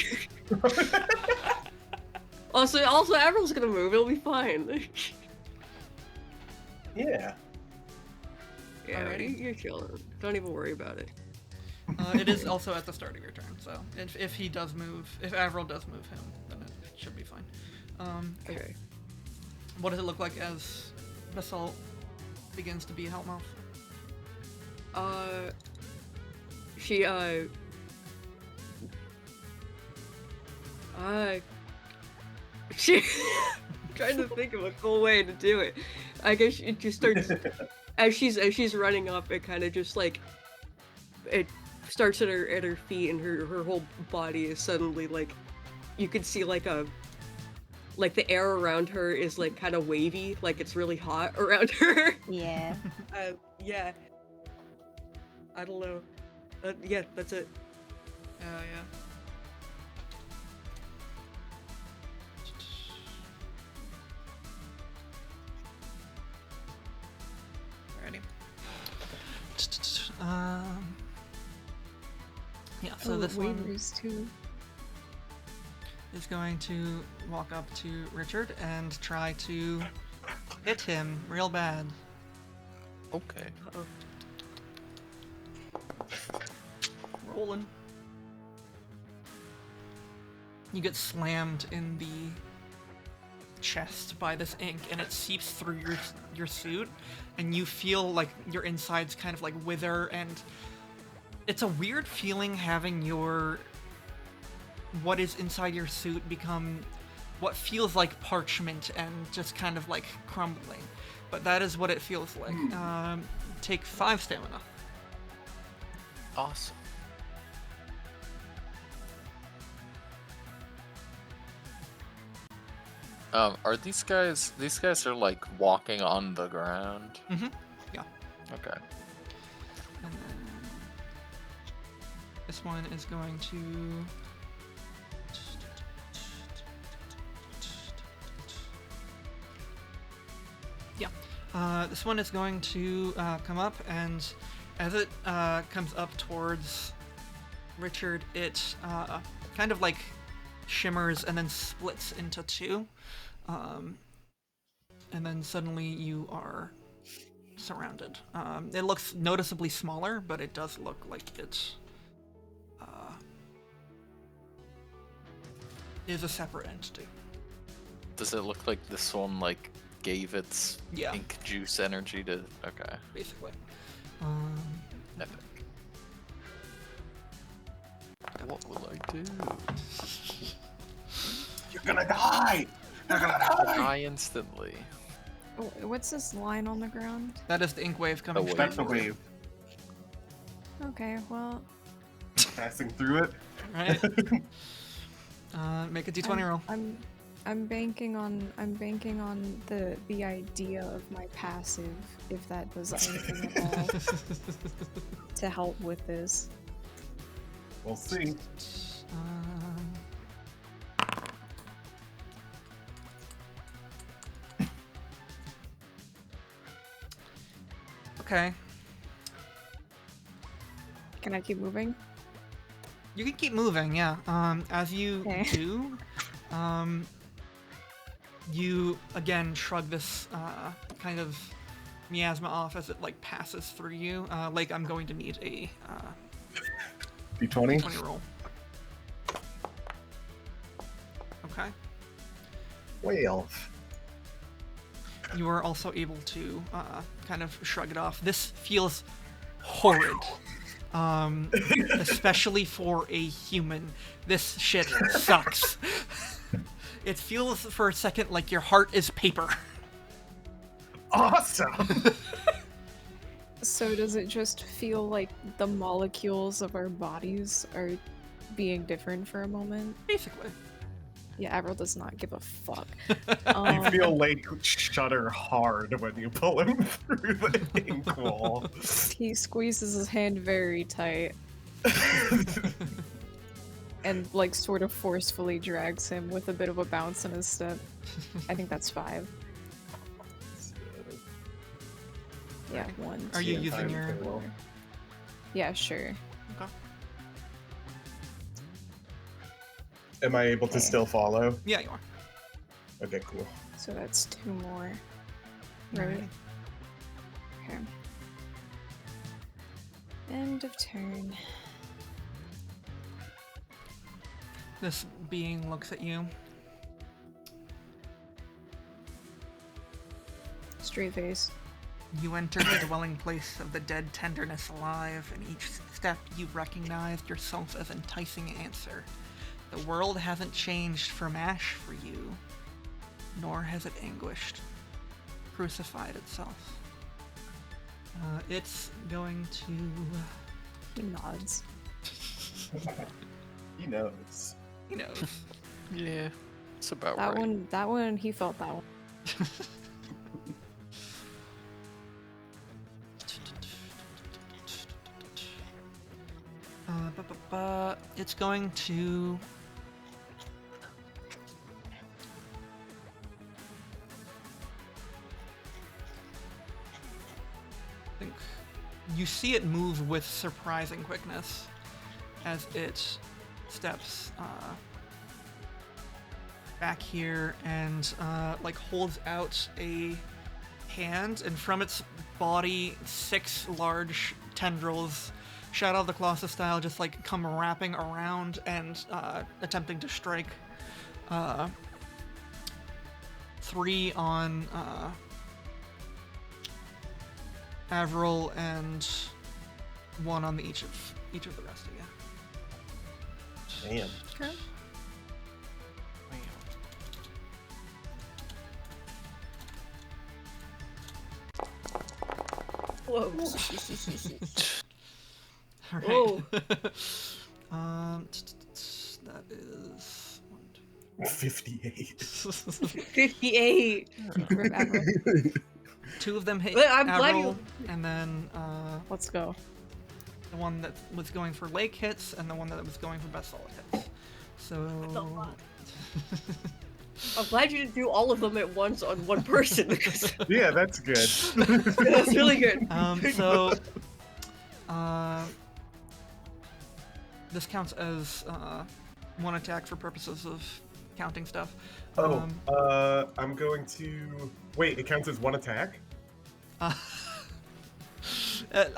also, Avril's gonna move. It'll be fine. Yeah. Yeah, Alrighty. you're chilling. Don't even worry about it. It is also at the start of your turn, so if he does move, if Avril does move him, then it should be fine. Okay. What does it look like as Basalt begins to be Hellmouth? She trying to think of a cool way to do it. I guess it just starts as she's running up. It kind of just like it starts at her feet, and her whole body is suddenly like you could see like the air around her is like kind of wavy, like it's really hot around her. Yeah. Yeah. I don't know. Yeah, that's it. Yeah. Alrighty. Yeah, so this one waivers too. is going to walk up to Richard and try to hit him real bad. Okay. Uh-oh. Rolling. You get slammed in the chest by this ink, and it seeps through your suit, and you feel like your insides kind of like wither, and it's a weird feeling having what is inside your suit become what feels like parchment and just kind of like crumbling. But that is what it feels like. Take 5 stamina. Awesome. Are these guys are like walking on the ground? Mm-hmm. Yeah. Okay. And then this one is going to. Yeah. This one is going to come up, and as it comes up towards Richard, it kind of like shimmers and then splits into 2. And then suddenly you are surrounded. It looks noticeably smaller, but it does look like it is a separate entity. Does it look like this one like gave its Yeah. ink juice energy to? Okay. Basically. Epic. What will I do? You're gonna die! You're gonna die! Die instantly. What's this line on the ground? That is the ink wave coming wave. straight That's the towards you. wave. Okay, well, Passing through it. Right. Make a d20 roll. I'm banking on the idea of my passive, if that does anything at all to help with this. We'll see. Okay. Can I keep moving? You can keep moving, yeah. As you Okay. do, you again shrug this kind of miasma off as it like passes through you. Like I'm going to need a D20. 20 roll. Okay. 12. You are also able to kind of shrug it off. This feels horrid. Especially for a human. This shit sucks. It feels for a second like your heart is paper. Awesome! So does it just feel like the molecules of our bodies are being different for a moment? Basically. Yeah, Avril does not give a fuck. You feel like shudder hard when you pull him through the ink wall. He squeezes his hand very tight and like sort of forcefully drags him with a bit of a bounce in his step. I think that's 5. Yeah, Alright. 1, Are you 2, using 3, your- 4. Yeah, sure. Okay. Am I able to Okay. still follow? Yeah, you are. Okay, cool. So that's 2 more. Right. Alright. Okay. End of turn. This being looks at you. Straight face. You enter the dwelling place of the dead tenderness alive, and each step you recognized yourself as enticing answer. The world hasn't changed from ash for you, nor has it anguished, crucified itself. It's going to... He nods. He knows. He knows. Yeah, it's about That right. one, he felt that one. It's going to... think you see it move with surprising quickness as it steps back here and like holds out a hand, and from its body 6 large tendrils, Shadow of the Colossus style, just like come wrapping around and attempting to strike 3 on Avril and 1 on each of the rest of you. Damn. Okay. Whoa. All right. Whoa. That is 58. 58. Rip Avril. 2 of them hit But I'm glad Avril, and then Let's go. the one that was going for Lake hits, and the one that was going for Basalt hits. So I'm glad you didn't do all of them at once on one person. Because Yeah, that's good. that's really good. so this counts as 1 attack for purposes of counting stuff. I'm going to... Wait, it counts as 1 attack?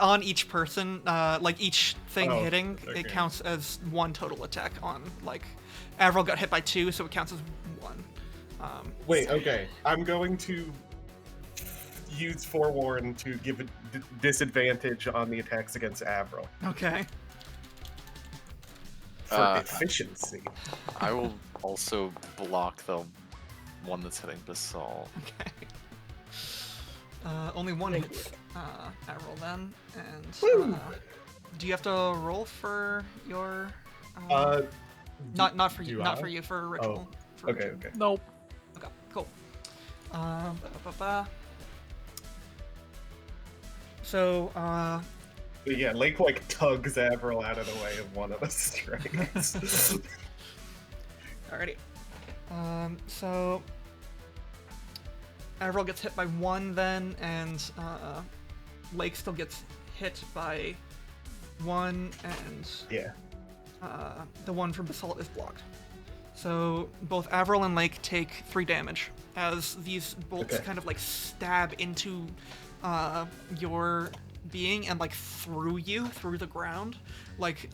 On each person, like each thing Oh, hitting, okay. it counts as 1 total attack on, like, Avril got hit by 2, so it counts as 1. Wait, okay. I'm going to use Forewarn to give a disadvantage on the attacks against Avril. Okay. For efficiency. I will also block the one that's hitting Basalt. Okay. Only 1 Thank hits Avril then, and Woo! do you have to roll for your? Not for you, do not I? for you, for ritual. For Okay, ritual. okay. Nope. Okay, cool. Ba-ba-ba. So, But yeah, Lake like tugs Avril out of the way of one of the strikes. alrighty. So Avril gets hit by 1 then, and Lake still gets hit by 1, and Yeah. the one from Basalt is blocked. So both Avril and Lake take 3 damage as these bolts Okay. kind of like stab into your being and like through the ground. Like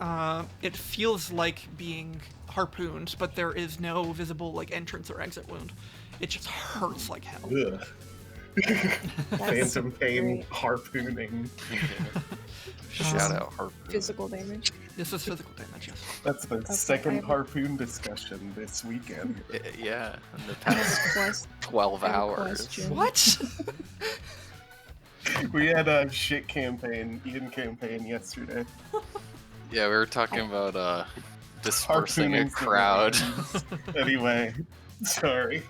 it feels like being harpooned, but there is no visible like entrance or exit wound. It just hurts like hell. Ugh. Phantom pain great. harpooning. Shout out Harpoon. Physical damage. This is physical damage, yes. That's the I second have a- harpoon discussion this weekend. Yeah, in the I have past a quest- 12 I have a hours. question. What? We had a shit campaign, Ian campaign yesterday. Yeah, we were talking about dispersing a Harpooning crowd. Anyway, sorry.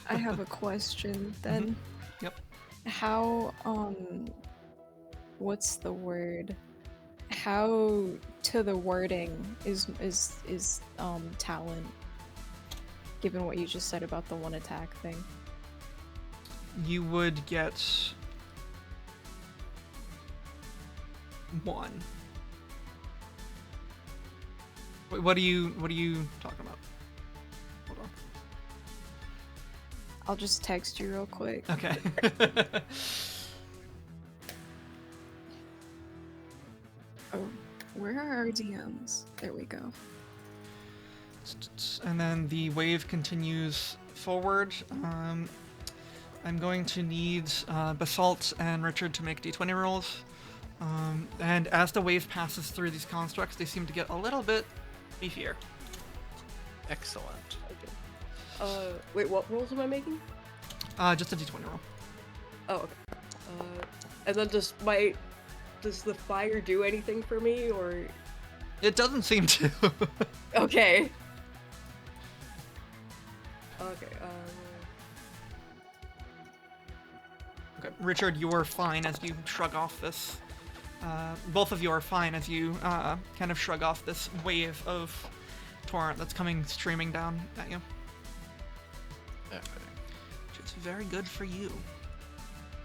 I have a question then. Yep. How what's the word? How to the wording is talent, given what you just said about the 1 attack thing. You would get 1. Wait, what are you talking about? Hold on. I'll just text you real quick. Okay. Oh, where are our DMs? There we go. And then the wave continues forward. I'm going to need Basalt and Richard to make d20 rolls. And as the wave passes through these constructs, they seem to get a little bit beefier. Excellent. Wait, what rolls am I making? Just a d20 roll. Oh, okay. And then does the fire do anything for me, or? It doesn't seem to. Okay. Okay. Okay, Richard, you're fine as you shrug off this. Both of you are fine as you kind of shrug off this wave of torrent that's coming streaming down at you. Epic. Which is very good for you.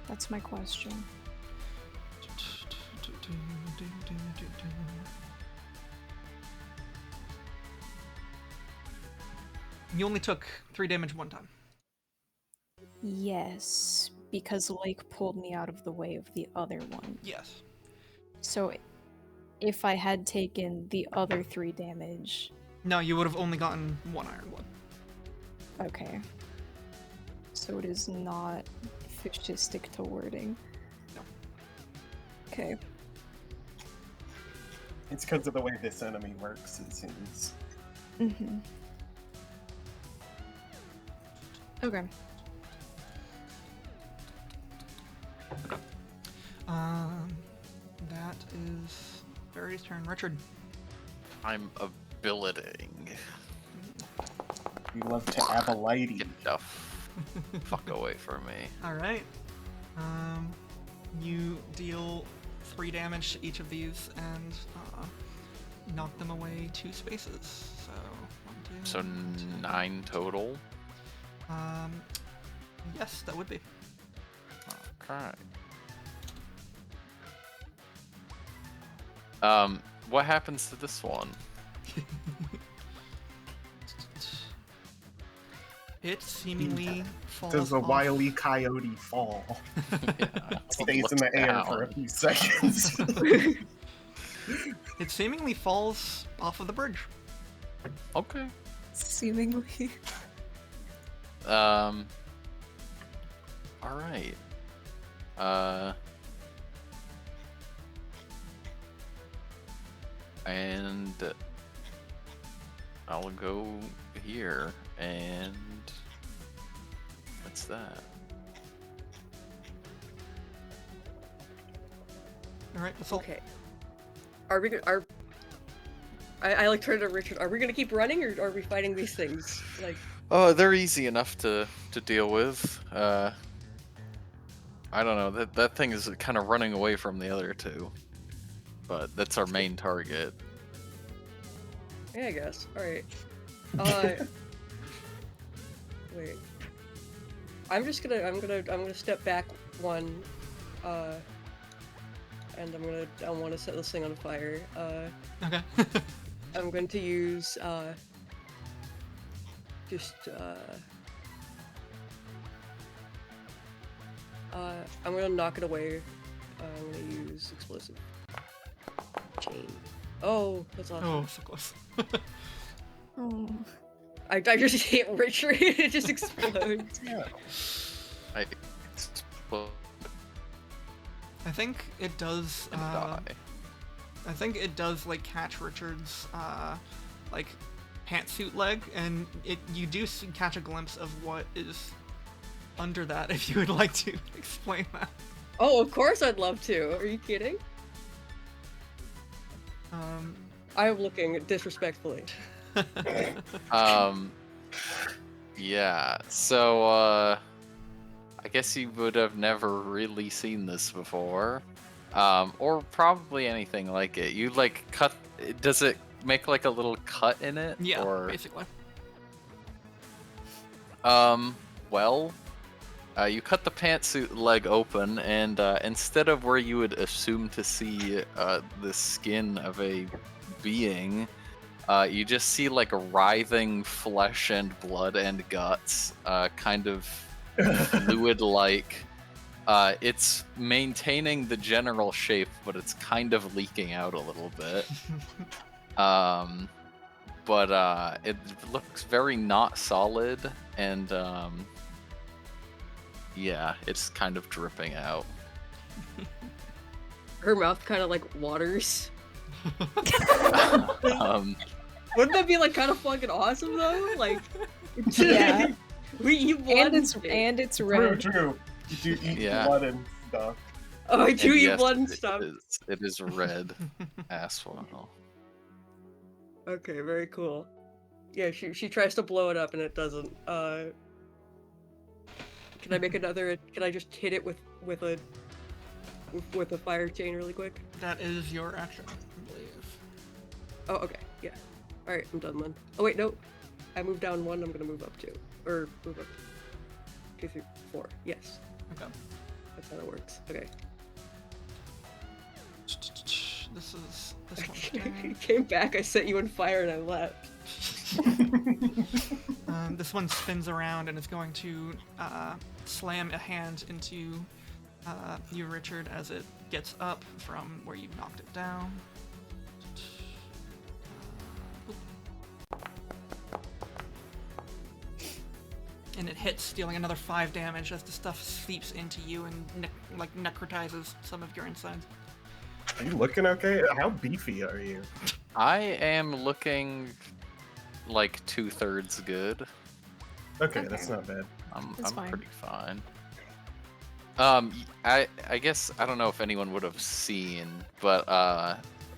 That's my question. You only took 3 damage one time. Yes, because Lake pulled me out of the way of the other one. Yes. So if I had taken the other 3 damage, No, you would have only gotten 1 iron one. okay. So it is not fascistic to wording. No. Okay. It's because of the way this enemy works, it seems. Mm-hmm. Okay. That is Barry's turn. Richard. I'm abilitying. We love to Abalite. Get the fuck away from me. Alright. You deal 3 damage to each of these and knock them away 2 spaces. So, 1, 2. So 9 total. Yes, that would be. Okay. What happens to this one? It seemingly falls Does a off. wily coyote fall? Yeah, Stays in the air for a few seconds. It seemingly falls off of the bridge. Okay. Seemingly. All right. And I'll go here, and what's that? Alright, Basalt. Okay. Are we gonna? I like turn to Richard. Are we gonna keep running, or are we fighting these things? Like. Oh, they're easy enough to deal with. I don't know. That thing is kind of running away from the other 2, but that's our main target. Yeah, I guess. All right. Wait. I'm gonna step back 1, and I want to set this thing on fire. Okay. I'm going to use I'm gonna knock it away. I'm gonna use explosive chain. Oh, that's awesome. Oh, so close. Oh. I just hit Richard. It just explodes. I I think it does. die. I think it does like catch Richard's like pantsuit leg, and you do catch a glimpse of what is under that. If you would like to explain that. Oh, of course I'd love to. Are you kidding? I am looking disrespectfully. Yeah. So I guess you would have never really seen this before, or probably anything like it. You like cut. Does it make like a little cut in it? Yeah, Or basically. well, you cut the pantsuit leg open, and instead of where you would assume to see the skin of a being, you just see like writhing flesh and blood and guts, kind of fluid-like. It's maintaining the general shape, but it's kind of leaking out a little bit. But it looks very not solid, and yeah, it's kind of dripping out. Her mouth kind of like waters. Um, Wouldn't that be like kind of fucking awesome though? Like, Yeah. we eat blood And it's True, red. true. You do eat Yeah. blood and stuff. Oh, I do and eat yes, blood and stuff. It is red as well. Okay, very cool. Yeah, she tries to blow it up and it doesn't. Can I make another? Can I just hit it with a fire chain really quick? That is your action, I believe. Oh, okay, yeah. All right, I'm done then. Oh wait, no, I moved down 1. I'm gonna move up 2, or move up 2 through 4. Yes, Okay. that's how it works. Okay. This one's You down. came back. I set you on fire and I left. This one spins around and is going to slam a hand into you, Richard, as it gets up from where you knocked it down. And it hits, dealing another 5 damage as the stuff seeps into you and necrotizes some of your insides. Are you looking okay? How beefy are you? I am looking like 2/3 good. Okay, Okay. that's not bad. I'm That's fine. pretty fine. I guess I don't know if anyone would have seen, but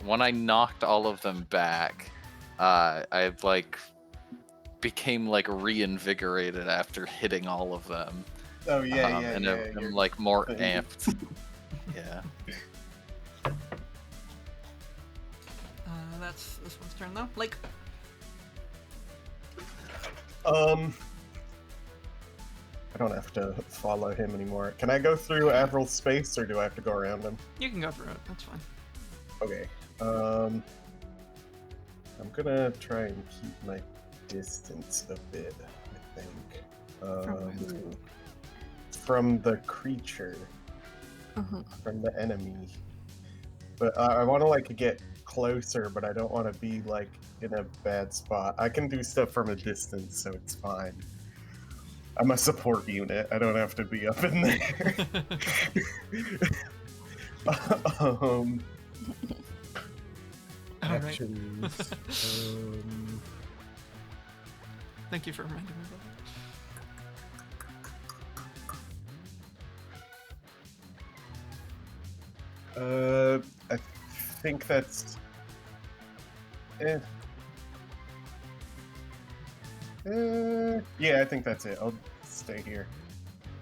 when I knocked all of them back, I like became like reinvigorated after hitting all of them. Oh yeah, and yeah. I'm you're- like more thing. amped. Yeah. That's this one's turn though. Like, I don't have to follow him anymore. Can I go through Avril's space, or do I have to go around him? you can go through it. That's fine. Okay. I'm gonna try and keep my distance a bit, I think. From From the creature, Uh-huh. from the enemy. But I want to like get closer, but I don't want to be like in a bad spot. I can do stuff from a distance, so it's fine. I'm a support unit. I don't have to be up in there. Alright. Actions. Thank you for reminding me of that. I think that's. Yeah, I think that's it. I'll stay here.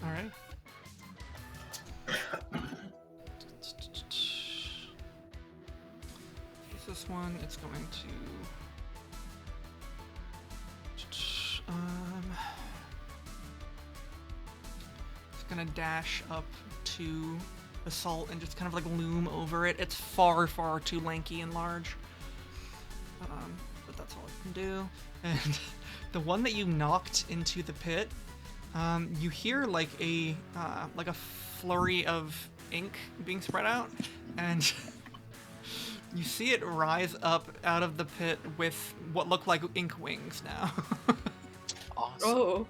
All right. This one, it's going to. It's gonna dash up to Assault and just kind of like loom over it. It's far, far too lanky and large. But that's all it can do. And the one that you knocked into the pit, you hear like a flurry of ink being spread out, and you see it rise up out of the pit with what look like ink wings now. Awesome. Oh,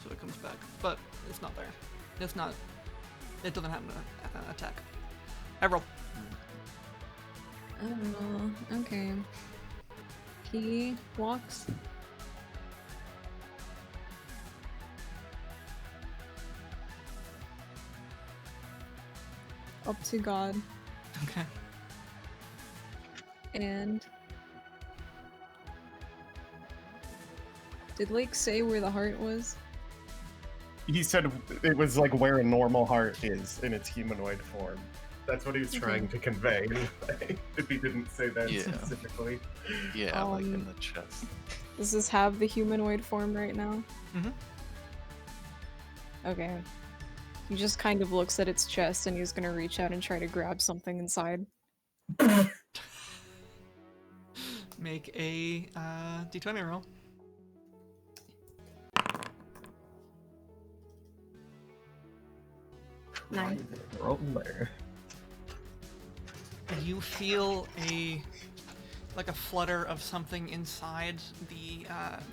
So it comes back, but it's not there. It's not. It doesn't have an attack. Avril. Oh, okay. He walks up to God Okay. and did Lake say where the heart was? He said it was like where a normal heart is in its humanoid form. That's what he was trying to convey, anyway, if he didn't say that Yeah. specifically. Yeah, like in Um, the chest. Does this have the humanoid form right now? Mhm. Okay. He just kind of looks at its chest and he's gonna reach out and try to grab something inside. Make a d20 roll. Nine. Roll there. You feel like a flutter of something inside the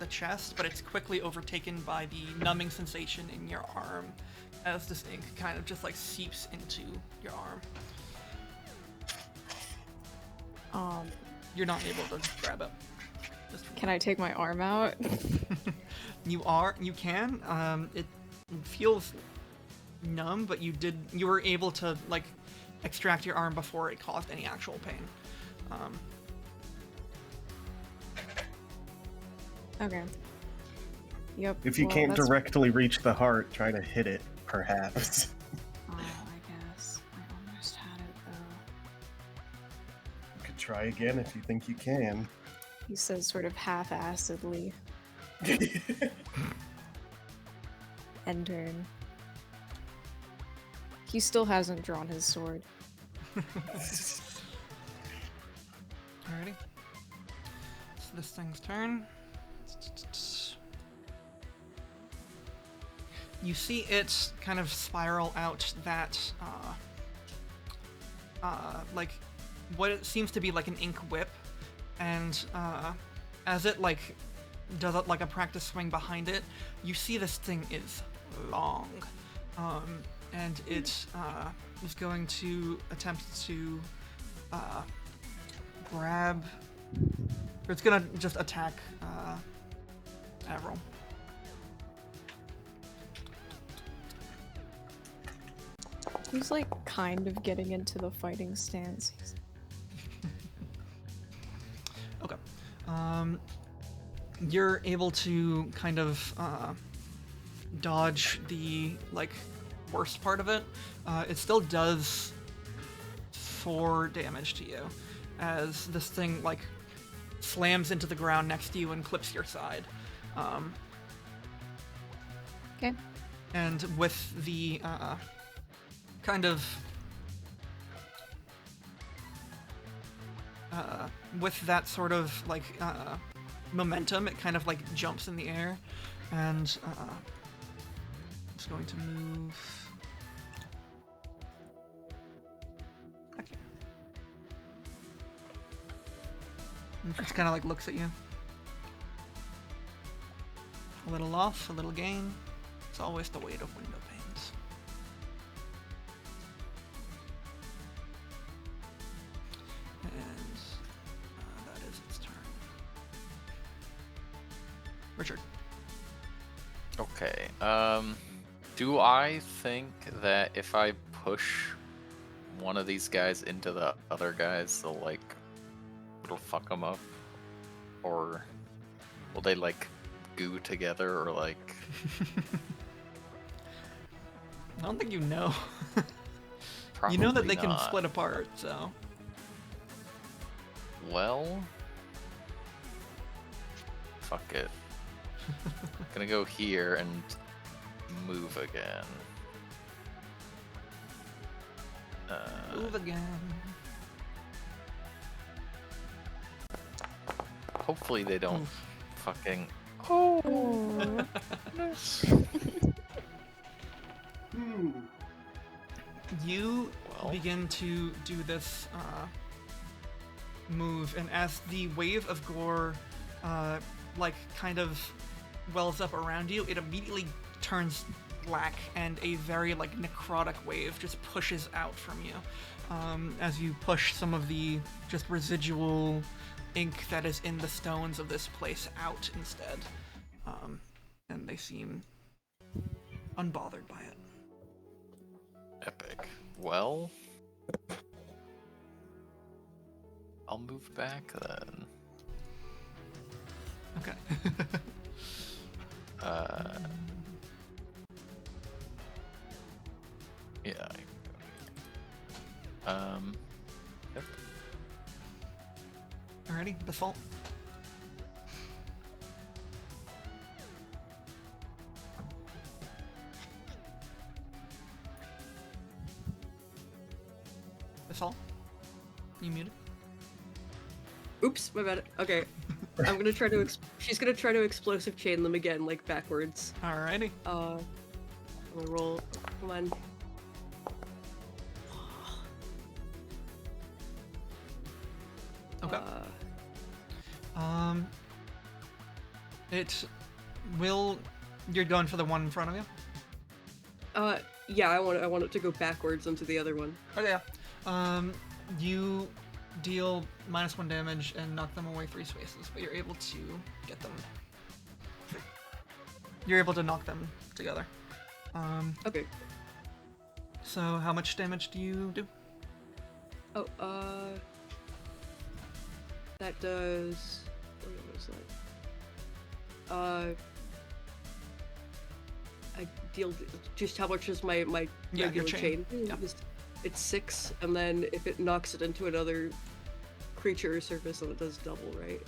chest, but it's quickly overtaken by the numbing sensation in your arm as this ink kind of just like seeps into your arm. You're not able to grab it. Can I take my arm out? You can. It feels numb, but you were able to like extract your arm before it caused any actual pain. Okay. Yep. If you well, can't that's- directly reach the heart, try to hit it, perhaps. Oh, I guess. I almost had it though. You could try again if you think you can. He says sort of half-assedly. End turn. He still hasn't drawn his sword. Alrighty. So this thing's turn. You see it kind of spiral out that, like, what it seems to be like an ink whip, and as it like does it like a practice swing behind it, you see this thing is long, and it is going to attempt to grab. Or it's gonna just attack Avril. He's like kind of getting into the fighting stance. Okay. You're able to kind of dodge the like worst part of it. It still does 4 damage to you as this thing like slams into the ground next to you and clips your side. Okay. And with the kind of with that sort of like momentum, it kind of like jumps in the air, and it's going to move. Okay. And just kind of like looks at you. A little loss, a little gain. It's always the weight of window panes. And that is its turn. Richard. Okay. Do I think that if I push one of these guys into the other guys, it'll fuck them up, or will they like goo together, or like? I don't think you know. You know that Probably they can not. split apart, so. Well, fuck it. Gonna go here and move again. Move again. Hopefully they don't Oof. fucking. Oh. You Well. begin to do this move, and as the wave of gore, like kind of wells up around you, it immediately turns black, and a very like necrotic wave just pushes out from you, as you push some of the just residual ink that is in the stones of this place out instead, and they seem unbothered by it. Epic. Well, I'll move back then. Okay. Yeah. Yep. Alrighty, Basalt. Basalt? You muted? Oops, my bad. Okay. I'm gonna try to. She's gonna try to explosive chain them again, like backwards. Alrighty. I'm gonna roll. Come on. Okay. It will. You're going for the one in front of you? Yeah, I want it to go backwards into the other one. Okay. You deal -1 damage and knock them away 3 spaces, but you're able to get them. You're able to knock them together. Okay. So how much damage do you do? Oh, that does. What was that? I deal. Just how much is my Yeah, your regular chain. chain? Yeah. It's 6, and then if it knocks it into another creature or surface, then it does double, right?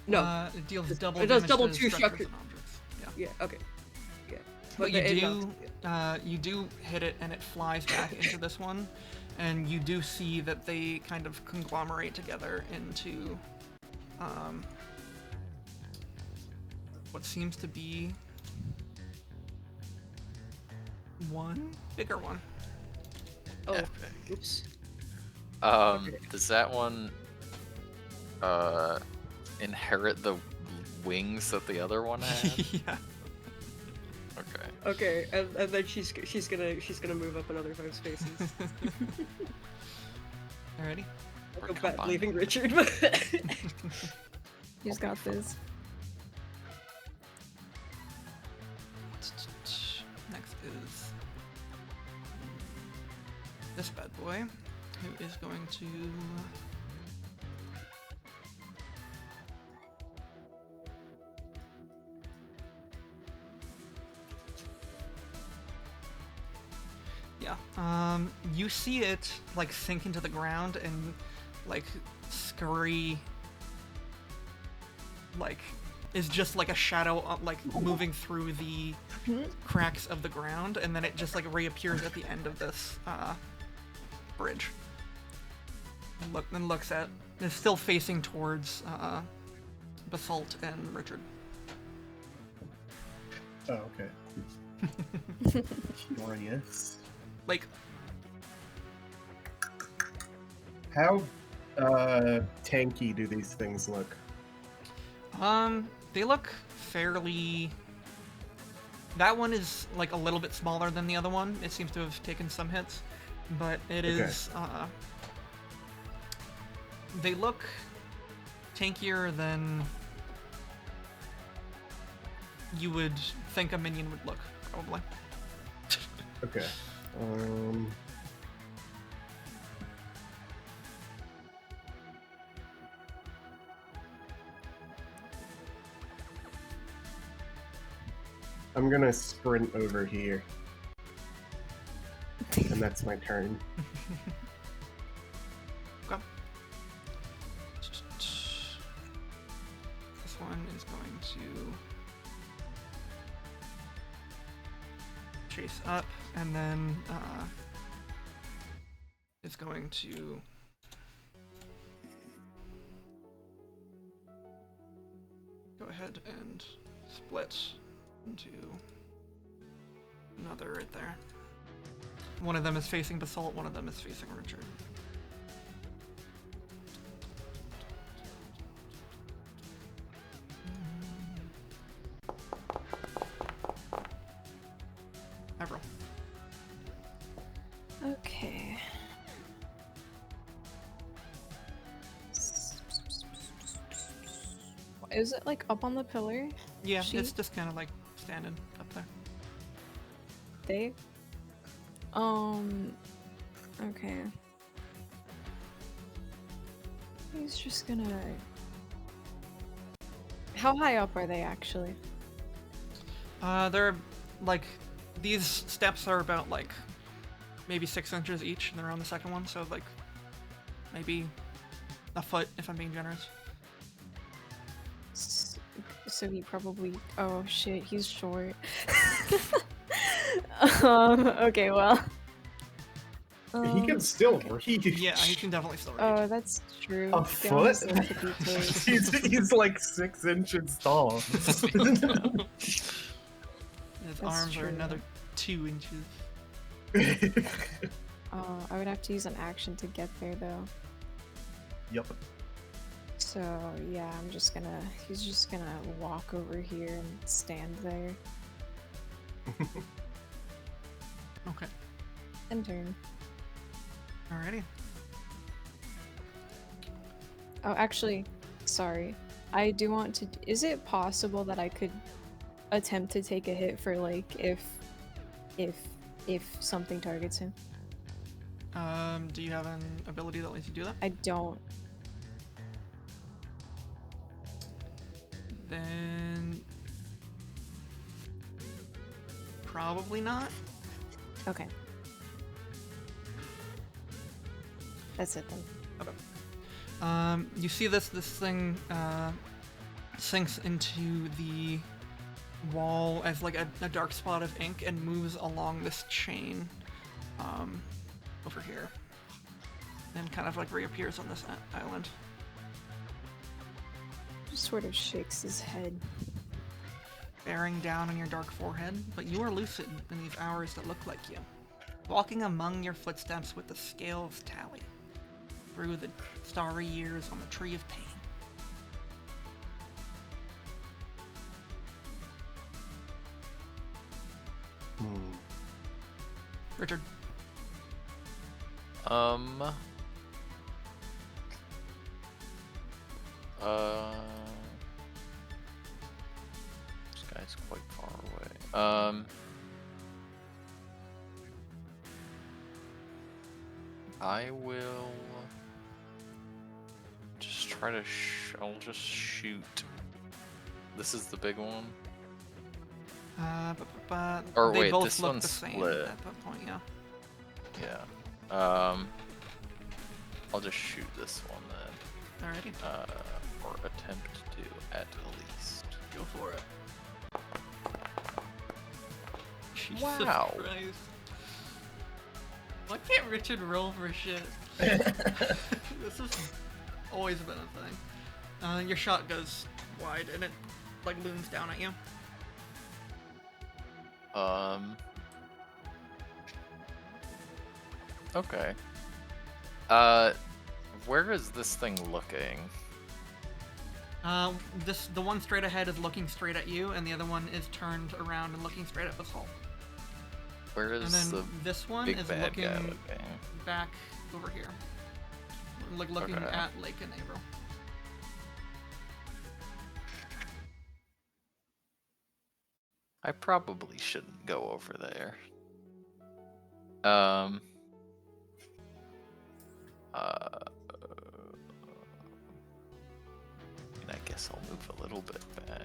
No. It deals double. It does damage double to 2 structures structure. and objects. Yeah. Yeah. Okay. Yeah. But it you knocks- do, you do hit it, and it flies back into this one, and you do see that they kind of conglomerate together into, what seems to be one bigger one. Oh. Epic. Oops. Does that one inherit the wings that the other one had? Yeah. Okay. Okay, and then she's gonna move up another 5 spaces. Alrighty. We're Go back, combining. leaving Richard. He's got this. Next is this bad boy, who is going to you see it like sink into the ground and like scurry, like is just like a shadow like moving through the cracks of the ground, and then it just like reappears at the end of this bridge. And looks at, is still facing towards Basalt and Richard. Oh, okay. Curious. Like, How tanky do these things look? they look fairly. That one is like a little bit smaller than the other one. It seems to have taken some hits, but it is. They look tankier than you would think a minion would look, probably. Okay. I'm gonna sprint over here. And that's my turn. Okay. This one is going to chase up, and then is going to go ahead and split into another right there. One of them is facing Basalt, one of them is facing Richard. Avril. Okay. Is it like up on the pillar? Yeah, She- it's just kind of like standing up there. They? Okay. He's just gonna. How high up are they actually? They're like, these steps are about like maybe 6 inches each, and they're on the second one, so like maybe a foot if I'm being generous. So he probably. Oh shit, he's short. Okay, well. He can still reach. Yeah, he can definitely still reach. Oh, that's true. A They only foot? say tippy toes. He's like 6 inches tall. His arms are true. another 2 inches. I would have to use an action to get there though. Yup. So yeah, he's just gonna walk over here and stand there Okay. and turn. Alrighty. Oh, actually, sorry. I do want to. Is it possible that I could attempt to take a hit for like if something targets him? Do you have an ability that lets you do that? I don't. Then probably not. Okay. That's it then. You see this thing sinks into the wall as like a dark spot of ink and moves along this chain over here, and kind of like reappears on this island. Just sort of shakes his head. Bearing down on your dark forehead, but you are lucid in these hours that look like you, walking among your footsteps with the scales tally through the starry years on the tree of pain. Richard. This guy's quite far away. I will just try to. I'll just shoot. This is the big one. Or They wait, both this look one's the same split. at that point, yeah. Yeah. I'll just shoot this one then. Alrighty, Or attempt to at least. go for it. Jesus Wow. Christ. Why can't Richard roll for shit? This has always been a thing. Your shot goes wide and it like looms down at you. Okay. Where is this thing looking? The one straight ahead is looking straight at you, and the other one is turned around and looking straight at this hole. Where And is then the this one big is bad looking guy looking? back over here, like looking Okay. at Lake and April. I probably shouldn't go over there. And I guess I'll move a little bit back.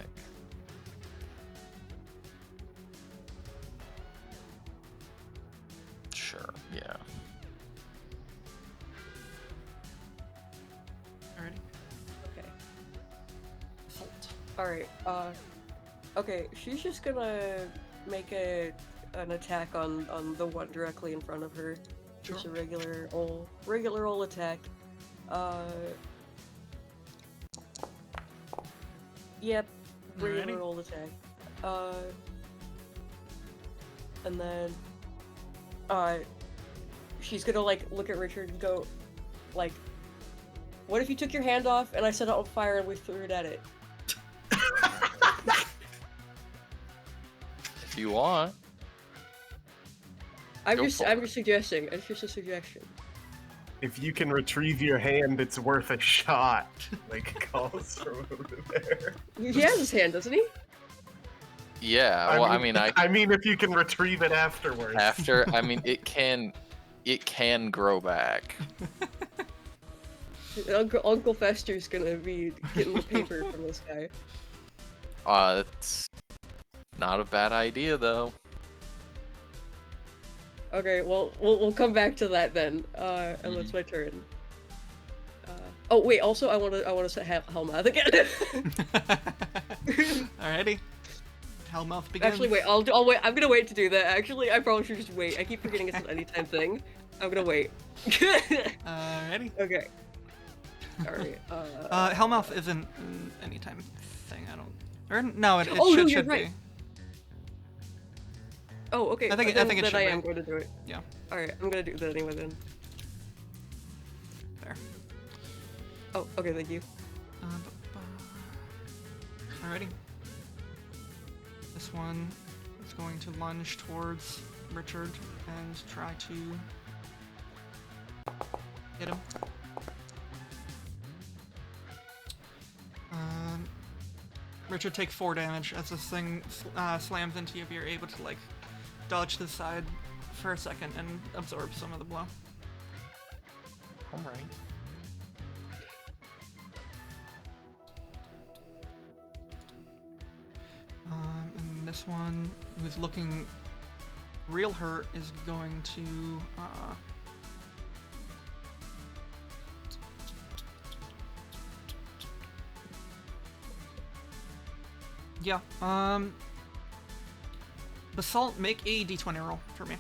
Sure, yeah. Alrighty. Okay. Assault. Alright, okay, she's just gonna make an attack on the one directly in front of her. Just a regular old attack. Yep, regular Alrighty. old attack. And then, she's gonna like look at Richard and go, like, what if you took your hand off and I set it on fire and we threw it at it? If you want. I'm Go just for it. suggesting. It's just a suggestion. If you can retrieve your hand, it's worth a shot. Like calls from over there. He has his hand, doesn't he? Yeah, well, I mean, I mean, if you can retrieve it afterwards. I mean, it can grow back. Uncle Fester's gonna be getting the paper from this guy. It's not a bad idea though. Okay, well, we'll come back to that then. And it's my turn. Oh wait, also I wanna say Helmath again. Alrighty. Hellmouth begins. Actually, wait. I'll wait. I'm gonna wait to do that. Actually, I probably should just wait. I keep forgetting it's an anytime thing. I'm gonna wait. Alrighty. Okay. Alright. Hellmouth isn't an anytime thing. I don't. Or no, it Oh, no, should you're be. right. Oh, okay. I think it then should I be. am going to do it. Yeah. Alright, I'm gonna do that anyway then. There. Oh, okay. Thank you. Alrighty. This one is going to lunge towards Richard and try to hit him. Richard, take 4 damage as this thing slams into you, but you're able to like dodge to the side for a second and absorb some of the blow. Alright. And this one, who's looking real hurt, is going to yeah, Basalt, make a d20 roll for me.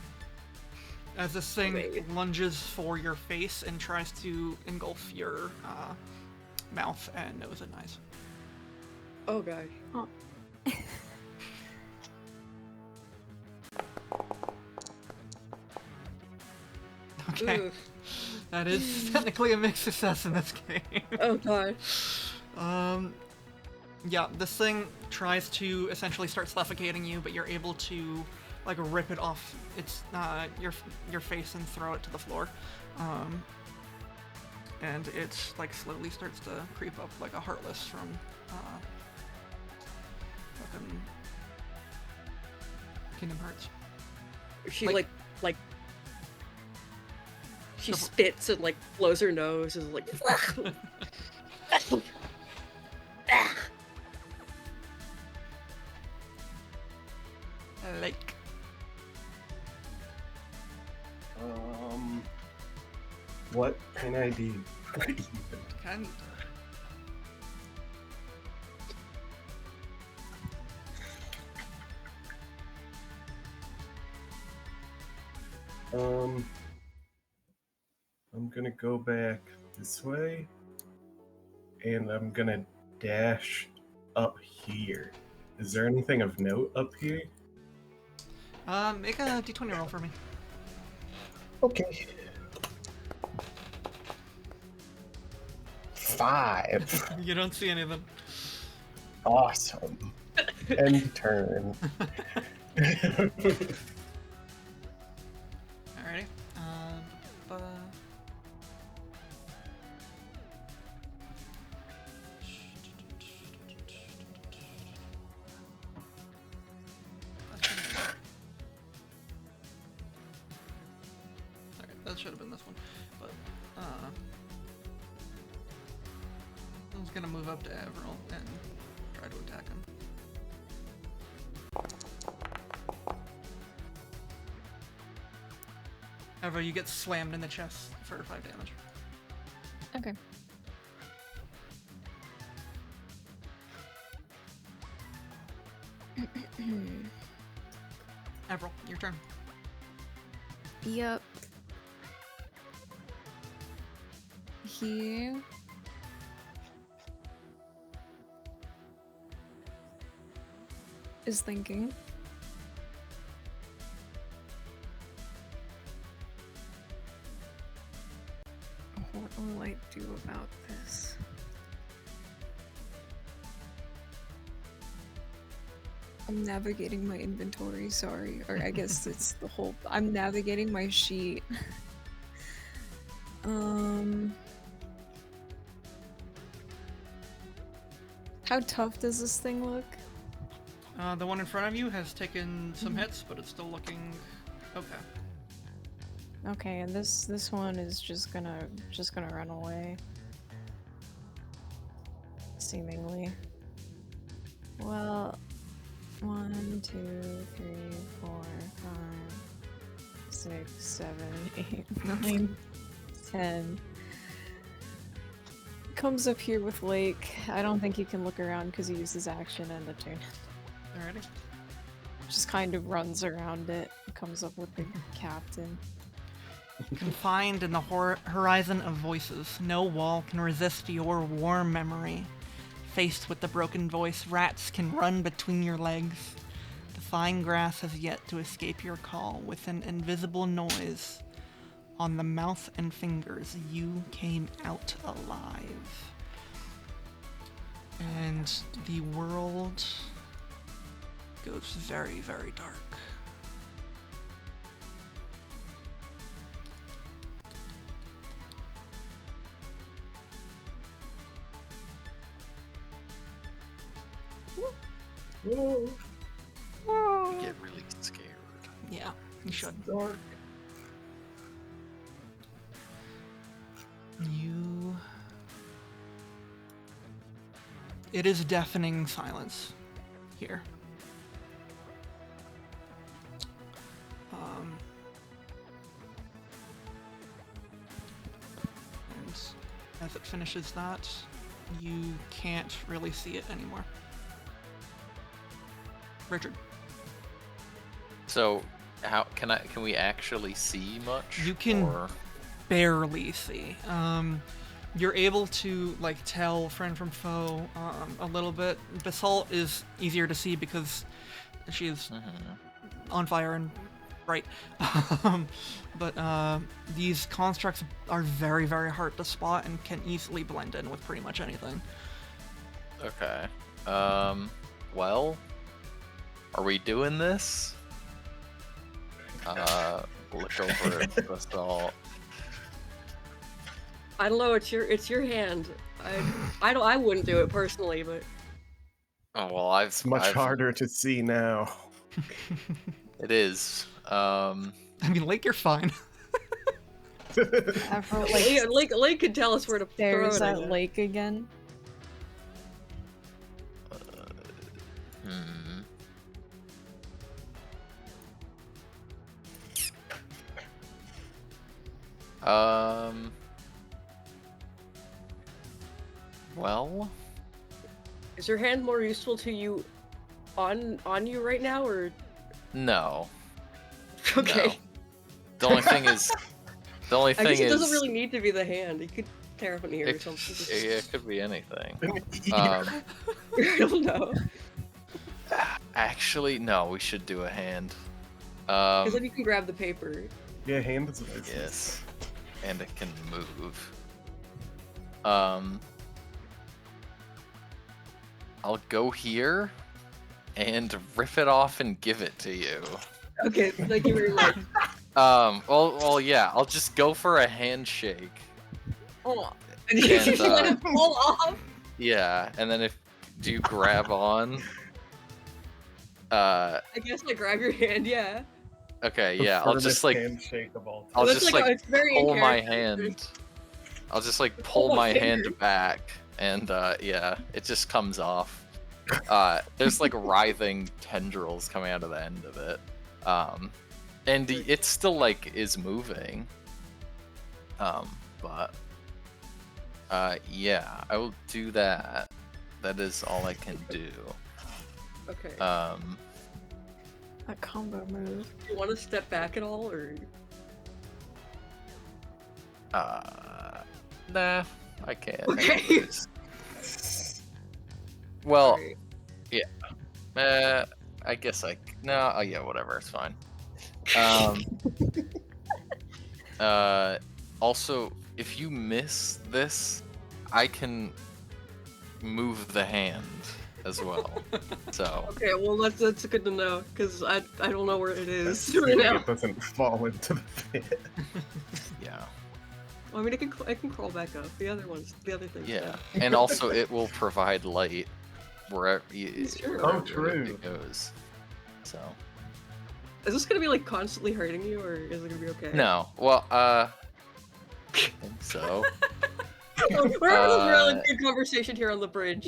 As this thing Okay. lunges for your face and tries to engulf your mouth and nose and eyes. Oh gosh. Oh. Okay, Oof. that is technically a mixed success in this game. Oh god. Yeah, this thing tries to essentially start suffocating you, but you're able to like rip it off its your face and throw it to the floor. And it like slowly starts to creep up like a Heartless from fucking Kingdom Hearts. She Like- like she Go for- spits and like blows her nose and is like Like, What can I do? can I'm gonna go back this way, and I'm gonna dash up here. Is there anything of note up here? make a d20 roll for me. Okay. 5. You don't see anything. Awesome. End turn. Alrighty. Sorry, that should have been this one, but I was gonna move up to Avril and try to attack him. Avril, you get slammed in the chest for 5 damage. Okay. Avril, your turn. Yep. He is thinking. What will I do about this? I'm navigating my inventory, sorry. Or I guess it's the whole... I'm navigating my sheet. How tough does this thing look? The one in front of you has taken some hits, but it's still looking okay. Okay, and this one is just gonna run away. Seemingly. Well, 1, 2, 3, 4, 5, 6, 7, 8, 9, 10. Comes up here with Lake. I don't think he can look around because he uses action and a turn. Alrighty. Just kind of runs around it. Comes up with the captain. Confined in the horizon of voices, no wall can resist your warm memory. Faced with the broken voice, rats can run between your legs. The fine grass has yet to escape your call. With an invisible noise on the mouth and fingers, you came out alive. And the world goes very, very dark. Whoa, I get really scared. Yeah, you should. dark. You. It is deafening silence here. And as it finishes that, you can't really see it anymore. Richard, So, how can we actually see much? You can- Or... barely see. You're able to like tell friend from foe a little bit. Basalt is easier to see because she is on fire and bright. But these constructs are very, very hard to spot and can easily blend in with pretty much anything. Okay. Well, are we doing this? Look over at Basalt. I don't know. It's your hand. I wouldn't do it personally, but Oh well, It's much harder to see now. It is. I mean, Lake, you're fine. Avril, like, Lake could tell us where to throw stares it. I at guess. Lake again. Hmm. Well, Is your hand more useful to you on you right now, or no. okay? No. The only thing is, I guess it is, doesn't really need to be the hand. You could tear up an ear or it, something. it could be anything. I don't know. Actually, no. We should do a hand. Because then you can grab the paper. Yeah, hand is nice. Yes, and it can move. I'll go here and rip it off and give it to you. Okay, thank you very much. Well, yeah. I'll just go for a handshake. Oh, and you And, let it fall off. Yeah, and then do you grab on? I guess I grab your hand. Yeah. Okay, The yeah. I'll firmest just like handshake of all time. I'll That's just like, like it's very in pull my character. hand. I'll just like Pull pull my my hand finger. back, and yeah, it just comes off. There's like writhing tendrils coming out of the end of it, and it still like is moving. But yeah, I will do that. That is all I can do. Okay. A combo move. Do you want to step back at all, or Nah, I can't. Okay. Well, Alright. I guess no. Oh yeah, whatever. It's fine. Also, if you miss this, I can move the hand as well. So Okay, well that's good to know because I don't know where it is right Assuming now. it doesn't fall into the pit. yeah, Well, I mean, I can crawl back up. The other things. yeah, and also it will provide light wherever, Sure. wherever Oh, true. it goes. So Is this gonna be like constantly hurting you, or is it gonna be okay? no, well, I think so. We're having a really good conversation here on the bridge.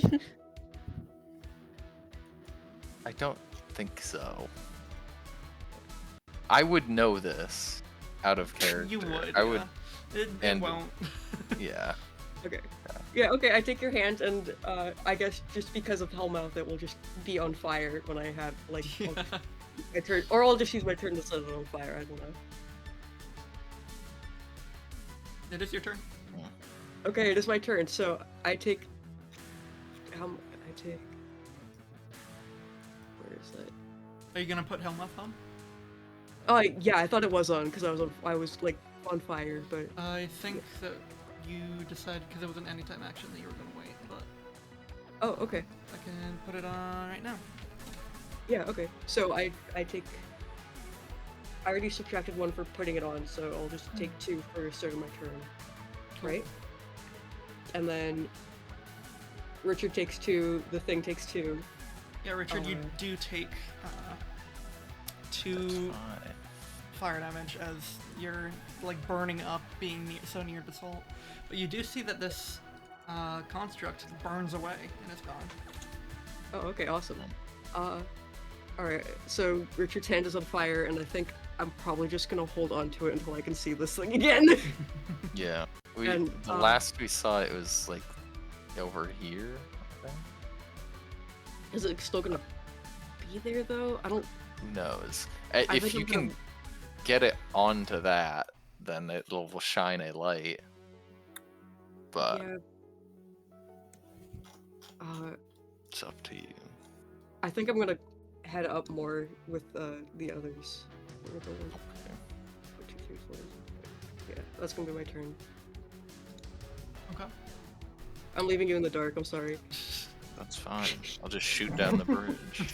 I don't think so. I would know this. out of character. You would. I would. Yeah. It and- won't. Yeah. Okay. Yeah, okay, I take your hand, and I guess just because of Hellmouth, it will just be on fire when I have, like, Yeah. my turn. Or I'll just use my turn to set it on fire, I don't know. It is your turn. Okay, it is my turn, so I take... I take... Where is that? Are you gonna put Helmuth on? Oh, yeah, I thought it was on, because I was, like, on fire, but... I think that you decided, because it was an anytime action, that you were gonna wait, but Oh, okay. I can put it on right now. Yeah, okay. So I take... I already subtracted 1 for putting it on, so I'll just take 2 for starting my turn. Cool. Right? And then Richard takes 2, the thing takes 2. Yeah, Richard, you do take 2 Fine. fire damage as you're like burning up, being so near the salt. But you do see that this construct burns away and it's gone. Oh, okay, awesome. Alright, so Richard's hand is on fire, and I think I'm probably just gonna hold on to it until I can see this thing again. Yeah. And, The last we saw it was like over here. I think. Is it still gonna be there, though? I don't... Who knows? I If think you I'm can gonna- get it onto that, then it'll shine a light. But Yeah. it's up to you. I think I'm gonna head up more with the others. Where are the ones? Okay. 1, 2, 3, 4. Yeah, that's gonna be my turn. Okay. I'm leaving you in the dark, I'm sorry. That's fine. I'll just shoot down the bridge.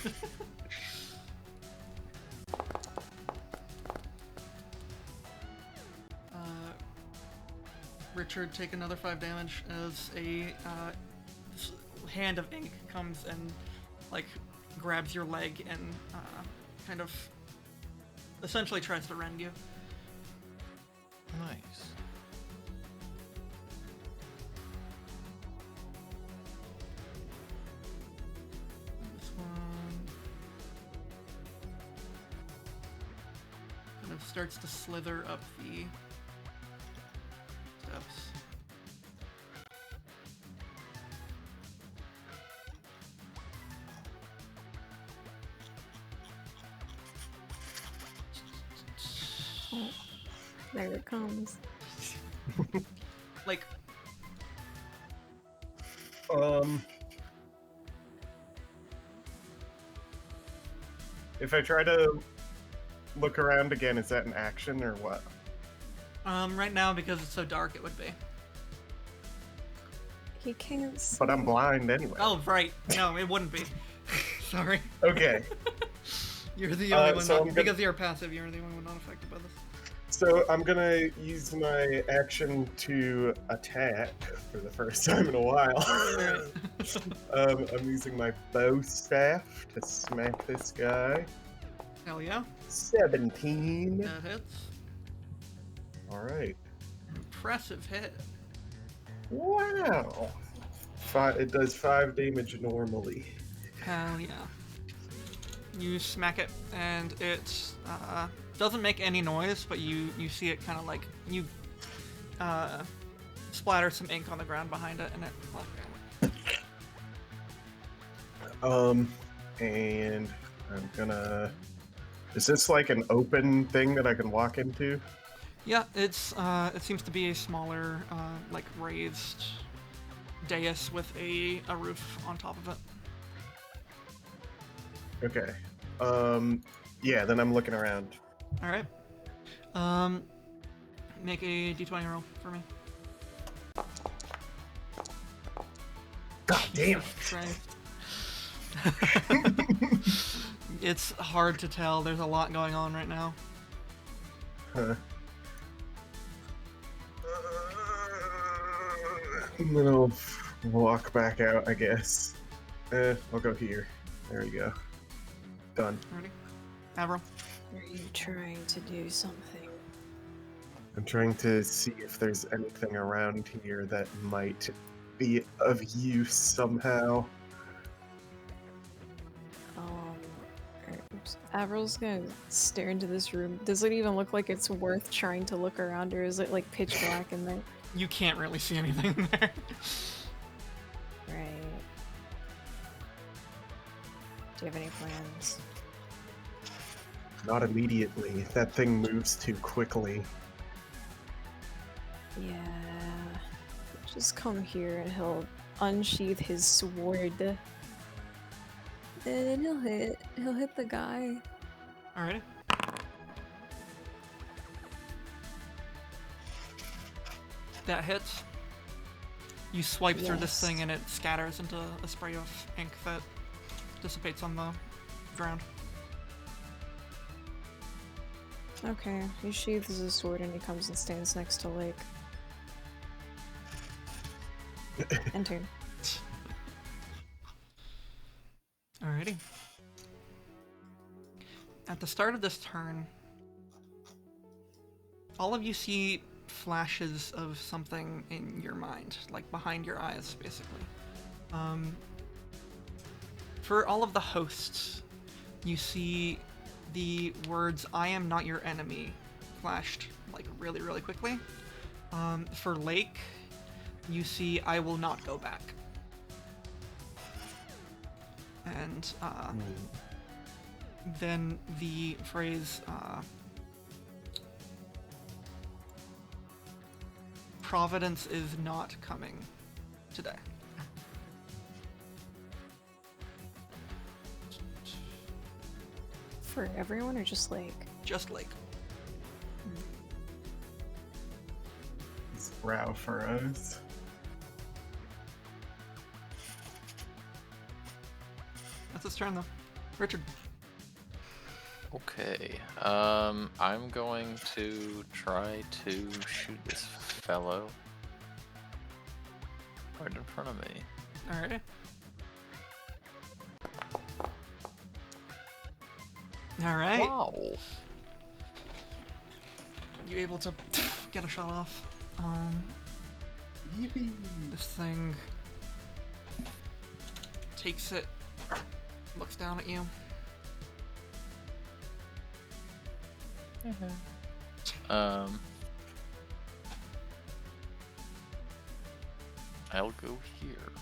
Richard, take another 5 damage as a hand of ink comes and like grabs your leg and kind of essentially tries to rend you. Nice. This one kind of starts to slither up the steps. Oh, there it comes. Like, If I try to look around again, is that an action or what? right now, because it's so dark, it would be. He can't see. But I'm blind anyway. Oh, right. No, it wouldn't be. Sorry. Okay, You're the only one, so not, I'm gonna- because you're passive, you're the only one not affected by this. so I'm gonna use my action to attack for the first time in a while. Alright. I'm using my bow staff to smack this guy. Hell yeah. 17. That hits. Alright. Impressive hit. Wow. It does 5 damage normally. Hell yeah. You smack it, and it doesn't make any noise, but you see it kind of like you splatter some ink on the ground behind it, and it. And I'm gonna. Is this like an open thing that I can walk into? Yeah, it's it seems to be a smaller, like raised dais with a roof on top of it. Okay. Yeah, then I'm looking around. All right. Make a d20 roll for me. God damn. Christ. It's hard to tell. There's a lot going on right now. Huh. And then I'll walk back out, I guess. I'll go here. There we go. Done. Ready? Avril. Are you trying to do something? I'm trying to see if there's anything around here that might be of use somehow. Avril's gonna stare into this room. Does it even look like it's worth trying to look around, or is it like pitch black in there? You can't really see anything in there. Right. Do you have any plans? Not immediately. That thing moves too quickly. Yeah. Just come here and he'll unsheath his sword. And he'll hit the guy. Alrighty. That hits. You swipe through this Yes. thing and it scatters into a spray of ink that dissipates on the ground. Okay, he sheathes his sword and he comes and stands next to Lake. Enter. Alrighty. At the start of this turn, all of you see flashes of something in your mind, like behind your eyes, basically. For all of the hosts, you see the words, "I am not your enemy," flashed like really, really quickly. For Lake, you see, "I will not go back." And then the phrase, "Providence is not coming today." For everyone or just Lake? Just Lake. His brow furrows. That's its turn, though. Richard. Okay. I'm going to try to shoot this fellow right in front of me. Alrighty. Alright. Wow. You able to get a shot off? Yippee. This thing takes it, looks down at you. I'll go here.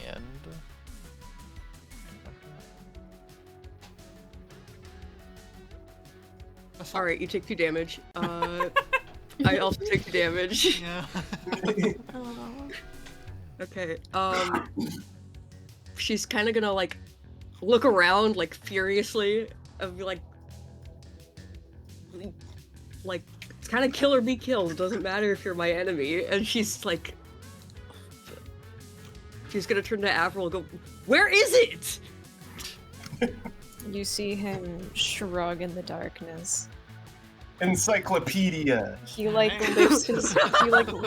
And Assault. Alright, you take 2 damage. I also take 2 damage. Yeah. Oh. Okay, she's kind of gonna, like, look around, like, furiously, and be like, it's kind of kill or be killed, it doesn't matter if you're my enemy, and she's, like, she's gonna turn to Avril and go, "Where is it?" You see him shrug in the darkness. Encyclopedia. He like Alright.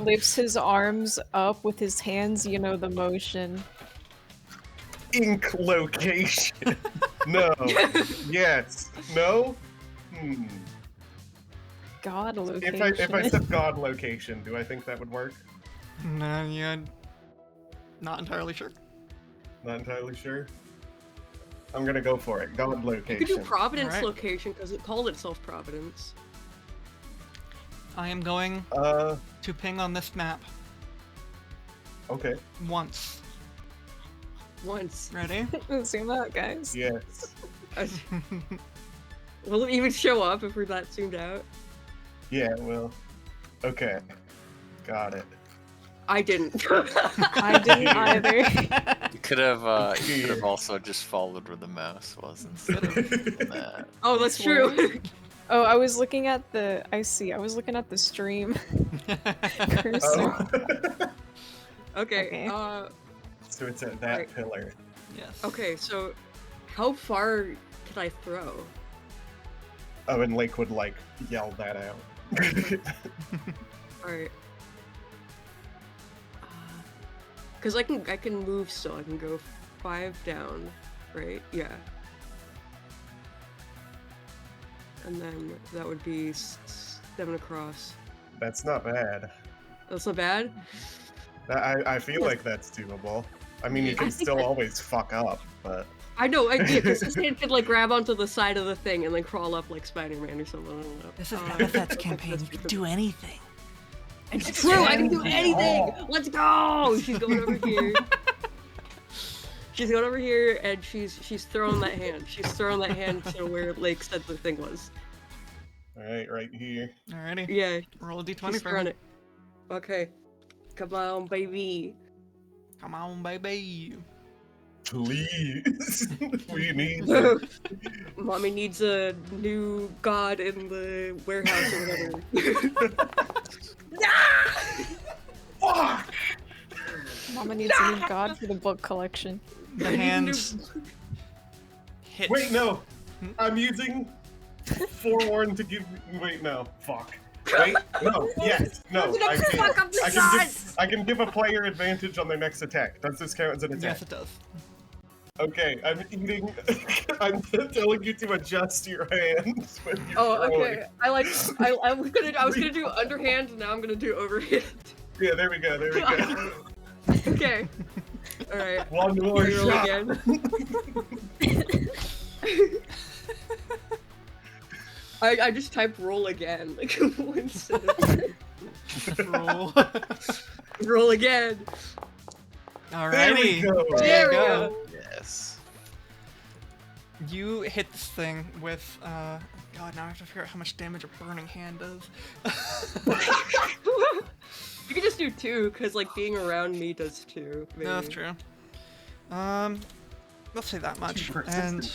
lifts his arms up with his hands, you know the motion. Ink location. No. Yes. No. God location. If I said God location, do I think that would work? No, yeah. Not entirely sure. Not entirely sure. I'm gonna go for it. God You location. could do Providence Alright. location, because it called itself Providence. I am going to ping on this map Okay. once. Once. Ready? Zoom out, guys. Yes. Will it even show up if we're that zoomed out? Yeah. Well. Okay. Got it. I didn't. I didn't either. you could have also just followed where the mouse was instead of that. Oh, that's true. Oh, I was looking at the. I see. I was looking at the stream cursor. Oh. Okay. Okay. So it's at that Right. pillar. Yes. Okay. So, how far can I throw? Oh, and Lake would like yell that out. All right. Because I can move still. I can go 5 down, right? Yeah. And then that would be 7 across. That's not bad. That's not bad. I feel like that's doable. I mean, you I can think still that- always fuck up, but I know, idea, because his hand could like grab onto the side of the thing and then crawl up like Spider-Man or something. I don't know. This is Uh, Habitat's campaign. You can do anything. It's true, I can do anything! Oh. Let's go! She's going over here. She's going over here and she's throwing that hand. She's throwing that hand to where Lake said the thing was. alright, right here. Alrighty. Yeah, Roll a d20 she's for throwing me. it. Okay. Come on, baby. Come on, baby. Please. We need it. Mommy needs a new god in the warehouse or whatever. Fuck! Mama needs a new god for the book collection. The hand hits. Wait, no. Hmm? I'm using forewarn to give. Wait, no. Fuck. Wait, no. Yes, no. I'm gonna fuck up the I can give a player advantage on their next attack. Does this count as an attack? Yes, it does. Okay, I'm eating. I'm telling you to adjust your hands when you're Oh, throwing. okay. I was gonna do underhand, now I'm gonna do overhand. Yeah, there we go. There we go. Okay. Alright. One more Can you roll shot. again? I just typed roll again. Like instead of Roll. roll again. There we Alrighty. go. There we go. go. Yes. You hit this thing with, God, now I have to figure out how much damage a burning hand does. You can just do 2, because like being around me does 2. Maybe. No, that's true. Let's say that much. And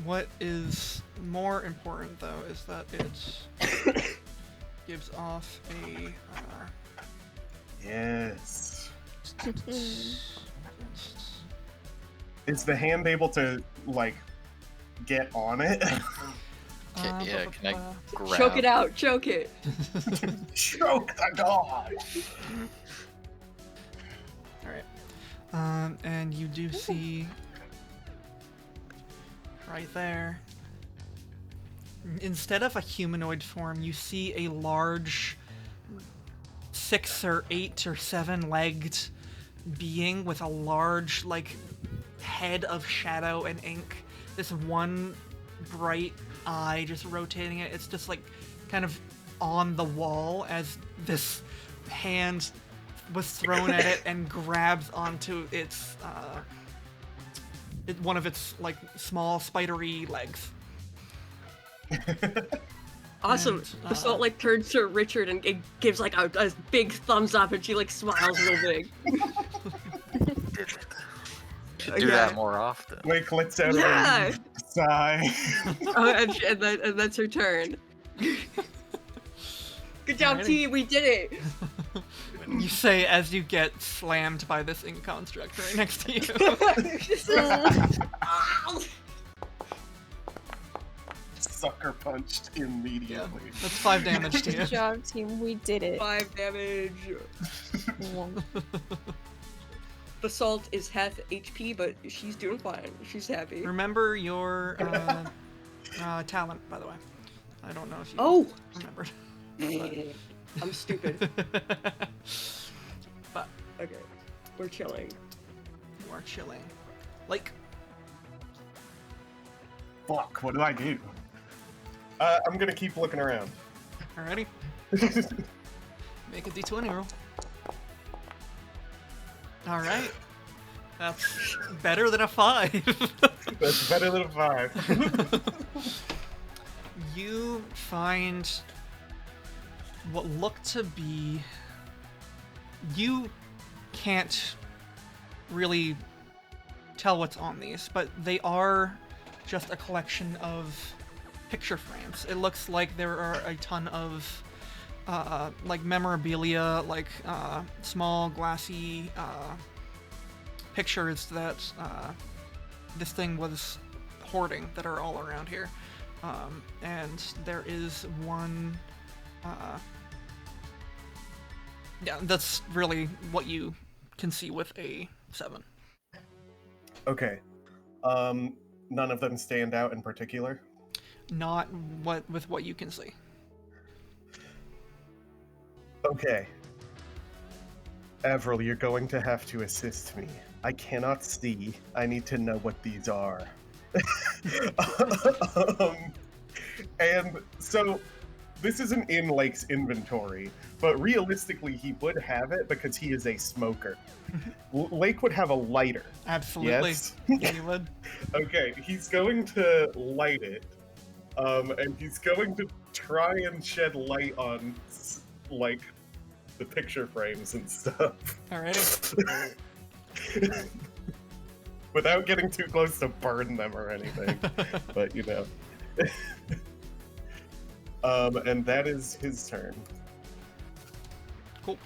what is more important, though, is that it gives off a, Yes. Is the hand able to like get on it? Yeah, can I grab? Choke it out, choke it. Choke the god. Alright. And you do see right there, instead of a humanoid form, you see a large 6 or 8 or 7 legged being with a large, like, head of shadow and ink. This one bright eye just rotating it. It's just, like, kind of on the wall as this hand was thrown at it and grabs onto its, one of its, like, small spidery legs. Awesome. And, Basalt like turns to Richard and it gives like a big thumbs up and she like smiles real big. Should do that more often. Wake lets out Yeah! a sigh. And that's her turn. Good job, Alrighty. team. We did it. You say as you get slammed by this ink construct right next to you. Sucker punched immediately. That's 5 damage to you. Good job, team. We did it. 5 damage. One. Basalt is half HP, but she's doing fine. She's happy. Remember your talent, by the way. I don't know if you Oh! remembered. I'm stupid. But Okay. We're chilling. you are chilling. Like, Fuck, what do I do? I'm gonna keep looking around. alrighty. Make a d20 roll. Alright. That's better than a 5. That's better than a 5. You find what look to be... You can't really tell what's on these, but they are just a collection of picture frames. It looks like there are a ton of like memorabilia, like small glassy pictures that this thing was hoarding that are all around here. And there is one, yeah, that's really what you can see with a 7. Okay. None of them stand out in particular. Not with what you can see. Okay. Avril, you're going to have to assist me. I cannot see. I need to know what these are. um, and so this isn't in Lake's inventory, but realistically he would have it because he is a smoker. Lake would have a lighter. Absolutely. Yes? Yeah, you would. Okay, he's going to light it. And he's going to try and shed light on, like, the picture frames and stuff. Alrighty. Without getting too close to burn them or anything. But, you know. And that is his turn. Cool.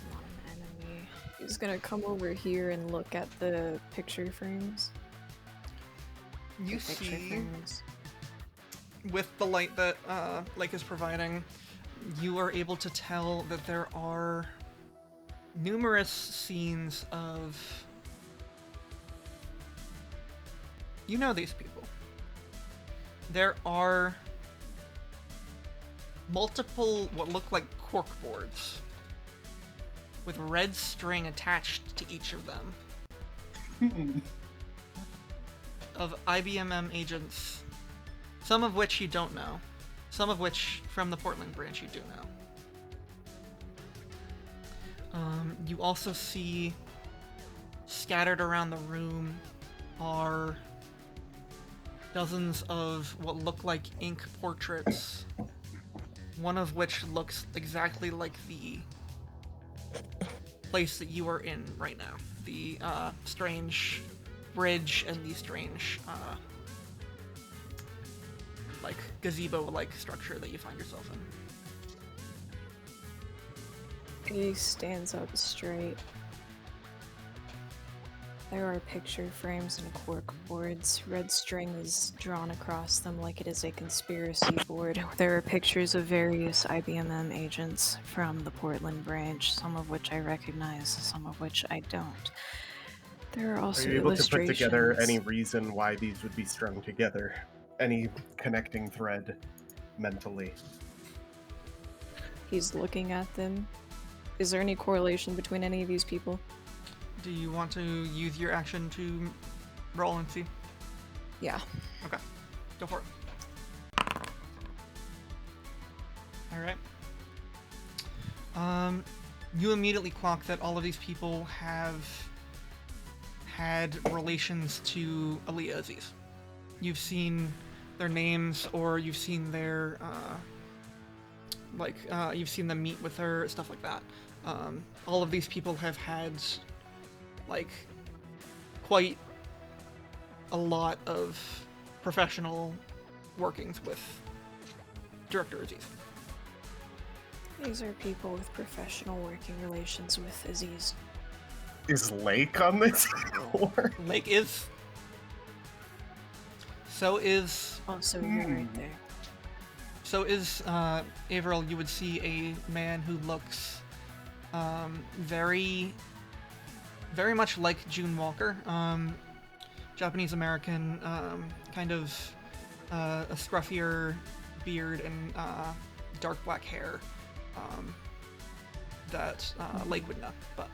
Not an enemy. He's gonna come over here and look at the picture frames. You The picture see, frames. with the light that Lake is providing, you are able to tell that there are numerous scenes of... You know these people. There are multiple what look like cork boards with red string attached to each of them of IBMM agents, some of which you don't know, some of which from the Portland branch you do know. You also see scattered around the room are dozens of what look like ink portraits, one of which looks exactly like the place that you are in right now. The strange bridge and the strange like gazebo-like structure that you find yourself in. He stands up straight. There are picture frames and cork boards. Red string is drawn across them like it is a conspiracy board. There are pictures of various IBMM agents from the Portland branch, some of which I recognize, some of which I don't. There are Are also you able to put together illustrations. any reason why these would be strung together? Any connecting thread mentally? He's looking at them. Is there any correlation between any of these people? Do you want to use your action to roll and see? Yeah. Okay, go for it. Alright. You immediately clock that all of these people have had relations to Aaliyah Aziz. You've seen their names, or you've seen their, you've seen them meet with her, stuff like that. All of these people have had, like, quite a lot of professional workings with Director Aziz. These are people with professional working relations with Aziz. Is Lake on this? Or Lake is. So is. Oh, so you're right there. So is Averill. You would see a man who looks very much like June Walker, Japanese American, kind of a scruffier beard and dark black hair that Lake would know. But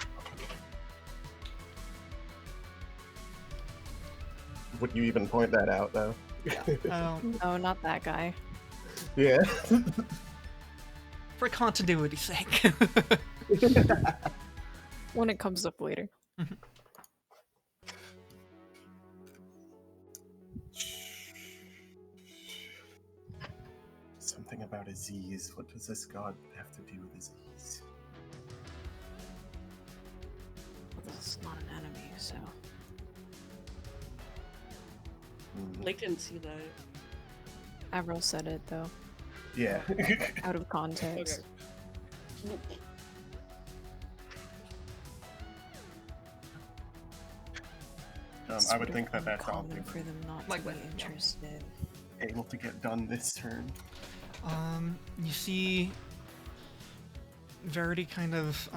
would you even point that out, though? yeah, No, not that guy. Yeah. for continuity's sake. When it comes up later. Something about Aziz. What does this god have to do with Aziz? Well, this is not an enemy, so. Lake didn't see that. Avril said it, though. Yeah. Out of context. It's I would sort think of that that's all uncommon for them not Like to be that, yeah. interested. able to get done this turn. You see Verity kind of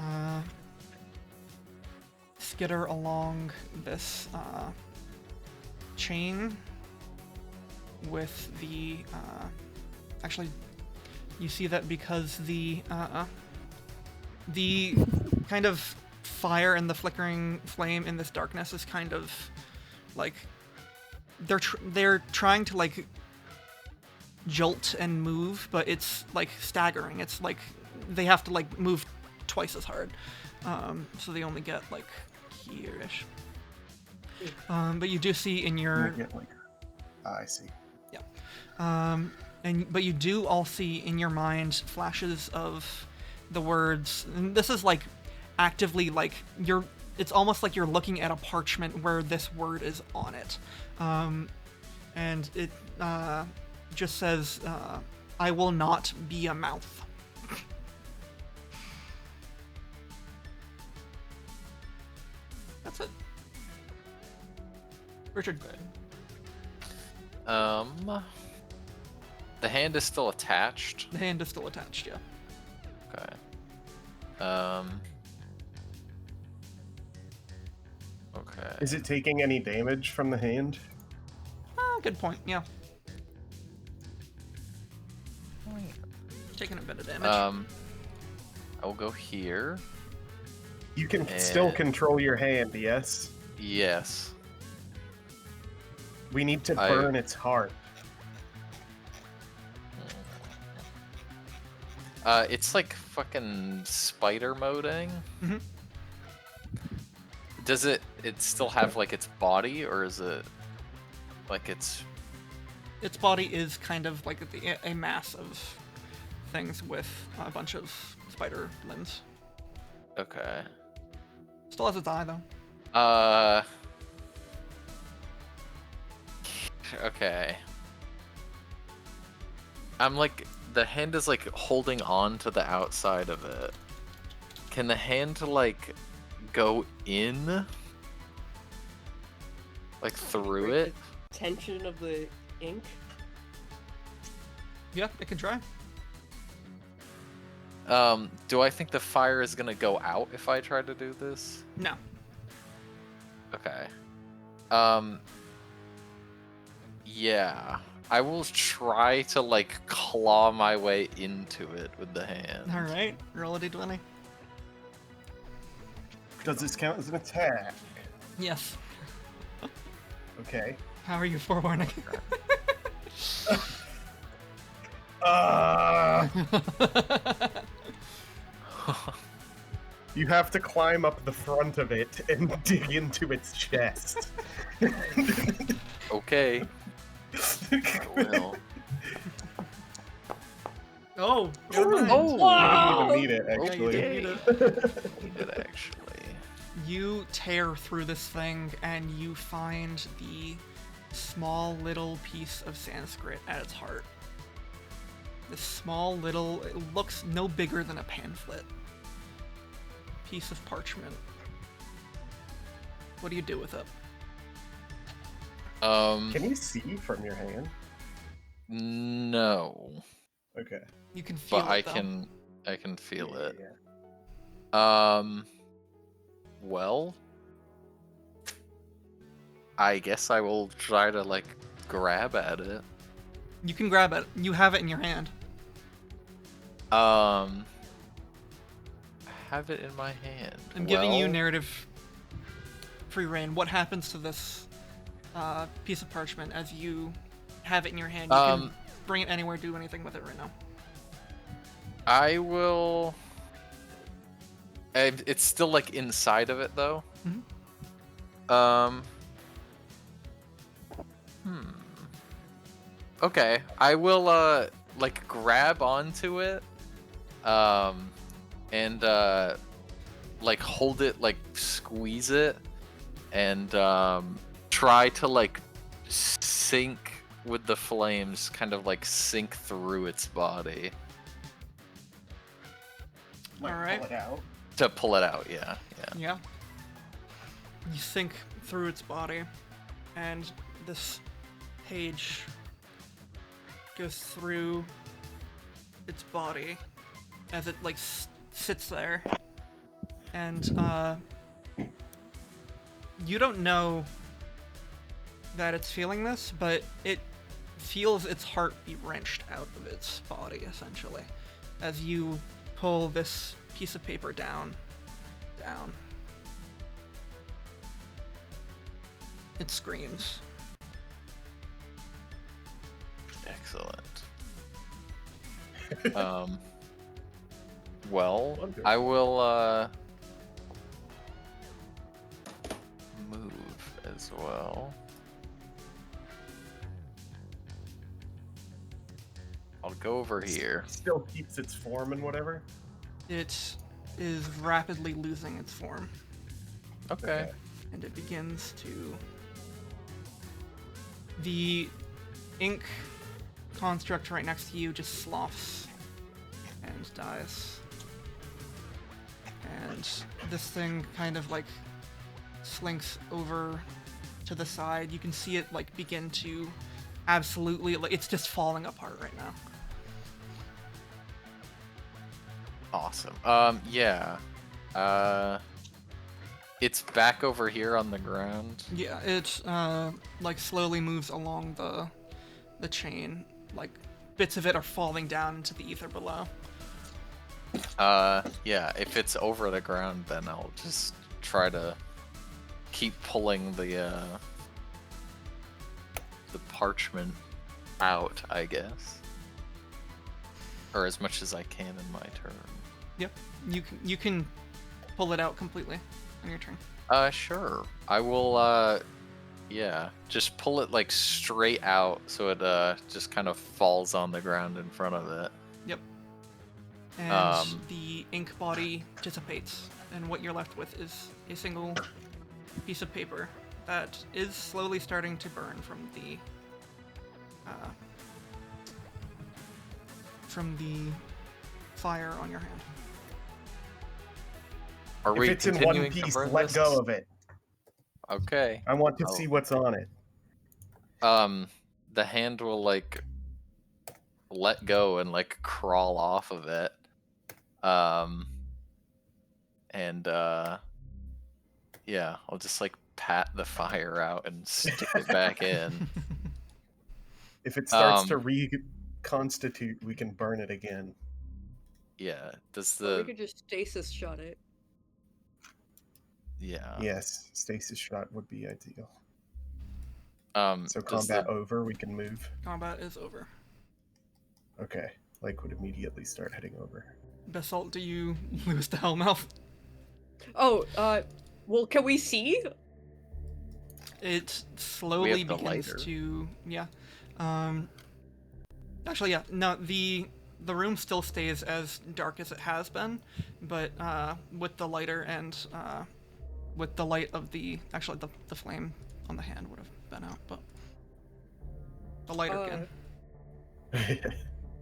skitter along this chain with the actually you see that because the kind of fire and the flickering flame in this darkness is kind of like they're trying to like jolt and move, but it's like staggering. It's like they have to like move twice as hard, so they only get like here-ish. But you do see in your Get, like, I see. but you do all see in your mind flashes of the words, and this is like actively like it's almost like you're looking at a parchment where this word is on it, and it just says, "I will not be a mouth." That's it. Richard. The hand is still attached. The hand is still attached, yeah. Okay. Okay. Is it taking any damage from the hand? Good point, yeah. Taking a bit of damage. I'll go here. You can still And- control your hand, yes? Yes. We need to I- burn its heart. It's like fucking spider moding. Mhm. Does it still have like its body, or is it like its? Its body is kind of like a mass of things with a bunch of spider limbs. Okay. Still has its eye though. Okay. I'm like, the hand is like holding on to the outside of it. Can the hand like go in? Like through it? Tension of the ink. Yeah, it can try. Do I think the fire is gonna go out if I try to do this? No. Okay. Yeah. I will try to like claw my way into it with the hand. All right, roll a d20. Does this count as an attack? Yes. Okay. How are you forewarning? You have to climb up the front of it and dig into its chest. Okay. Well. Oh, never mind. Oh, I don't even need it, actually. Yeah, you Okay. did it. He did actually. You tear through this thing and you find the small little piece of Sanskrit at its heart. This small little, it looks no bigger than a pamphlet. Piece of parchment. What do you do with it? Can you see from your hand? No. Okay. You can feel But it, though. I can feel it. Yeah. Well, I guess I will try to like grab at it. You can grab it. You have it in your hand. I have it in my hand. I'm giving you Well, narrative free reign. What happens to this piece of parchment as you have it in your hand? You can bring it anywhere, do anything with it right now. I will. It's still like inside of it though. Mhm. Okay, I will like grab onto it, and like hold it, like squeeze it, and try to like sink with the flames, kind of like sink through its body Like, Alright. pull it out. to pull it out. Yeah, yeah. Yeah. You sink through its body, and this page goes through its body as it like sits there, and you don't know that it's feeling this, but it feels its heart be wrenched out of its body, essentially, as you pull this piece of paper down. It screams. Excellent. Well, Wonderful. I will move as well. I'll go over here. Still keeps its form and whatever. It is rapidly losing its form, Okay. and it begins to. The ink construct right next to you just sloughs and dies. And this thing kind of like slinks over to the side. You can see it like begin to absolutely, like, it's just falling apart right now. Awesome. Yeah. It's back over here on the ground. Yeah, it like slowly moves along the chain. Like bits of it are falling down into the ether below. Yeah, if it's over the ground, then I'll just try to keep pulling the parchment out, I guess. Or as much as I can in my turn. Yep, you can pull it out completely on your turn. Sure. I will, yeah, just pull it like straight out so it just kind of falls on the ground in front of it. Yep. And the ink body dissipates, and what you're left with is a single piece of paper that is slowly starting to burn from the fire on your hand. Are If we it's in continuing one to piece, burn let this? go of it. Okay. I want to Oh. see what's on it. The hand will like let go and like crawl off of it. And yeah, I'll just like pat the fire out and stick it back in. If it starts Um, to reconstitute, we can burn it again. Yeah. Does Or we the could just stasis shot it. yeah. Yes, stasis shot would be ideal. So Does combat the over, we can move. Combat is over. Okay, Lake would immediately start heading over. Basalt, do you lose the Hellmouth? Oh, well, can we see? It slowly the begins lighter. to, yeah. Actually, yeah. No, the room still stays as dark as it has been, but with the lighter and with the light of the flame on the hand would have been out, but the lighter can.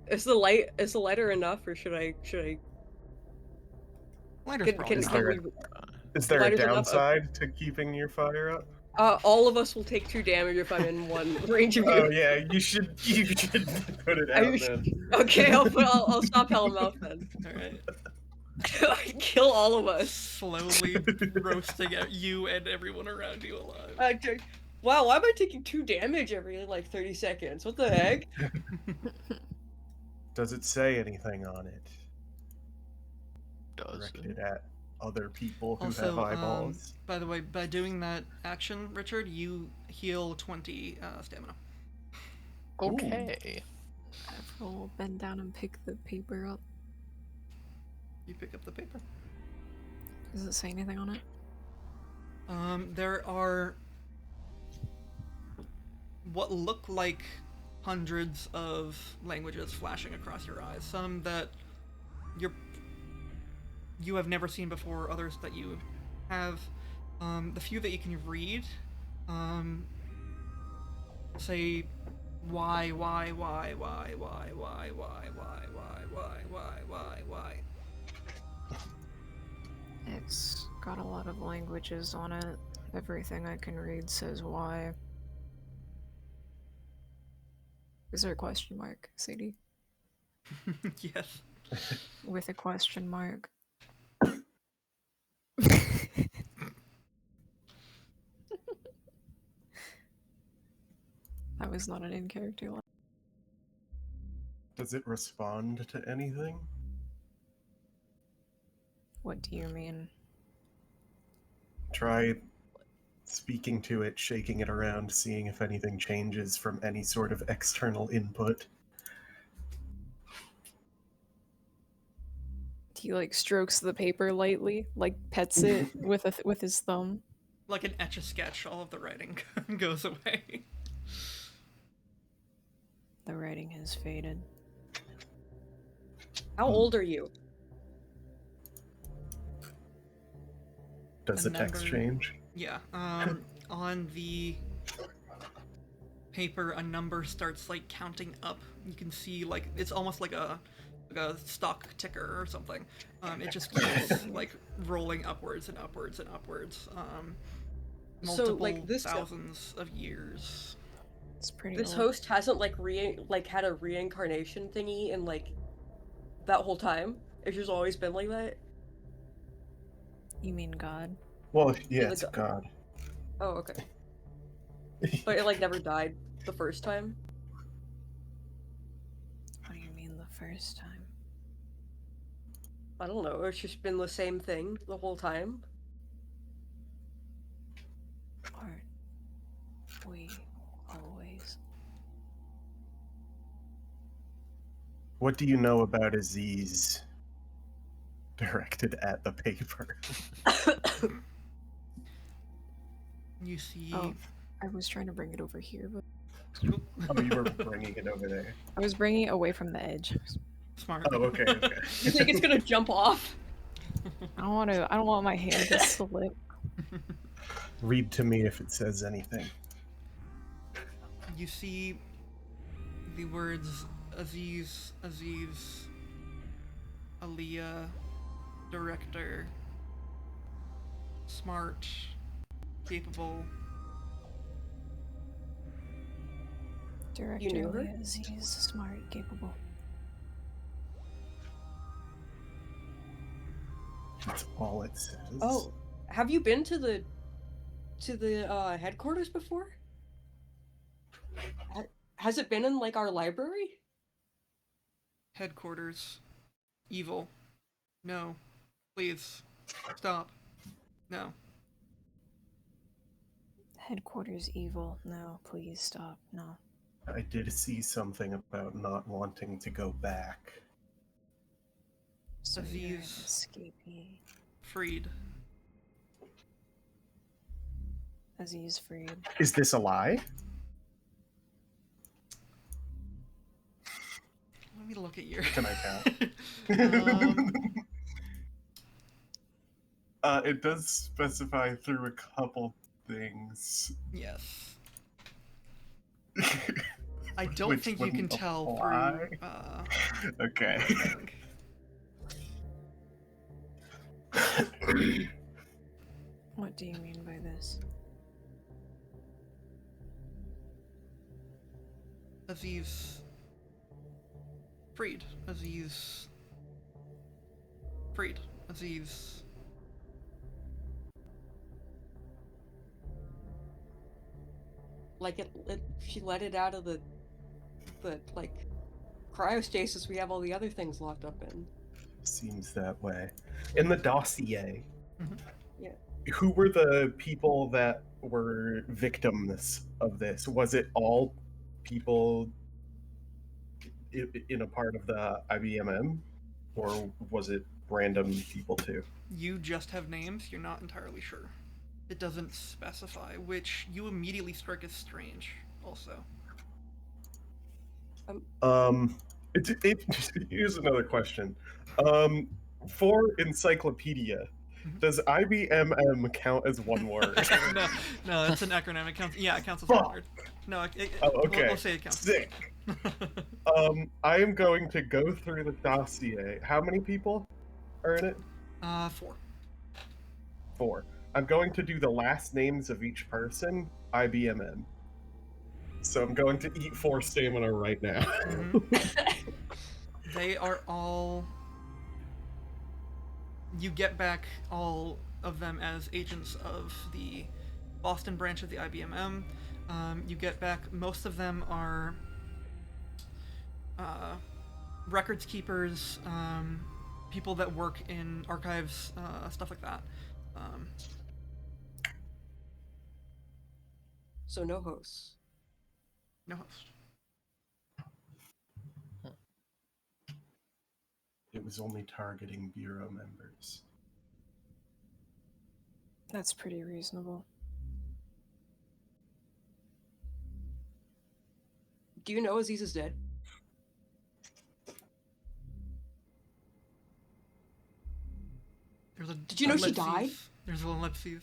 Is the lighter enough, or should I? Lighter's probably Is not. there we, Is there a Lighter's enough? downside to keeping your fire up? all of us will take 2 damage if I'm in one range of you. Oh yeah, you should put it Are out you then. Okay, I'll stop Hellmouth then. Alright. Kill all of us. Slowly roasting out you and everyone around you alive. Wow, why am I taking 2 damage every like 30 seconds? What the heck? Does it say anything on it? does Directed at other people who Also, have eyeballs. by the way, by doing that action, Richard, you heal 20 stamina. Okay. I'll bend down and pick the paper up. You pick up the paper. Does it say anything on it? There are what look like hundreds of languages flashing across your eyes. Some that you have never seen before, others that you have. The few that you can read, say why. It's got a lot of languages on it. Everything I can read says why. Is there a question mark, Sadie? Yes. With a question mark. That was not an in-character line. Does it respond to anything? What do you mean? Try speaking to it, shaking it around, seeing if anything changes from any sort of external input. He like strokes the paper lightly, like pets it with his thumb. Like an Etch-a-Sketch, all of the writing goes away. The writing has faded. How old are you? Does The the text number- change? Yeah. On the paper, a number starts like counting up. You can see like it's almost like a stock ticker or something. It just keeps like rolling upwards and upwards and upwards. So, Multiple like, this- thousands of years. It's pretty This old. host hasn't like had a reincarnation thingy in like that whole time. It's just always been like that. You mean God? Well, yeah, the it's go- God. Oh, okay. But it like never died the first time. What do you mean the first time? I don't know. It's just been the same thing the whole time. Aren't we always? What do you know about Aziz? Directed at the paper. You see. Oh, I was trying to bring it over here, but Oh, you were bringing it over there. I was bringing it away from the edge. Smart. Oh, okay, okay. You think it's gonna jump off? I don't want to. I don't want my hand to slip. Read to me if it says anything. You see the words Aziz, Aliyah, director, smart, capable. Director knew her? Aziz, smart, capable. That's all it says. Oh, have you been to the headquarters before? Has it been in like our library? Headquarters. Evil. No. Please. Stop. No. Headquarters evil. No, please stop. No. I did see something about not wanting to go back. So you're an Aziz. escapee. Freed. Aziz freed. Is this a lie? Let me look at your. Can I count? Um, It does specify through a couple things. yes. I don't Which think you can wouldn't tell apply. through. Okay. What do you mean by this? Aziz. Freed. Aziz. Freed. Aziz. Like she let it out of the like cryostasis we have all the other things locked up in. Seems that way. In the dossier, Mhm. Yeah. who were the people that were victims of this? Was it all people in a part of the IBMM, or was it random people too? You just have names, you're not entirely sure. It doesn't specify, which you immediately strike as strange, also. Here's another question. For encyclopedia, Mhm. does IBMM count as one word? no, it's an acronym. It counts. Yeah, it counts as Fuck. one word. No, Oh, okay. We'll say it counts. Sick. I am going to go through the dossier. How many people are in it? 4. 4. I'm going to do the last names of each person, IBMM. So I'm going to eat 4 stamina right now. Mhm. They are all. You get back all of them as agents of the Boston branch of the IBMM. You get back most of them are records keepers, people that work in archives, stuff like that. So no hosts. No host. It was only targeting bureau members. That's pretty reasonable. Do you know Aziz is dead? There's a. Did you know she ellipses. died? There's an ellipses.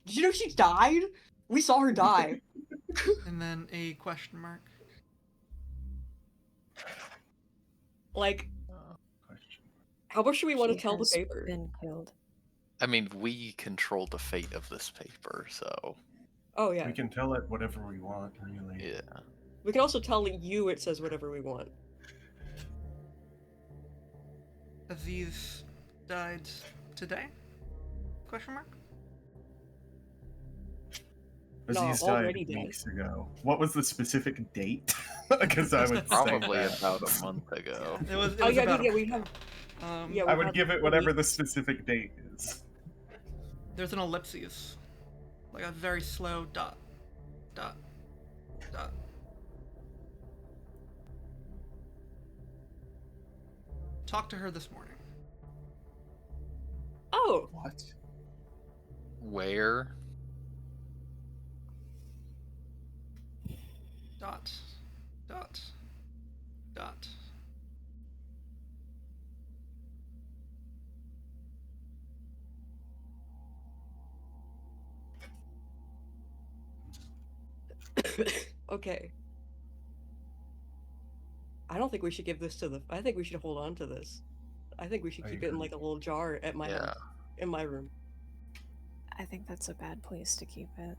Did you know she died? We saw her die. And then a question mark. Like, Question. how much do we want to She tell the has paper? been killed. I mean, we control the fate of this paper, so Oh yeah. We can tell it whatever we want, really. yeah. We can also tell you it says whatever we want. Aziz died today? Question mark. No, Aziz already died dead. weeks ago. What was the specific date? Because I would Probably say that. about a month ago. It was. It Oh was yeah, about dude, a yeah, we month have. ago. Yeah, I we've would had give the it whatever week. the specific date is. There's an ellipses, like a very slow dot, dot, dot. Talked to her this morning. Oh, What? Where? Dot, dot, dot. okay. I don't think we should give this to the. I think we should hold on to this. I think we should I keep it in agree. like a little jar at my Yeah. house, in my room. I think that's a bad place to keep it.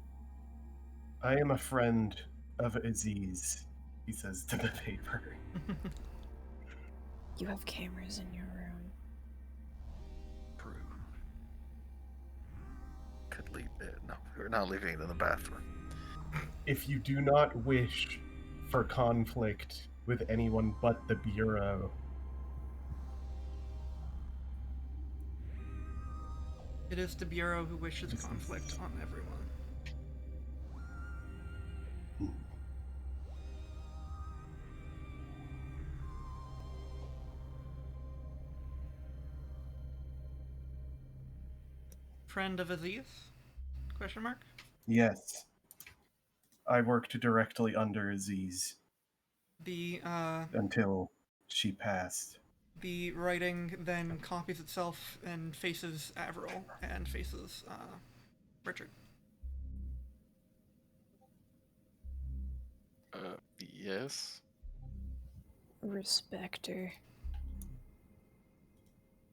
I am a friend of Aziz, he says to the paper. You have cameras in your room. True. Could leave it. No, we're not leaving it in the bathroom. If you do not wish for conflict with anyone but the Bureau, It is the Bureau who wishes This is- conflict on everyone. Friend of Aziz? Question mark. yes, I worked directly under Aziz The until she passed. the writing then copies itself and faces Avril and faces Richard. Yes. Respect her.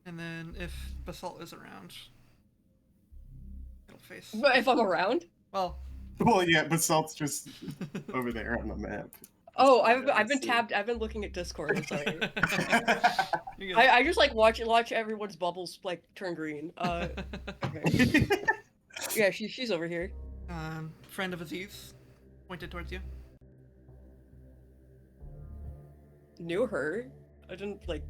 And then if Basalt is around, it'll face. But if I'm around. Well, Well, yeah, Basalt's just over there on the map. Oh, I I've haven't been seen- tabbed. I've been looking at Discord. I'm sorry. You I just like watch everyone's bubbles like turn green. Okay. Yeah, she's over here. Friend of Aziz, pointed towards you. Knew her. I didn't like.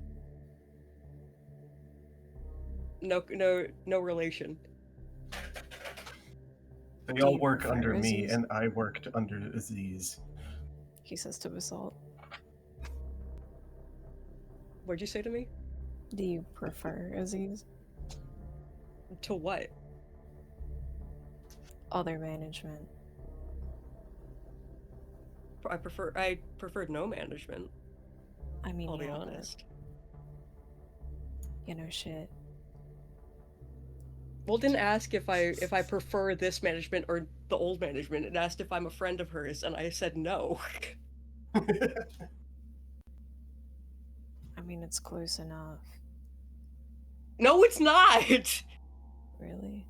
No relation. They Do all you work prefer under me, Aziz? and I worked under Aziz. He says to Basalt. What'd you say to me? Do you prefer Aziz? To what? Other management. I preferred no management. I mean, I'll be yeah, but, honest. you know, shit. Well, it didn't ask if I prefer this management or the old management. It asked if I'm a friend of hers, and I said no. I mean, it's close enough. No, it's not. Really?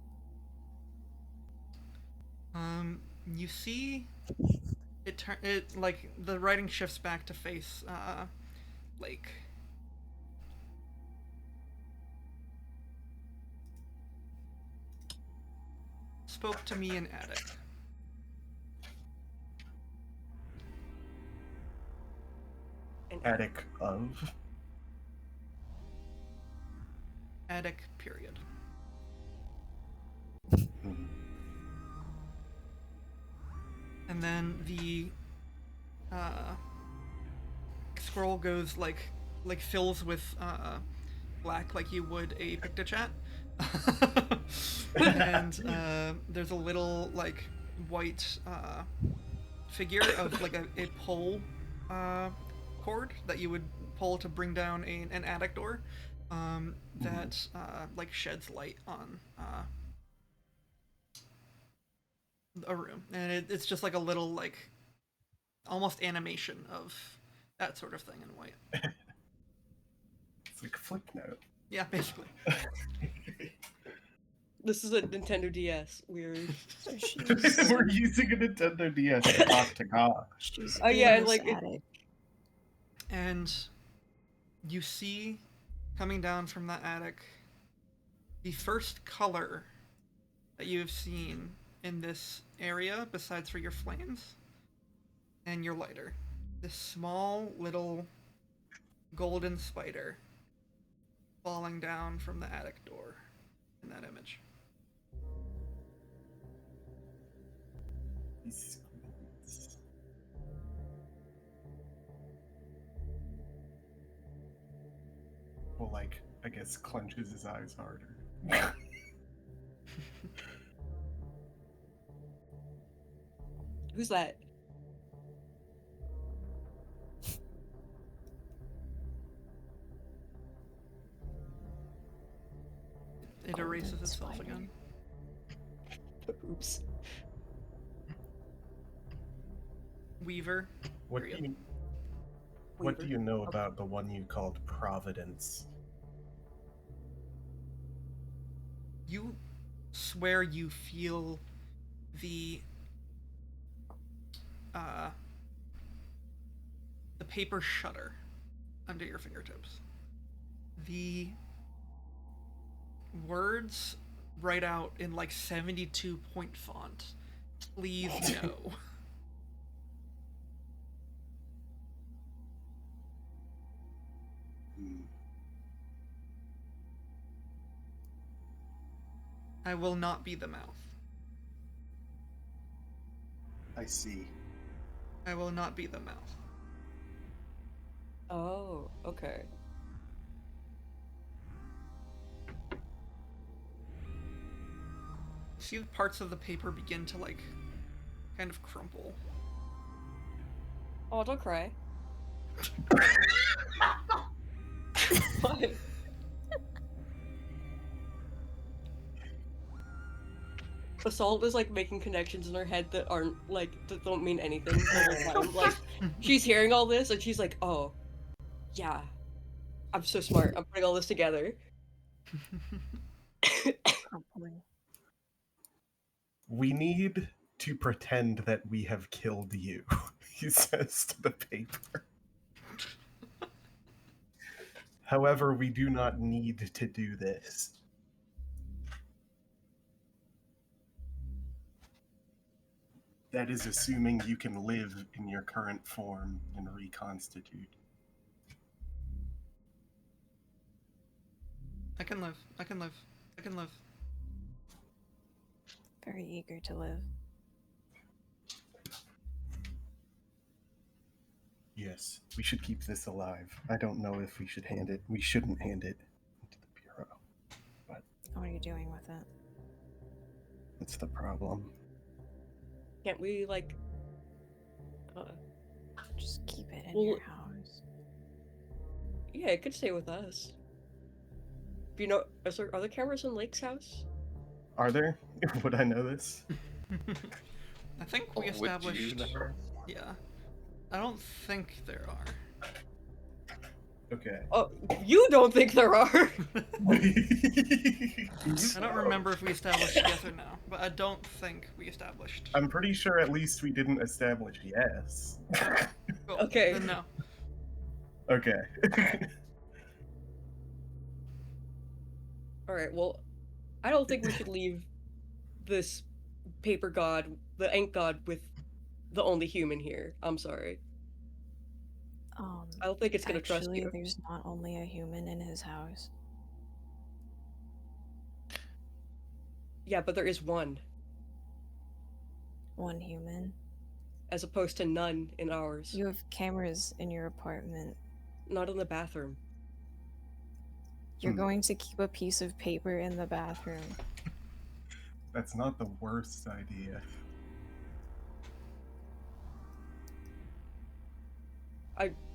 You see, it like the writing shifts back to face Lake. Spoke to me in attic. An Attic of. Attic, period. Hmm. And then the scroll goes like fills with black like you would a PictoChat. And there's a little like white figure of like a pole cord that you would pull to bring down an attic door that like sheds light on a room, and it's just like a little like almost animation of that sort of thing in white. It's like Flipnote. Yeah, basically. This is a Nintendo DS. Weird. So she's, We're using a Nintendo DS to talk to God. she's Oh, yeah, in and, this like, it- attic. And you see coming down from that attic the first color that you have seen in this area besides for your flames and your lighter. This small little golden spider falling down from the attic door in that image. He squints. Well, like, I guess clenches his eyes harder. Who's that? It erases Golden itself spider. again. Oops. Weaver. What do you What do Weaver. you know about the one you called Providence? You swear you feel the paper shudder under your fingertips. The words write out in like 72-point font. Please no. Hmm. I will not be the mouth. I see. I will not be the mouth. Oh, okay. See the parts of the paper begin to like kind of crumple. Oh, don't cry. What? Assault is like making connections in her head that aren't like that don't mean anything the whole time. Like she's hearing all this and she's like, "Oh, yeah, I'm so smart. I'm putting all this together." Crumpling. We need to pretend that we have killed you, he says to the paper. However, we do not need to do this. That is assuming you can live in your current form and reconstitute. I can live. I can live. I can live. Very eager to live. Yes, we should keep this alive. I don't know if we should hand it. We shouldn't hand it to the Bureau. What are you doing with it? That's the problem. Can't we like? Just keep it in Well- your house. Yeah, it could stay with us. Do you know? Are there cameras in Lake's house? Are there? Would I know this? I think we Would established. you know? Yeah. I don't think there are. Okay. Oh, you don't think there are? I don't remember if we established yes or no, but I don't think we established. I'm pretty sure at least we didn't establish yes. Cool. Okay. Then no. Okay. All right. Well, I don't think we should leave this paper god, the ink god, with the only human here. I'm sorry. I don't think it's gonna trust Actually, you. there's not only a human in his house. Yeah, but there is one, One human. as opposed to none in ours. You have cameras in your apartment. Not in the bathroom. You're Hmm. going to keep a piece of paper in the bathroom. That's not the worst idea.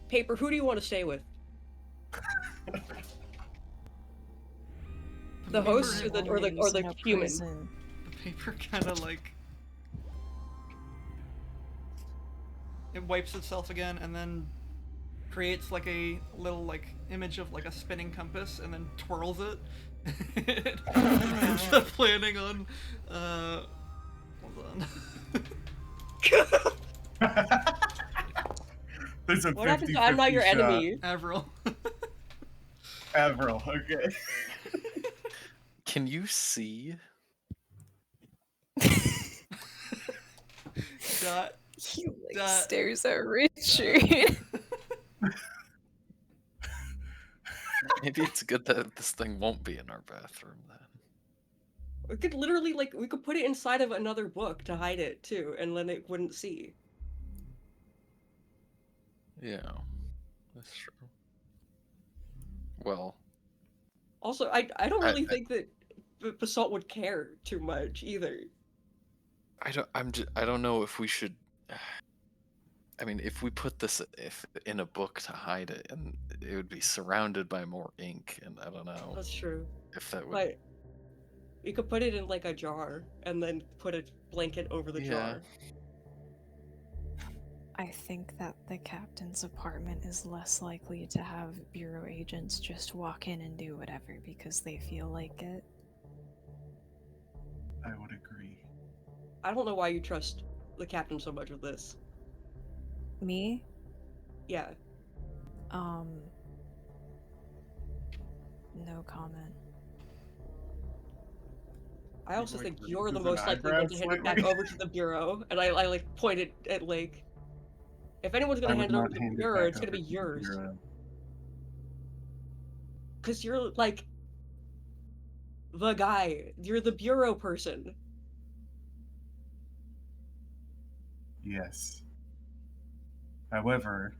Paper, who do you want to stay with? The paper host or is- the or the He's in a human? prison. The paper kind of like it wipes itself again and then creates like a little like image of like a spinning compass and then twirls it. Instead of planning on hold on. There's a What happens to I'm not your 50-50 shot. enemy? Avril. Avril, okay. Can you see? Dot. He like That- stares at Richard. Maybe it's good that this thing won't be in our bathroom then. We could literally we could put it inside of another book to hide it too, and then it wouldn't see. Yeah, that's true. Well, Also, I don't really I- think that Basalt would care too much either. I don't know if we should. I mean, if we put this in a book to hide it, and it would be surrounded by more ink, and I don't know That's true. if that would. But you could put it in like a jar and then put a blanket over the Yeah. jar. I think that the captain's apartment is less likely to have bureau agents just walk in and do whatever because they feel like it. I would agree. I don't know why you trust the captain so much with this. Me? Yeah. No comment. I also like, think you're the raises most an likely one eyebrow to hand it back slightly. over to the bureau, and I like pointed at Lake. If anyone's gonna I would hand it over not to the hand it bureau, back it's gonna over be to the yours. bureau. Cause you're like the guy. You're the bureau person. Yes. However,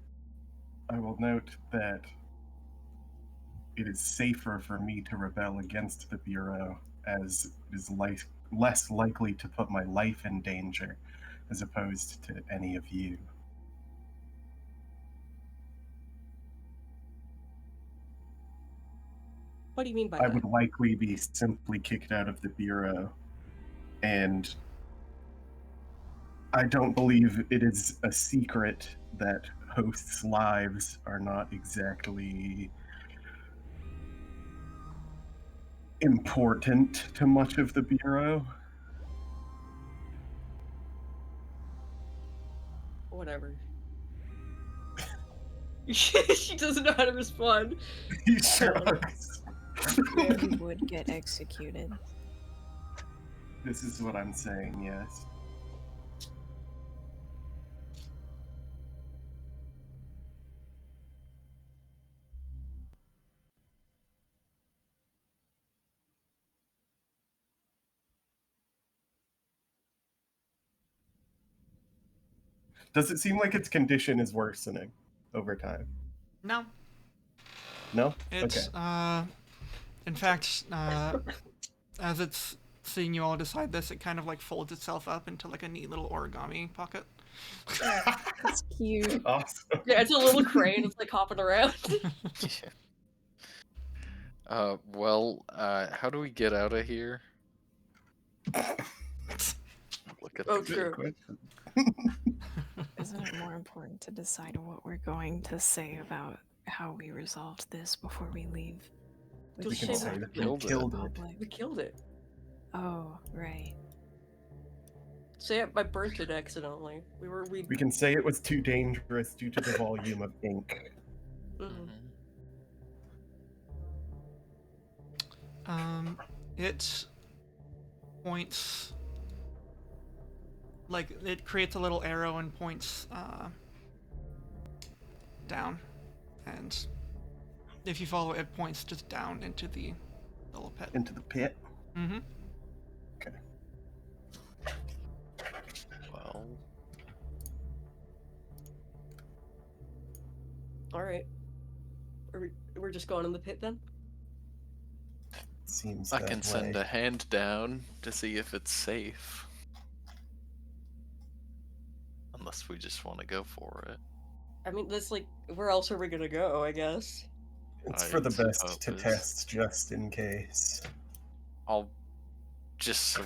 I will note that it is safer for me to rebel against the Bureau, as it is less likely to put my life in danger, as opposed to any of you. What do you mean by I that? would likely be simply kicked out of the Bureau, and I don't believe it is a secret that hosts' lives are not exactly important to much of the Bureau. Whatever. She doesn't know how to respond. He shrugs. He would get executed. This is what I'm saying, yes. Does it seem like its condition is worsening over time? No, No? it's in fact, as it's seeing you all decide this, it kind of like folds itself up into like a neat little origami pocket. That's cute. Awesome. Yeah, it's a little crane. It's like hopping around. Well, how do we get out of here? Look at Oh, the true. Question. Isn't it more important to decide what we're going to say about how we resolved this before we leave? We We can can say say that that we killed it. killed it. Public. We killed it. Oh, right. Say it by burnt it accidentally. We We can say it was too dangerous due to the volume of ink. Mhm. It points like it creates a little arrow and points down, and if you follow it, it points just down into the little pit. Into the pit. Mm-hmm. Well, All right. We're just going in the pit then? Seems I that can send way. a hand down to see if it's safe. Unless we just want to go for it. I mean, that's like, where else are we gonna go, I guess? It's I for the best to suppose. test, just in case. I'll just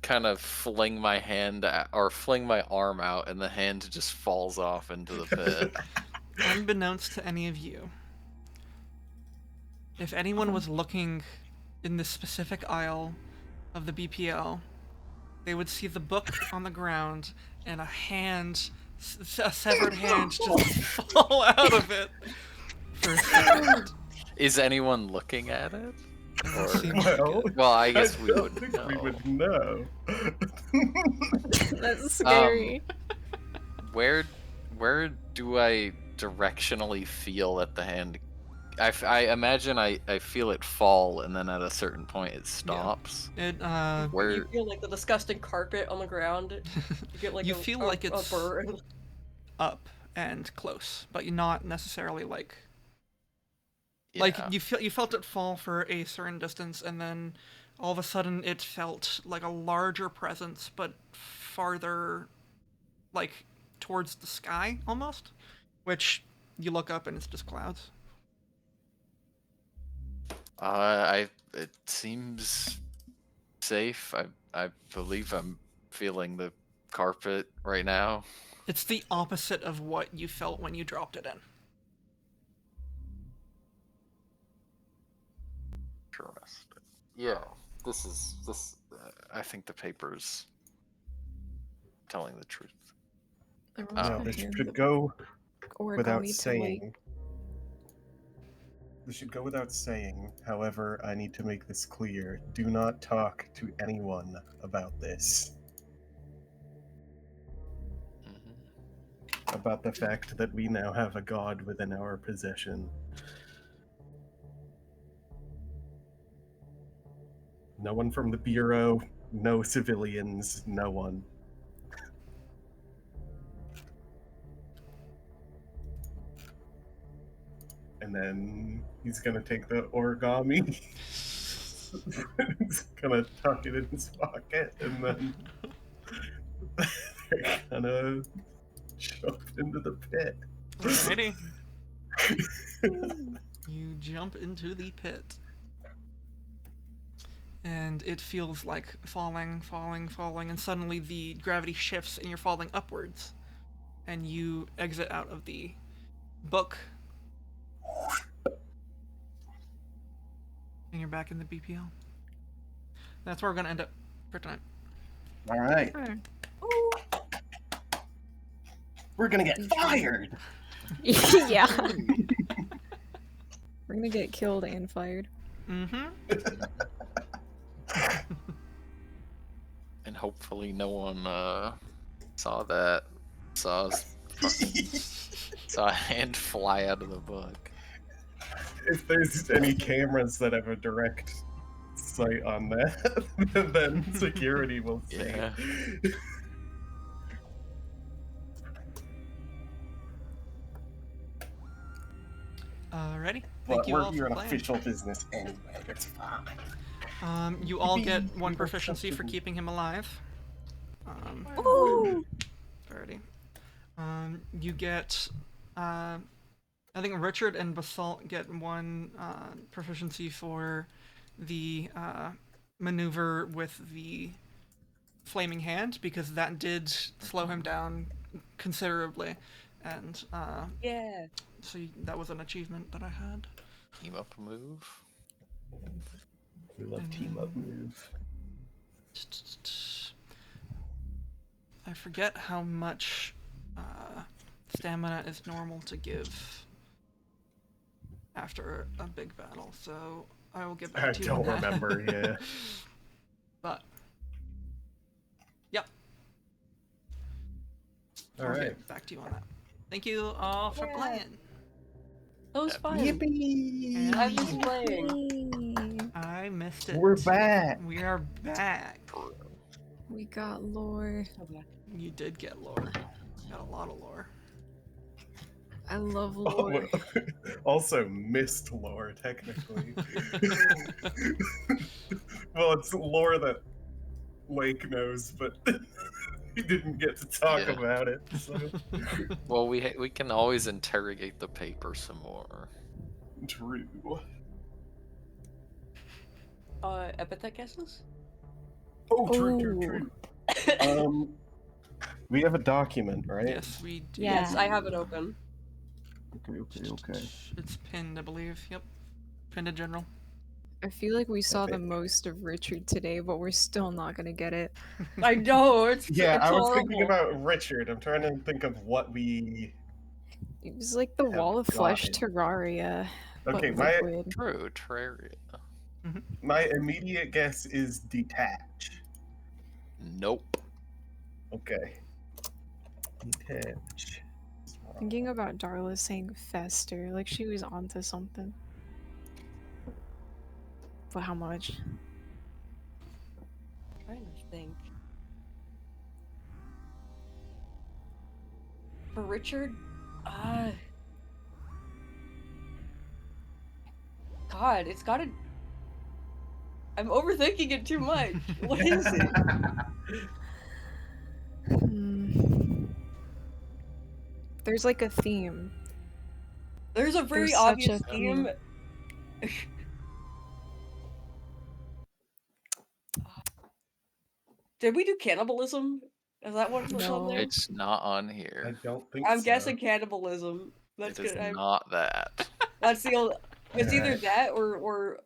kind of fling my hand or fling my arm out, and the hand just falls off into the pit. Unbeknownst to any of you, if anyone was looking in this specific aisle of the BPL, they would see the book on the ground and a hand, a severed hand, just fall out of it. For a second. Is anyone looking at it? Or- Seems like Well, it. Well, I guess we don't wouldn't think know. we would know. That's scary. Where do I directionally feel that the hand? I imagine I feel it fall, and then at a certain point it stops. It Where You feel like the disgusting carpet on the ground. You get like You a, feel a, like a it's burn. up and close, but you're not necessarily like yeah. you felt it fall for a certain distance, and then all of a sudden it felt like a larger presence, but farther, like towards the sky almost. Which you look up and it's just clouds. It seems safe. I believe I'm feeling the carpet right now. It's the opposite of what you felt when you dropped it in. Interesting. Yeah, this. I think the paper's telling the truth. Everyone's No, gonna this hear should the go without origami to saying. This should go without saying. However, I need to make this clear. Do not talk to anyone about this. Mhm. About the fact that we now have a god within our possession. No one from the Bureau, no civilians, no one. And then he's gonna take the origami. He's gonna tuck it in his pocket, and then they're gonna jump into the pit. Alrighty. You jump into the pit. And it feels like falling, and suddenly the gravity shifts and you're falling upwards. And you exit out of the book. And you're back in the BPL. That's where we're gonna end up for tonight. All right, like, we're gonna get fired. yeah. We're gonna get killed and fired. Mm-hmm. And hopefully no one saw that. Saw a hand fly out of the book. If there's any cameras that have a direct sight on that, then security will see. Yeah. Alrighty. Thank But you we're all here for in playing. official business anyway. It's fine. You all get Maybe one we will proficiency for substitute. keeping him alive. Ooh. Alrighty. You get, I think Richard and Basalt get one proficiency for the maneuver with the flaming hand, because that did slow him down considerably, and Yeah. so that was an achievement that I had. Team up move. We love team up move. I forget how much stamina is normal to give after a big battle, so I will get back I to you on don't that. remember, yeah. But, yep. All I'll right. get back to you on that. Thank you all for Yeah. playing. That was fun. Yippee! I miss playing. Yay. I missed it. We're back. We are back. We got lore. You did get lore. Got a lot of lore. I love Oh, lore. also missed lore, technically. Well, it's lore that Lake knows, but he didn't get to talk Yeah. about it. So. Well, we can always interrogate the paper some more. True. Epithet guesses? Oh, true. We have a document, right? Yes, we do. Yeah. Yes, I have it open. Okay. It's pinned, I believe. Yep. Pinned to general. I feel like we saw the Epic. most of Richard today, but we're still not gonna get it. I know, it's Yeah, it's I was horrible. thinking about Richard. I'm trying to think of what we. It was like the Have Wall of Flesh gotten. Terraria. but Okay, my liquid. True, Terraria. my immediate guess is detach. Nope. Okay. Detach. Thinking about Darla saying Fester, like she was onto something. But how much? I'm trying to think. For Richard, God, it's gotta. I'm overthinking it too much. What is it? Hmm. There's like a theme. There's a very There's such obvious a theme. Did we do cannibalism? Is that what was on No. there? It's not on I here. don't think I'm so. guessing cannibalism. That's It is good. I'm- not that. That's the only. It's either Alright. that or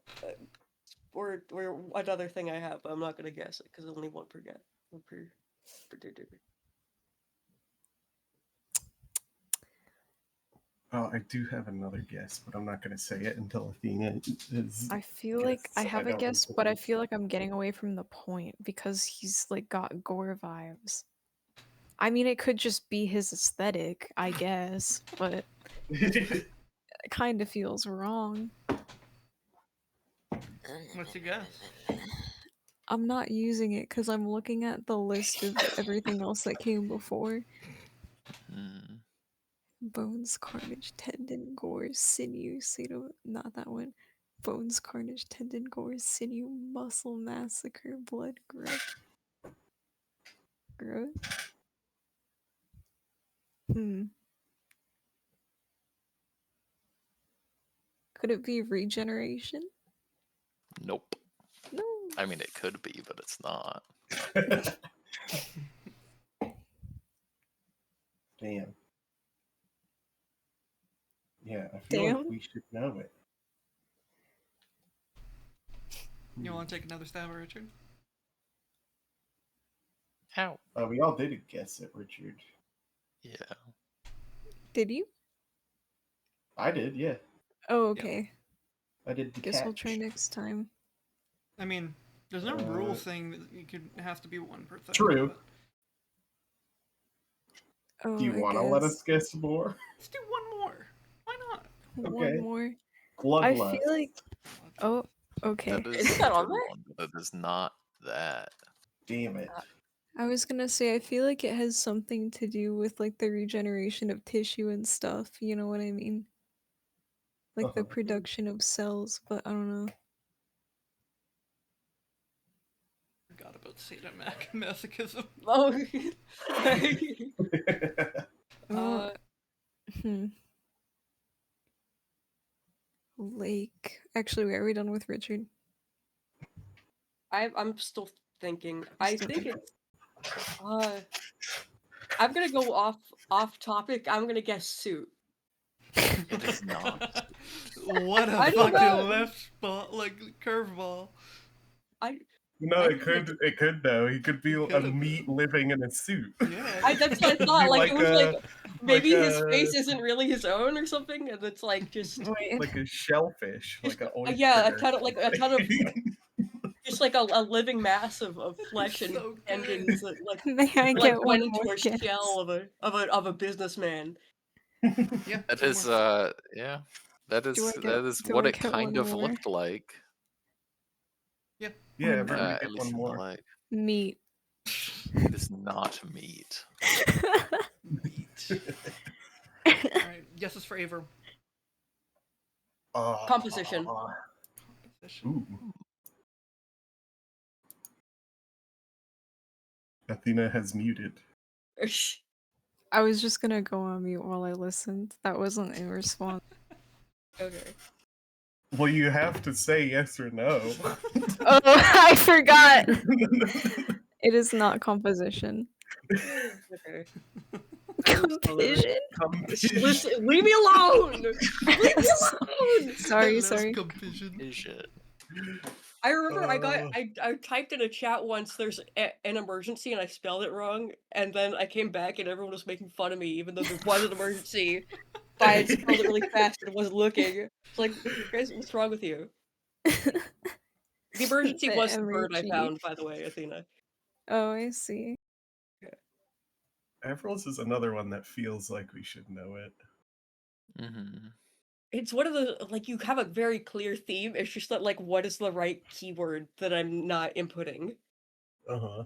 another thing I have. But I'm not gonna guess it because only one per guess. One per dude. Oh, I do have another guess, but I'm not going to say it until Athena is. I feel like I Guess. have a don't guess, think but I it's- feel like I'm getting away from the point because he's like got gore vibes. I mean, it could just be his aesthetic, I guess, but it kind of feels wrong. What's your guess? I'm not using it because I'm looking at the list of everything else that came before. Hmm. Bones, carnage, tendon, gore, sinew, not that one. Bones, carnage, tendon, gore, sinew, muscle, massacre, blood, growth. Could it be regeneration? Nope. No. I mean, it could be, but it's not. Damn. Yeah, I feel like Damn. we should know it. You want to take another stab at Richard? How? We all did guess it, Richard. Yeah. Did you? I did, yeah. Oh, okay. I did detach. Guess we'll try next time. I mean, there's no rule Uh, saying that you could it has to be one per thing. True. but Oh, Do you want to let us guess more? Let's do one more. Why not? one Okay. more? I Bloodlust. feel like. Oh, okay. That is Isn't that a on good there? one, but it is not that. Damn it. I was gonna say I feel like it has something to do with like the regeneration of tissue and stuff. You know what I mean? Like the Uh-huh. production of cells, but I don't know. Forgot about sadomasochism. Oh. Uh, Lake. Actually, are we done with Richard? I'm still thinking. I Still think it's. I'm gonna go off topic. I'm gonna guess suit. It is not. What a I don't fucking know. left ball, like curveball. No, I it could though. He could be a could've. meat living in a suit. Yeah. That's what I Could thought. be Like it was like maybe like his a- face isn't really his own or something, and it's like just Wait. Like a shellfish, like an oyster. yeah, a ton of just like a living mass of flesh and So good. tendons that like May I like get went one into more a guess? shell of a businessman. Yeah. That one is more. yeah. That is Do I get- that is do what I it get kind one of more? looked like. Yeah. Yeah, everybody At get least one in the more. leg. Meat. It is not meat. Meat. Alright, guesses for Avro. Composition. Composition. Ooh. Athena has muted. I was just gonna go on mute while I listened. That wasn't in response. Okay. Well, you have to say yes or no. Oh, I forgot. It is not composition. Okay. Composition. Listen, leave me alone! Leave me alone! Sorry, Less sorry. Composition. Is shit. I remember I typed in a chat once there's an emergency and I spelled it wrong, and then I came back and everyone was making fun of me even though there was an emergency. But I had spelled it really fast and wasn't looking. It's like, guys, what's wrong with you? The emergency The was the bird I emergy. found, by the way, Athena. Oh, I see. Avrils is another one that feels like we should know it. Mm-hmm. It's one of the, like, you have a very clear theme, it's just that, like, what is the right keyword that I'm not inputting? Uh-huh.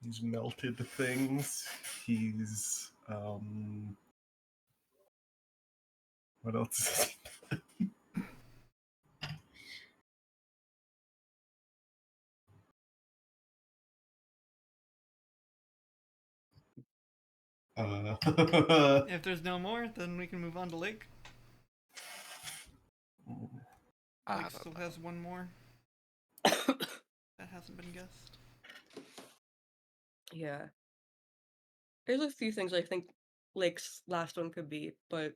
He's melted things. He's what else is he? If there's no more, then we can move on to Lake. I Lake don't still know. has one more that hasn't been guessed. Yeah. There's a few things I think Lake's last one could be, but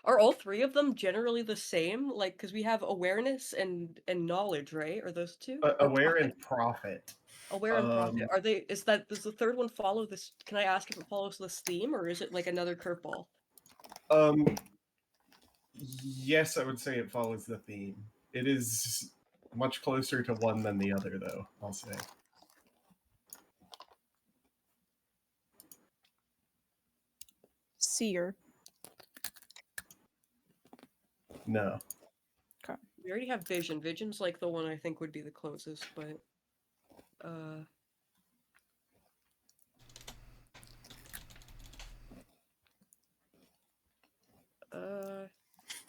are all three of them generally the same? Like, because we have awareness and knowledge, right? Are those two? Or Aware profit? and profit. Aware and profit. Are they? Does the third one follow this? Can I ask if it follows this theme, or is it like another curveball? Yes, I would say it follows the theme. It is much closer to one than the other, though, I'll say. Seer. No. We already have vision. Vision's like the one I think would be the closest, but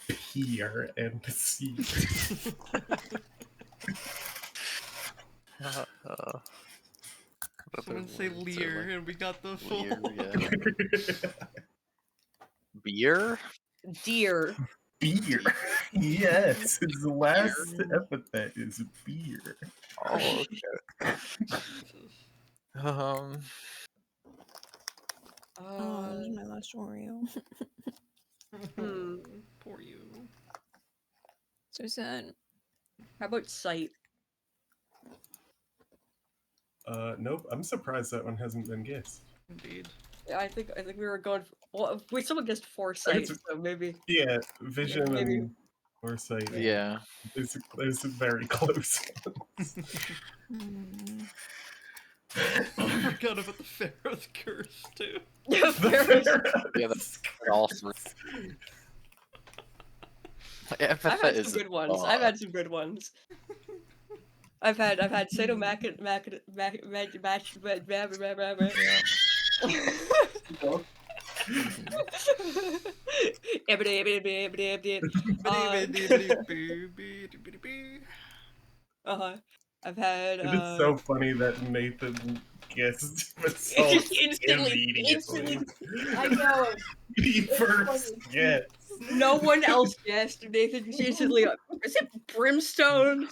Peer and seer. Someone say Lear, and we got the full. Lear, yeah. Beer? deer. Beer. Yes, his last epithet is beer. Oh, okay. Oh, this is my last Oreo. Poor you. So sad. How about sight? Nope. I'm surprised that one hasn't been guessed. Indeed. I think we were going. Well, wait, someone guessed foresight, It's- so maybe. Yeah, vision Maybe. and foresight. Yeah. There's a very close ones. Mm. I forgot about the Pharaoh's curse too. Yeah, The Pharaoh's- Yeah, that's all three. I've Epithet had is some good ones. I've had some good ones. I've had Sadomac. Uh-huh. I've had It is so funny that Nathan guessed myself just instantly I know. He first guessed. No one else guessed. Nathan just instantly is it brimstone?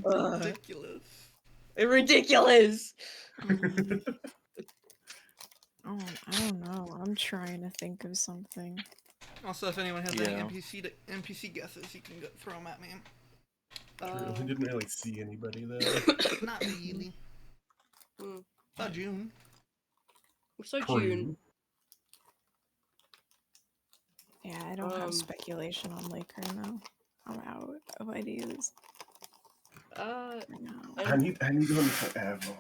Ridiculous. Ridiculous. Oh, I don't know. I'm trying to think of something. Also, if anyone has any Yeah. NPC guesses, you can throw them at me. We didn't really see anybody though. Not really. Saw June. So June. Yeah, I don't have speculation on Lake right now. I'm out of ideas. right now. I need one forever.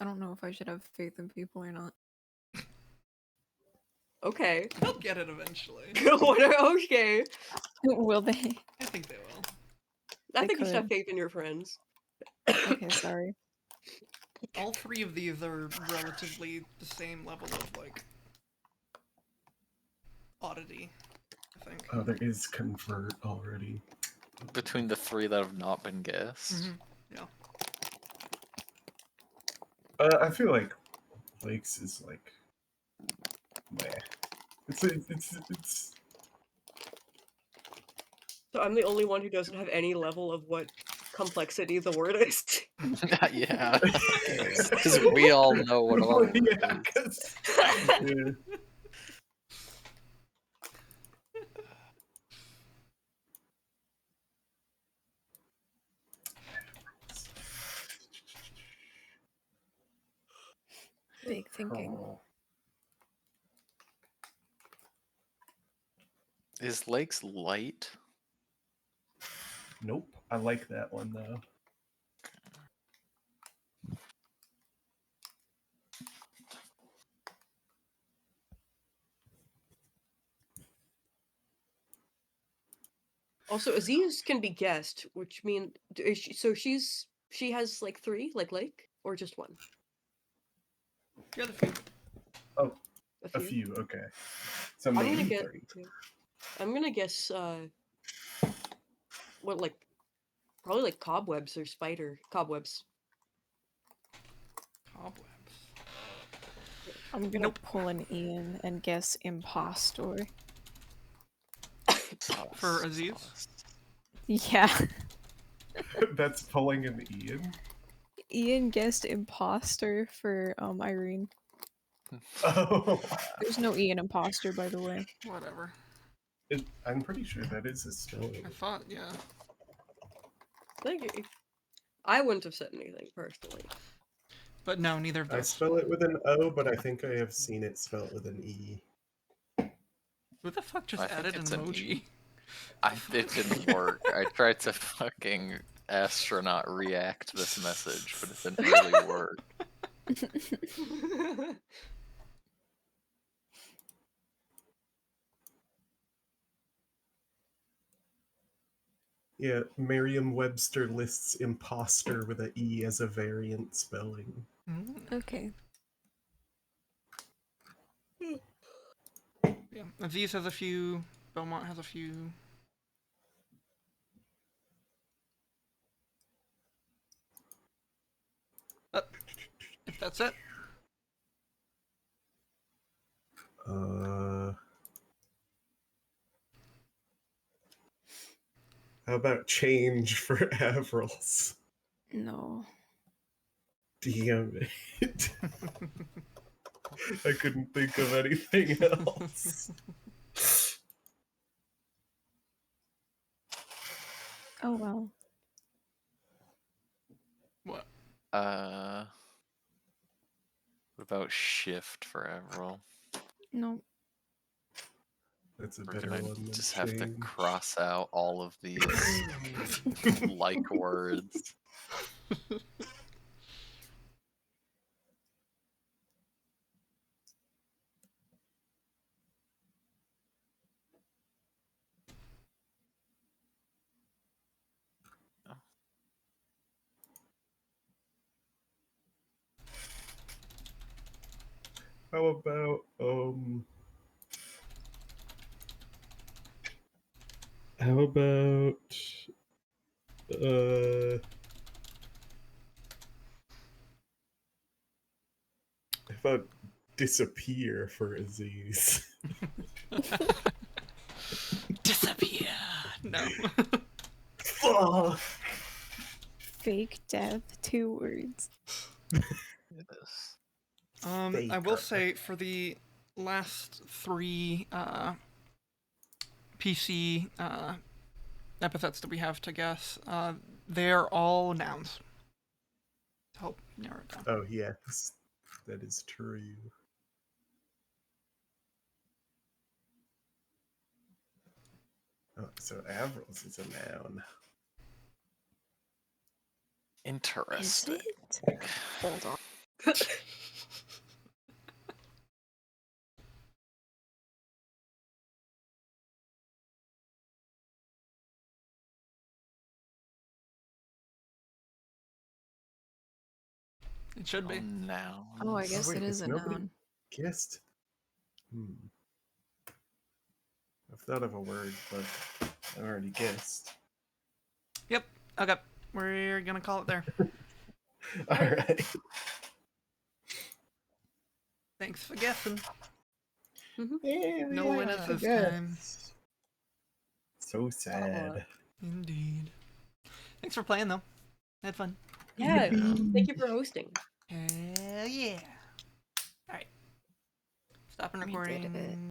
I don't know if I should have faith in people or not. Okay. They'll get it eventually. Okay. Will they? I think they will. I They think you should have could. faith in your friends. Okay, sorry. All three of these are relatively the same level of like oddity, I think. Oh, there is convert already. Between the three that have not been guessed. Mhm. Yeah. I feel like Lakes is like, meh. It's So I'm the only one who doesn't have any level of what complexity the word is. Yeah. Because we all know what our word yeah, is. 'cause- yeah. Big thinking. Oh. Is Lakes light? Nope, I like that one though. Also, Aziz can be guessed, which mean she has like 3, like Lake, or just 1? You're the few. Oh, A a few. few. Okay, so I'm maybe gonna get. 3. Yeah. I'm gonna guess. What like? Probably like cobwebs or spider cobwebs. Cobwebs. I'm gonna Nope. pull an Ian and guess impostor. For Aziz? Yeah. That's pulling an Ian. Ian guessed imposter for Irene. Oh, There's no Ian imposter, by the way. Whatever. I'm pretty sure that is a spelling. I thought, yeah. Thank you. I wouldn't have said anything personally. But no, neither of I those. spell it with an O, but I think I have seen it spelled with an E. Who the fuck just I think added an it's an emoji? E. It didn't work. I tried to fucking astronaut react this message, but it didn't really work. Yeah, Merriam-Webster lists imposter with an E as a variant spelling. Mm, Okay. yeah. Aziz has a few. Beaumont has a few. If that's it. How about change for Avrils? No. Damn it. I couldn't think of anything else. Oh well. What? What about shift for Avril? No. That's a We're better gonna one than just have to change. cross out all of these like words. How about how about how about disappear for Aziz? Disappear! No. Fuck. Fake death, 2 words. Yes. I will Faker. say for the last 3 PC epithets that we have to guess, they're all nouns. To help narrow it down. Oh yes, that is true. Oh, so Avrils is a noun. Is Interesting. it? Hold on. It should be. Now. Oh, I guess wait, it is has a nobody- noun. Guessed. I've thought of a word, but I already guessed. Yep. Okay. We're gonna call it there. All right. Thanks for guessing. Yeah, No we winners like this to time. guess. So sad. Indeed. Thanks for playing though. Had fun. Yeah, Yippee. thank you for hosting. Hell yeah. Alright. Stopping We did it. recording.